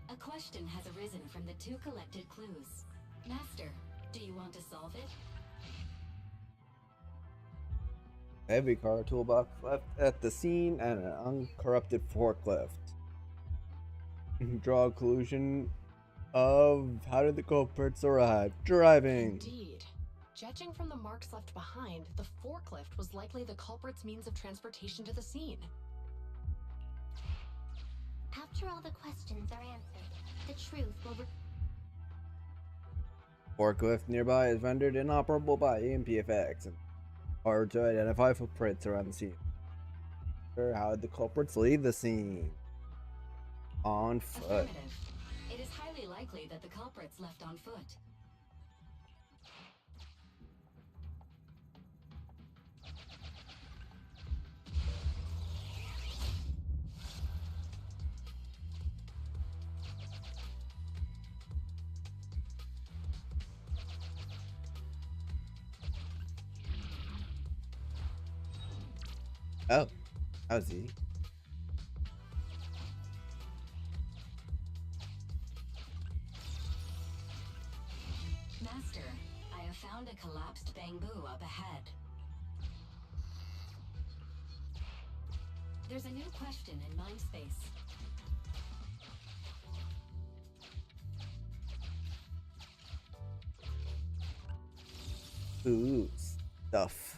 A question has arisen from the two collected clues. Master, do you want to solve it? Heavy car toolbox left at the scene and an uncorrupted forklift. Draw a conclusion of how did the culprits arrive? Driving. Indeed. Judging from the marks left behind, the forklift was likely the culprit's means of transportation to the scene. After all the questions are answered, the truth will Forklift nearby is rendered inoperable by EMP effects and hard to identify footprints around the scene. How did the culprits leave the scene? On foot. Affirmative. It is highly likely that the culprits left on foot. Oh, that was easy. Master, I have found a collapsed bamboo up ahead. There's a new question in mind space. Ooh, stuff.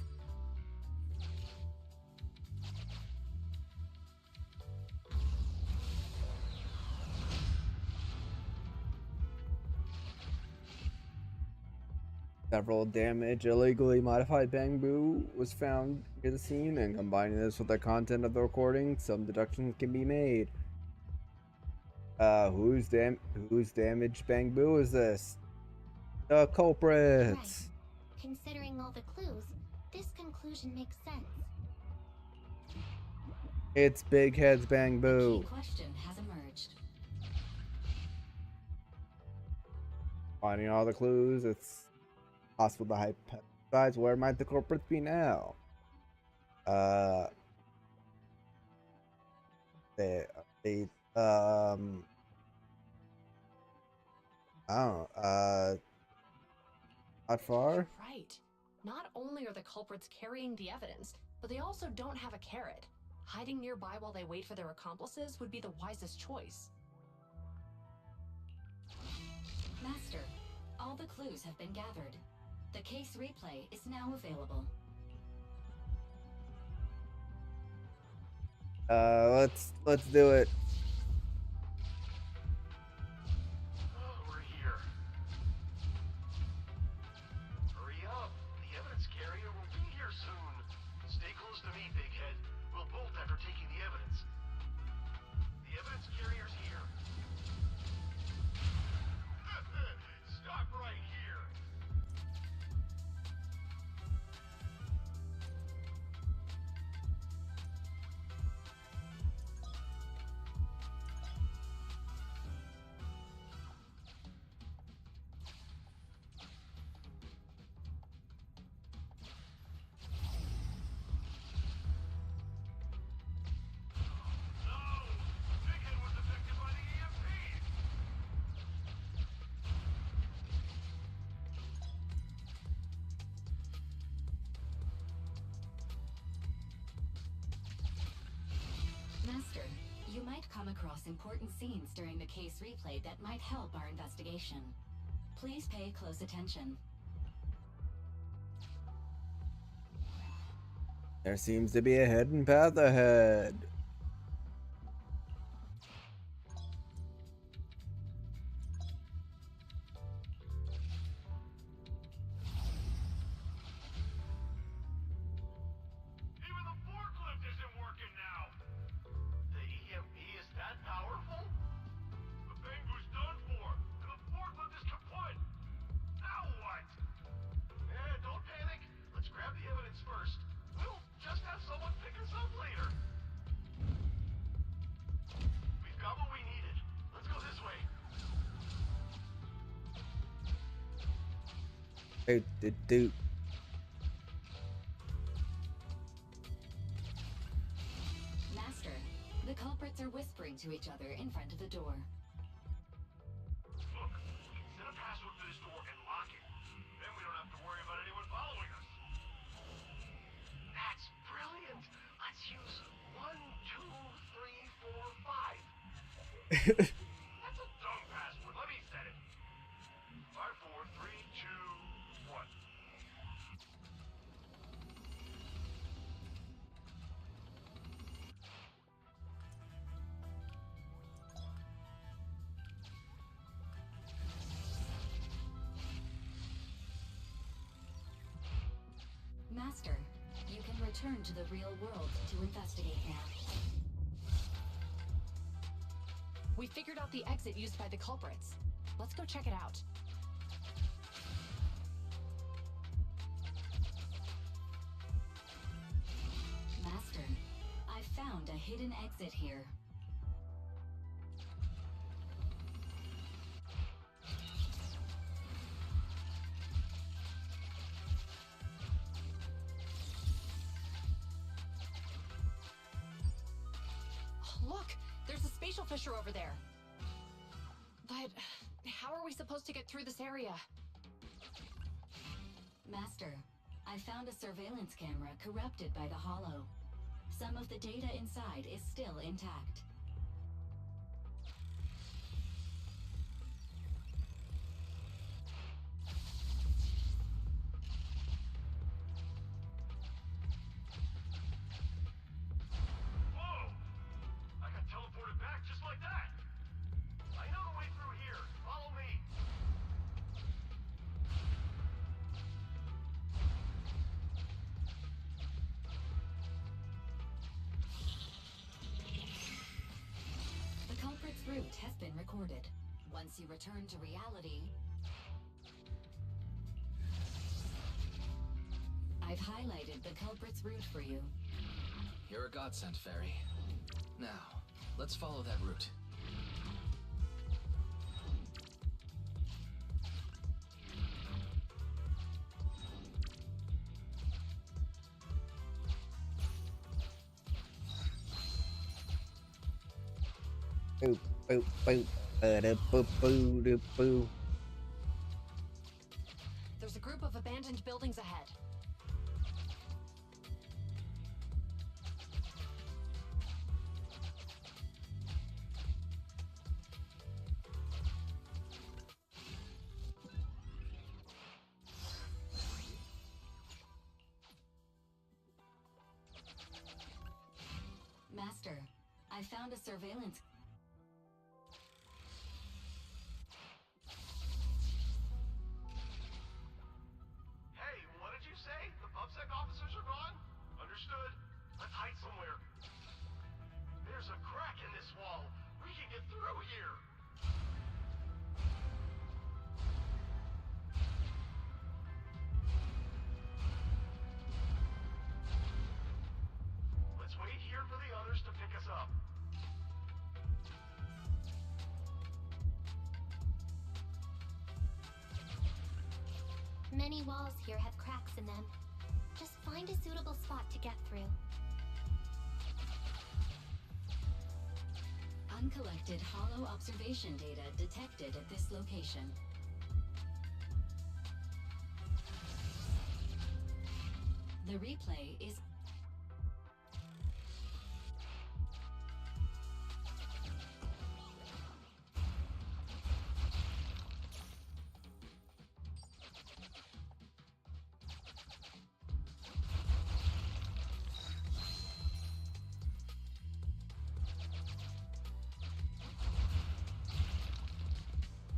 Several damaged, illegally modified bamboo was found near the scene, and combining this with the content of the recording, some deductions can be made. Whose damaged bamboo is this? The culprits. Right. Considering all the clues, this conclusion makes sense. It's Big Head's bamboo. A key question has emerged. Finding all the clues, it's possible to hypothesize where might the culprits be now. They I don't know, not far? Right. Not only are the culprits carrying the evidence, but they also don't have a carrot. Hiding nearby while they wait for their accomplices would be the wisest choice. Master, all the clues have been gathered. The case replay is now available. Let's do it. We're here. Hurry up. The evidence carrier will be here soon. Stay close to me, Big Head. We'll bolt after taking the evidence. The evidence carrier's here. Stop right here. Master, you might come across important scenes during the case replay that might help our investigation. Please pay close attention. There seems to be a hidden path ahead. Even the forklift isn't working now. The EMP is that powerful? The Bangu's done for, and the forklift is kaput. Now what? Don't panic. Let's grab the evidence first. We'll just have someone pick us up later. We've got what we needed. Let's go this way. Dude. Master, the culprits are whispering to each other in front of the door. Look, we can set a password for this door and lock it. Then we don't have to worry about anyone following us. That's brilliant. Let's use 1, 2, 3, 4, 5. That's a dumb password. Let me set it. 5, 4, 3, 2, 1. Master, you can return to the real world to investigate now. We figured out the exit used by the culprits. Let's go check it out. Master, I found a hidden exit here. Look, there's a spatial fissure over there. But how are we supposed to get through this area? Master, I found a surveillance camera corrupted by the Hollow. Some of the data inside is still intact. Whoa! I got teleported back just like that. I know the way through here. Follow me. The culprit's route has been recorded. Once you return to reality, I've highlighted the culprit's route for you. You're a godsend, Fairy. Now, let's follow that route. Boop, boop, boop. Boop, boop, boop, boop. There's a group of abandoned buildings ahead. faster. I found a surveillance. Hey, what did you say? The PubSec officers are gone? Understood. Let's hide somewhere. There's a crack in this wall. We can get through here. Let's wait here for the others to pick us up. Many walls here have cracks in them. Just find a suitable spot to get through. Uncollected hollow observation data detected at this location. The replay is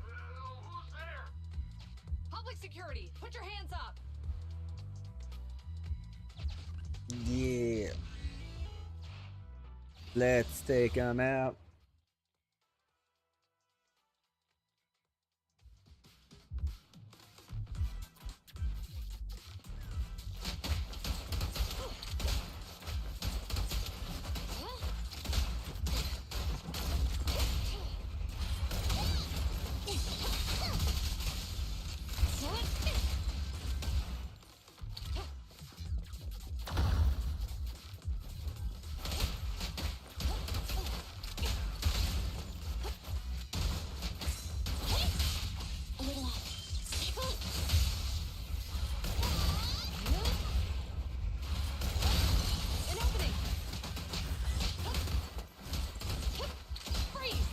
Who's there? Public security, put your hands up! Yeah. Let's take him out. An opening! Freeze!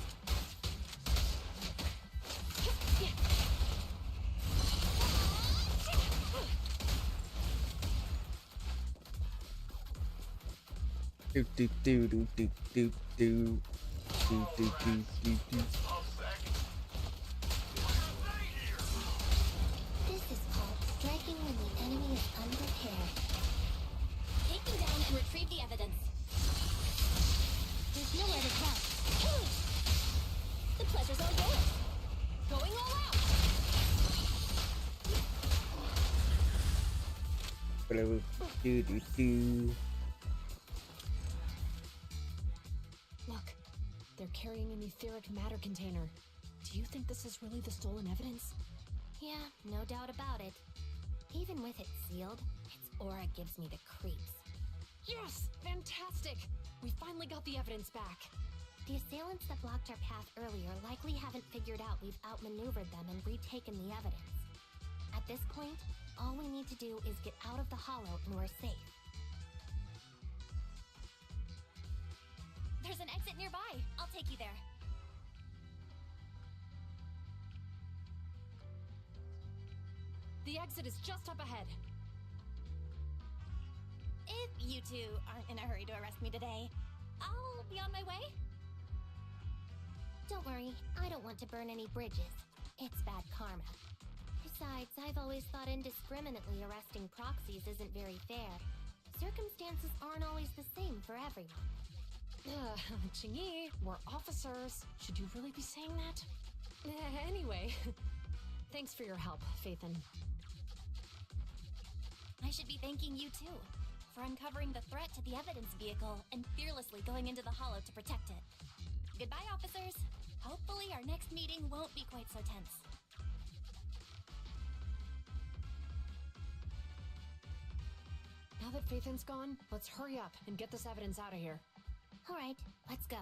Do do do do do do do do do do do do. This is called striking when the enemy is unprepared. Take them down and retrieve the evidence. There's nowhere to run. The pleasure's all yours. Going all out! Do do do. Look, they're carrying an etheric matter container. Do you think this is really the stolen evidence? Yeah, no doubt about it. Even with it sealed, its aura gives me the creeps. Yes! Fantastic! We finally got the evidence back. The assailants that blocked our path earlier likely haven't figured out we've outmaneuvered them and retaken the evidence. At this point, all we need to do is get out of the hollow and we're safe. There's an exit nearby. I'll take you there. The exit is just up ahead. If you two aren't in a hurry to arrest me today, I'll be on my way. Don't worry, I don't want to burn any bridges. It's bad karma. Besides, I've always thought indiscriminately arresting proxies isn't very fair. Circumstances aren't always the same for everyone. Chingy, we're officers. Should you really be saying that? Anyway, thanks for your help, Phaethon. I should be thanking you too, for uncovering the threat to the evidence vehicle and fearlessly going into the hollow to protect it. Goodbye, officers. Hopefully our next meeting won't be quite so tense. Now that Phaethon's gone, let's hurry up and get this evidence out of here. Alright, let's go.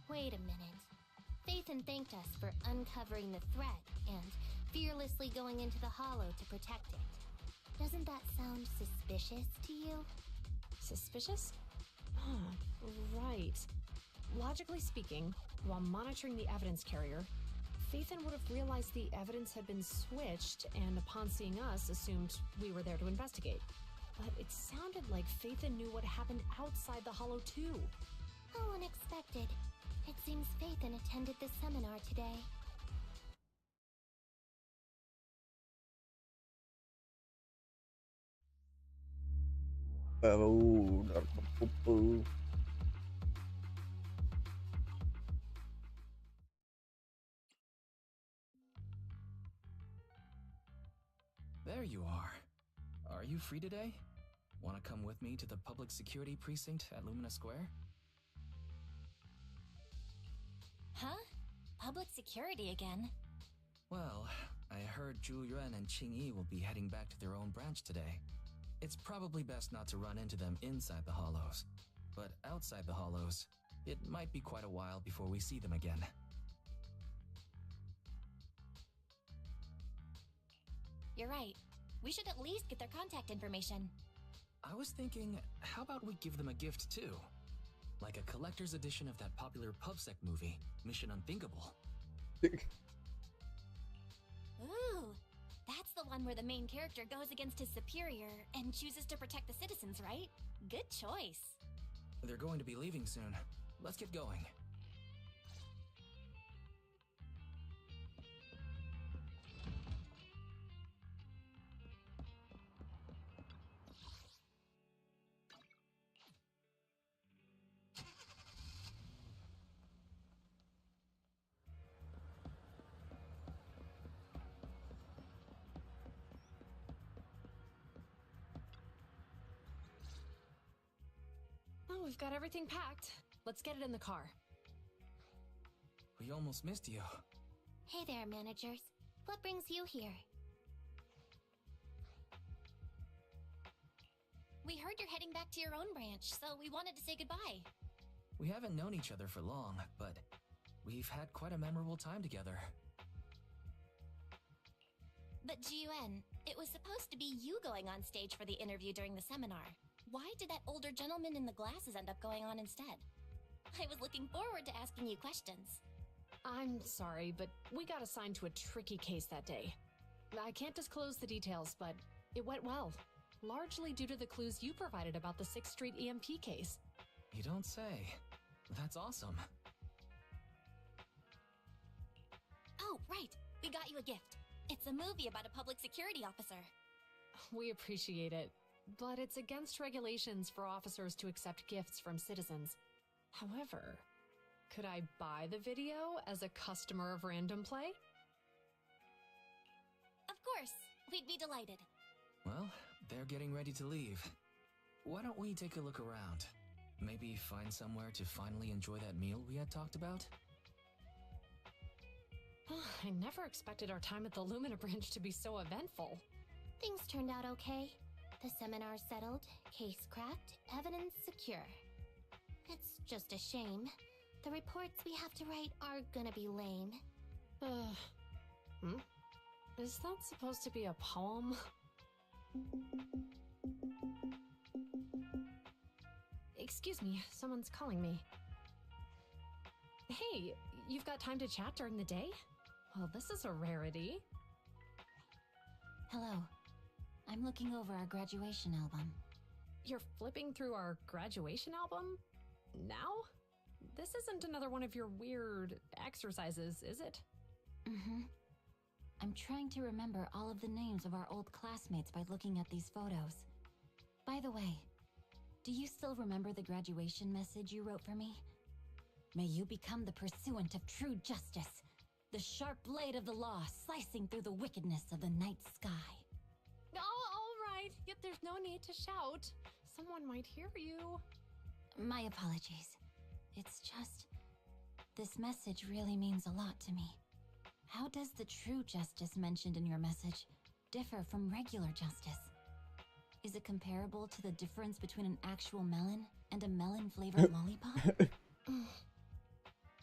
Wait a minute. Phaethon thanked us for uncovering the threat and fearlessly going into the hollow to protect it. Doesn't that sound suspicious to you? Suspicious? Right. Logically speaking, while monitoring the evidence carrier, Phaethon would have realized the evidence had been switched and upon seeing us assumed we were there to investigate. but it sounded like Faithin knew what happened outside the Hollow too. How unexpected. It seems Faithin attended the seminar today. Oh, There you are. Are you free today? Want to come with me to the public security precinct at Lumina Square? Huh? Public security again? Well, I heard Zhu Yuan and Qing Yi will be heading back to their own branch today. It's probably best not to run into them inside the Hollows. But outside the Hollows, it might be quite a while before we see them again. You're right. We should at least get their contact information. I was thinking, how about we give them a gift too? Like a collector's edition of that popular PubSec movie, Mission Unthinkable. Ooh, that's the one where the main character goes against his superior and chooses to protect the citizens, right? Good choice. They're going to be leaving soon. Let's get going. Oh, we've got everything packed. Let's get it in the car. We almost missed you. Hey there, managers. What brings you here? We heard you're heading back to your own branch, so we wanted to say goodbye. We haven't known each other for long, but we've had quite a memorable time together. But Zhu Yuan, it was supposed to be you going on stage for the interview during the seminar. Why did that older gentleman in the glasses end up going on instead? I was looking forward to asking you questions. I'm sorry, but we got assigned to a tricky case that day. I can't disclose the details, but it went well. Largely due to the clues you provided about the 6th Street EMP case. You don't say. That's awesome. Oh, right. We got you a gift. It's a movie about a public security officer. We appreciate it, but it's against regulations for officers to accept gifts from citizens. However, could I buy the video as a customer of Random Play? Of course. We'd be delighted. Well, they're getting ready to leave. Why don't we take a look around? Maybe find somewhere to finally enjoy that meal we had talked about? I never expected our time at the Lumina branch to be so eventful. Things turned out okay. The seminar settled, case cracked, evidence secure. It's just a shame. The reports we have to write are gonna be lame. Is that supposed to be a poem? Excuse me, someone's calling me. Hey, you've got time to chat during the day? Well, this is a rarity. Hello. I'm looking over our graduation album. You're flipping through our graduation album? Now? This isn't another one of your weird exercises, is it? Mm-hmm. I'm trying to remember all of the names of our old classmates by looking at these photos. By the way, do you still remember the graduation message you wrote for me? May you become the pursuant of true justice, the sharp blade of the law slicing through the wickedness of the night sky. Oh, all right. Yet there's no need to shout. Someone might hear you. My apologies. It's just, this message really means a lot to me. How does the true justice mentioned in your message differ from regular justice? Is it comparable to the difference between an actual melon and a melon-flavored lollipop?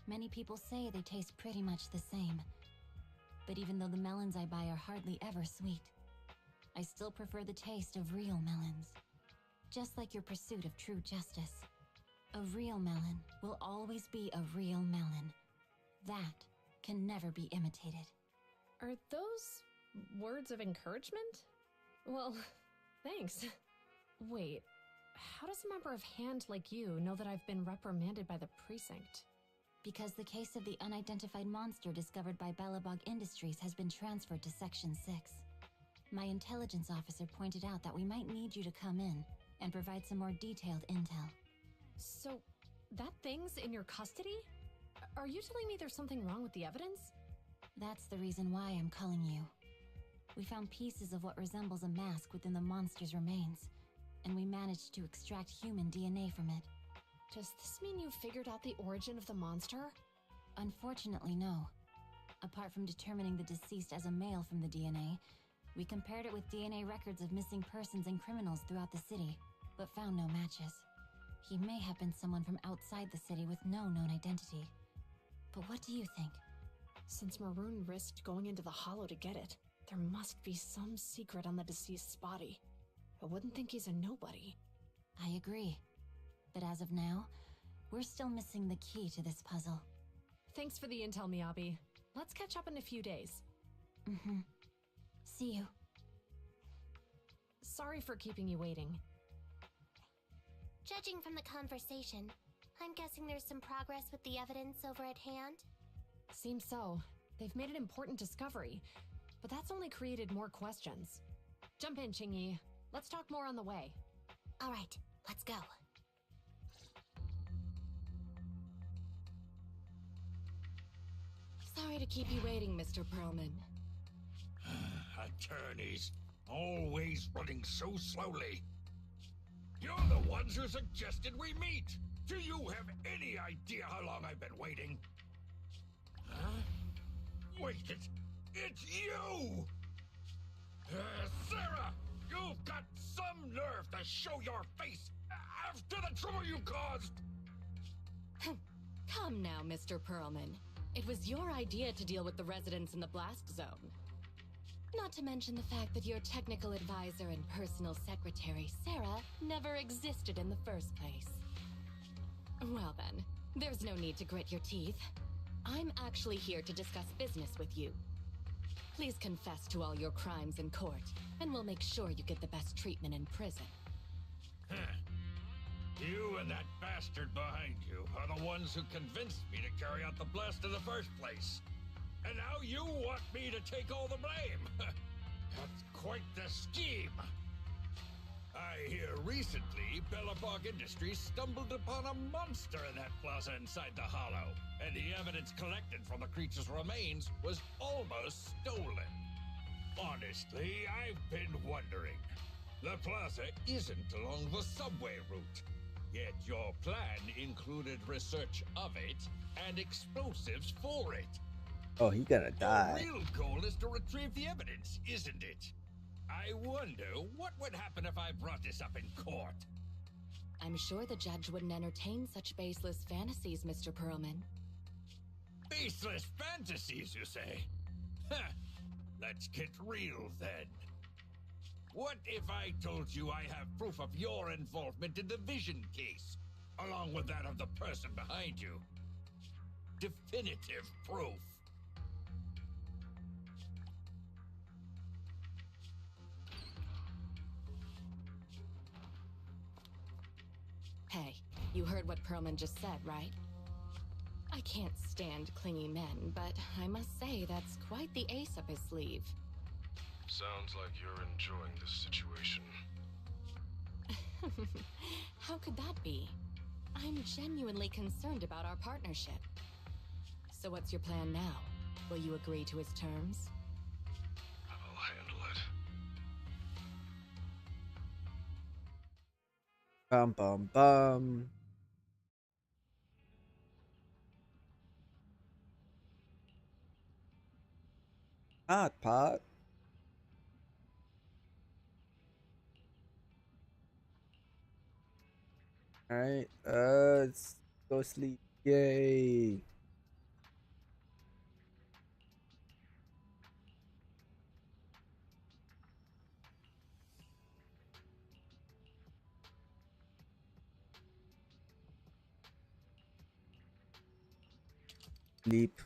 Many people say they taste pretty much the same. But even though the melons I buy are hardly ever sweet, I still prefer the taste of real melons. Just like your pursuit of true justice. A real melon will always be a real melon. That can never be imitated. Are those words of encouragement? Well, thanks. Wait, how does a member of Hand like you know that I've been reprimanded by the precinct? Because the case of the unidentified monster discovered by Bellabog Industries has been transferred to Section 6. My intelligence officer pointed out that we might need you to come in and provide some more detailed intel. So, that thing's in your custody? Are you telling me there's something wrong with the evidence? That's the reason why I'm calling you. We found pieces of what resembles a mask within the monster's remains, and we managed to extract human DNA from it. Does this mean you figured out the origin of the monster? Unfortunately, no. Apart from determining the deceased as a male from the DNA, we compared it with DNA records of missing persons and criminals throughout the city, but found no matches. He may have been someone from outside the city with no known identity. But what do you think? Since Maroon risked going into the Hollow to get it, there must be some secret on the deceased's body. I wouldn't think he's a nobody. I agree. But as of now, we're still missing the key to this puzzle. Thanks for the intel, Miyabi. Let's catch up in a few days. Mm-hmm. See you. Sorry for keeping you waiting. Judging from the conversation, I'm guessing there's some progress with the evidence over at Hand? Seems so. They've made an important discovery, but that's only created more questions. Jump in, Qingyi. Let's talk more on the way. All right, let's go. Sorry to keep you waiting, Mr. Perlman. Attorneys, always running so slowly. You're the ones who suggested we meet. Do you have any idea how long I've been waiting? Huh? Wait, it's you! Sarah! You've got some nerve to show your face after the trouble you caused! Come now, Mr. Perlman. It was your idea to deal with the residents in the blast zone. Not to mention the fact that your technical advisor and personal secretary, Sarah, never existed in the first place. Well then, there's no need to grit your teeth. I'm actually here to discuss business with you. Please confess to all your crimes in court, and we'll make sure you get the best treatment in prison. Huh. You and that bastard behind you are the ones who convinced me to carry out the blast in the first place. And now you want me to take all the blame. That's quite the scheme. I hear recently Bellabog Industries stumbled upon a monster in that plaza inside the Hollow, and the evidence collected from the creature's remains was almost stolen. Honestly, I've been wondering. The plaza isn't along the subway route, yet your plan included research of it and explosives for it. Oh, he gonna die. The real goal is to retrieve the evidence, isn't it? I wonder what would happen if I brought this up in court. I'm sure the judge wouldn't entertain such baseless fantasies, Mr. Perlman. Baseless fantasies, you say? Huh. Let's get real then. What if I told you I have proof of your involvement in the Vision case, along with that of the person behind you? Definitive proof. Hey, you heard what Perlman just said, right? I can't stand clingy men, but I must say that's quite the ace up his sleeve. Sounds like you're enjoying this situation. How could that be? I'm genuinely concerned about our partnership. So what's your plan now? Will you agree to his terms? I'll handle it. Bum bum bum. Hot pot. Alright, let's go sleep. Yay. Sleep.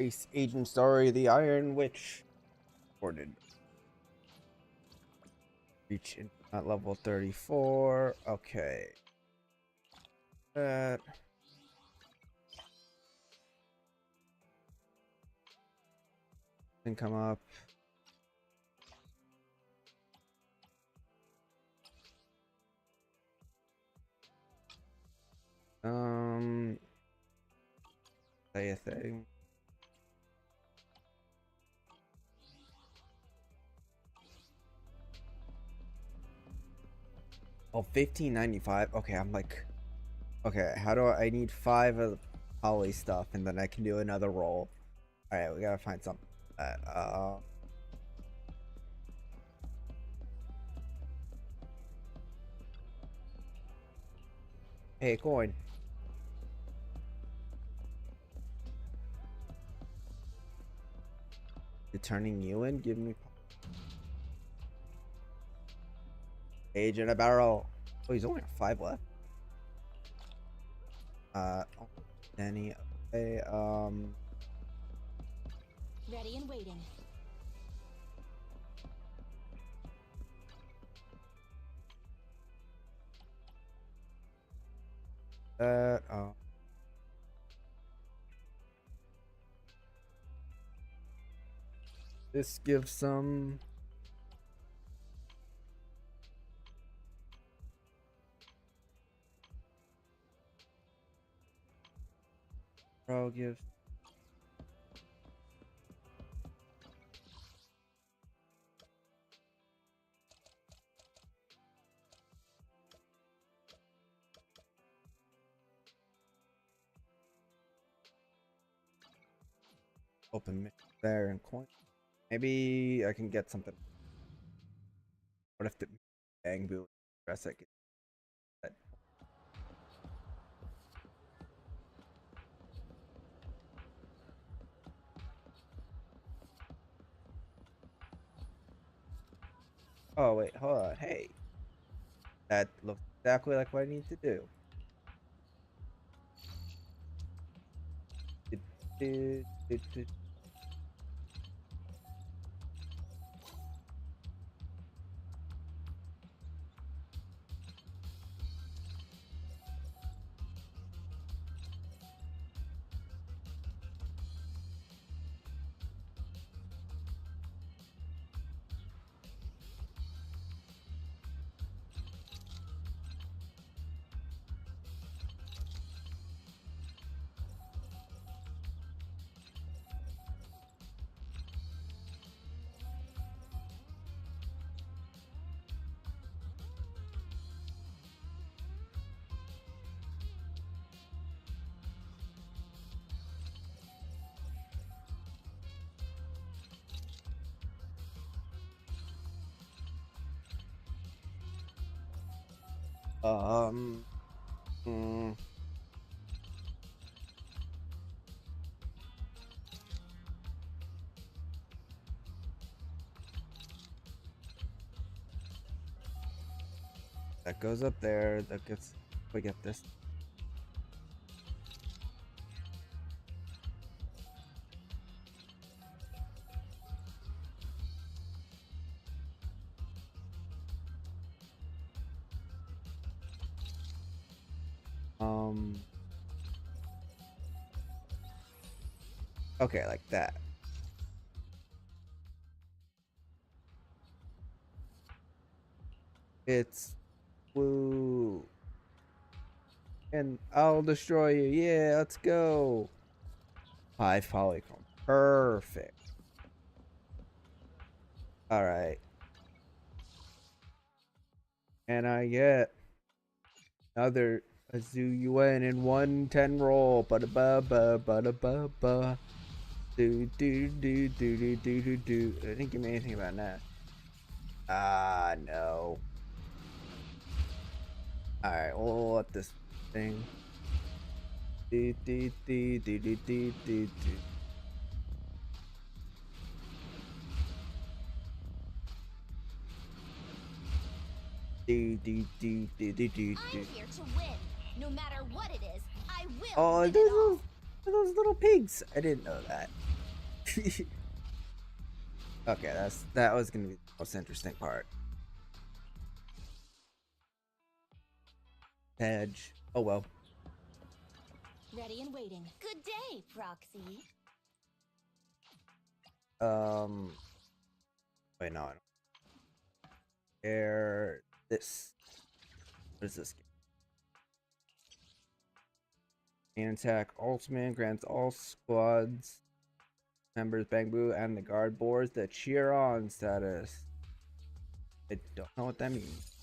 Ace Agent Story, the Iron Witch. Recorded. Reach in at level 34. Okay. That. Then come up. Say a thing. Oh, 1595. Okay, I'm like, okay, how do I need 5 of the poly stuff and then I can do another roll. All right, we gotta find something. Hey, coin. Turning you in, give me age in a barrel. Oh, he's only got 5 left. Danny. Okay, Ready and waiting. This gives some. Bro gives. Open there and coin. Maybe I can get something. What if the bang boot dress it? Oh wait, hold on. Hey, that looks exactly like what I need to do. Hmm. That goes up there. That gets. We get this. Okay, like that. It's woo. And I'll destroy you. Yeah, let's go. 5 polychrome. Perfect. Alright. And I get another Zhu Yuan in 110 roll. Ba ba ba ba ba ba. Do do do do do do do do. It didn't give me anything about that. Ah, no. Alright, we'll let this thing. Do do do do do do do do. I'm here to win. No matter what it is, I will. Oh, win those little pigs. I didn't know that. Okay, that was gonna be the most interesting part. Edge. Oh well. Ready and waiting. Good day, Proxy. Wait, no. I don't. Air this. What is this game? Main attack ultimate grants all squads members Bang Boo and the guard boards the cheer on status. I don't know what that means.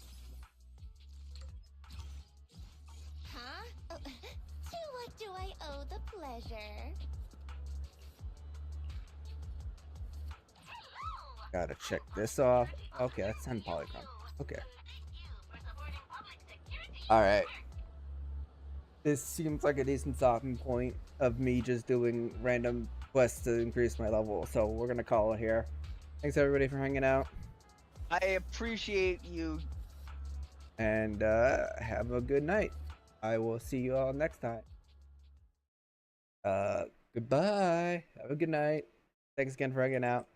Huh? Oh, to what do I owe the pleasure? Gotta check this off. Okay, that's 10 polygon. Okay. Alright. This seems like a decent stopping point of me just doing random quests to increase my level, so we're gonna call it here. Thanks everybody for hanging out. I appreciate you. And have a good night. I will see you all next time. Goodbye. Have a good night. Thanks again for hanging out.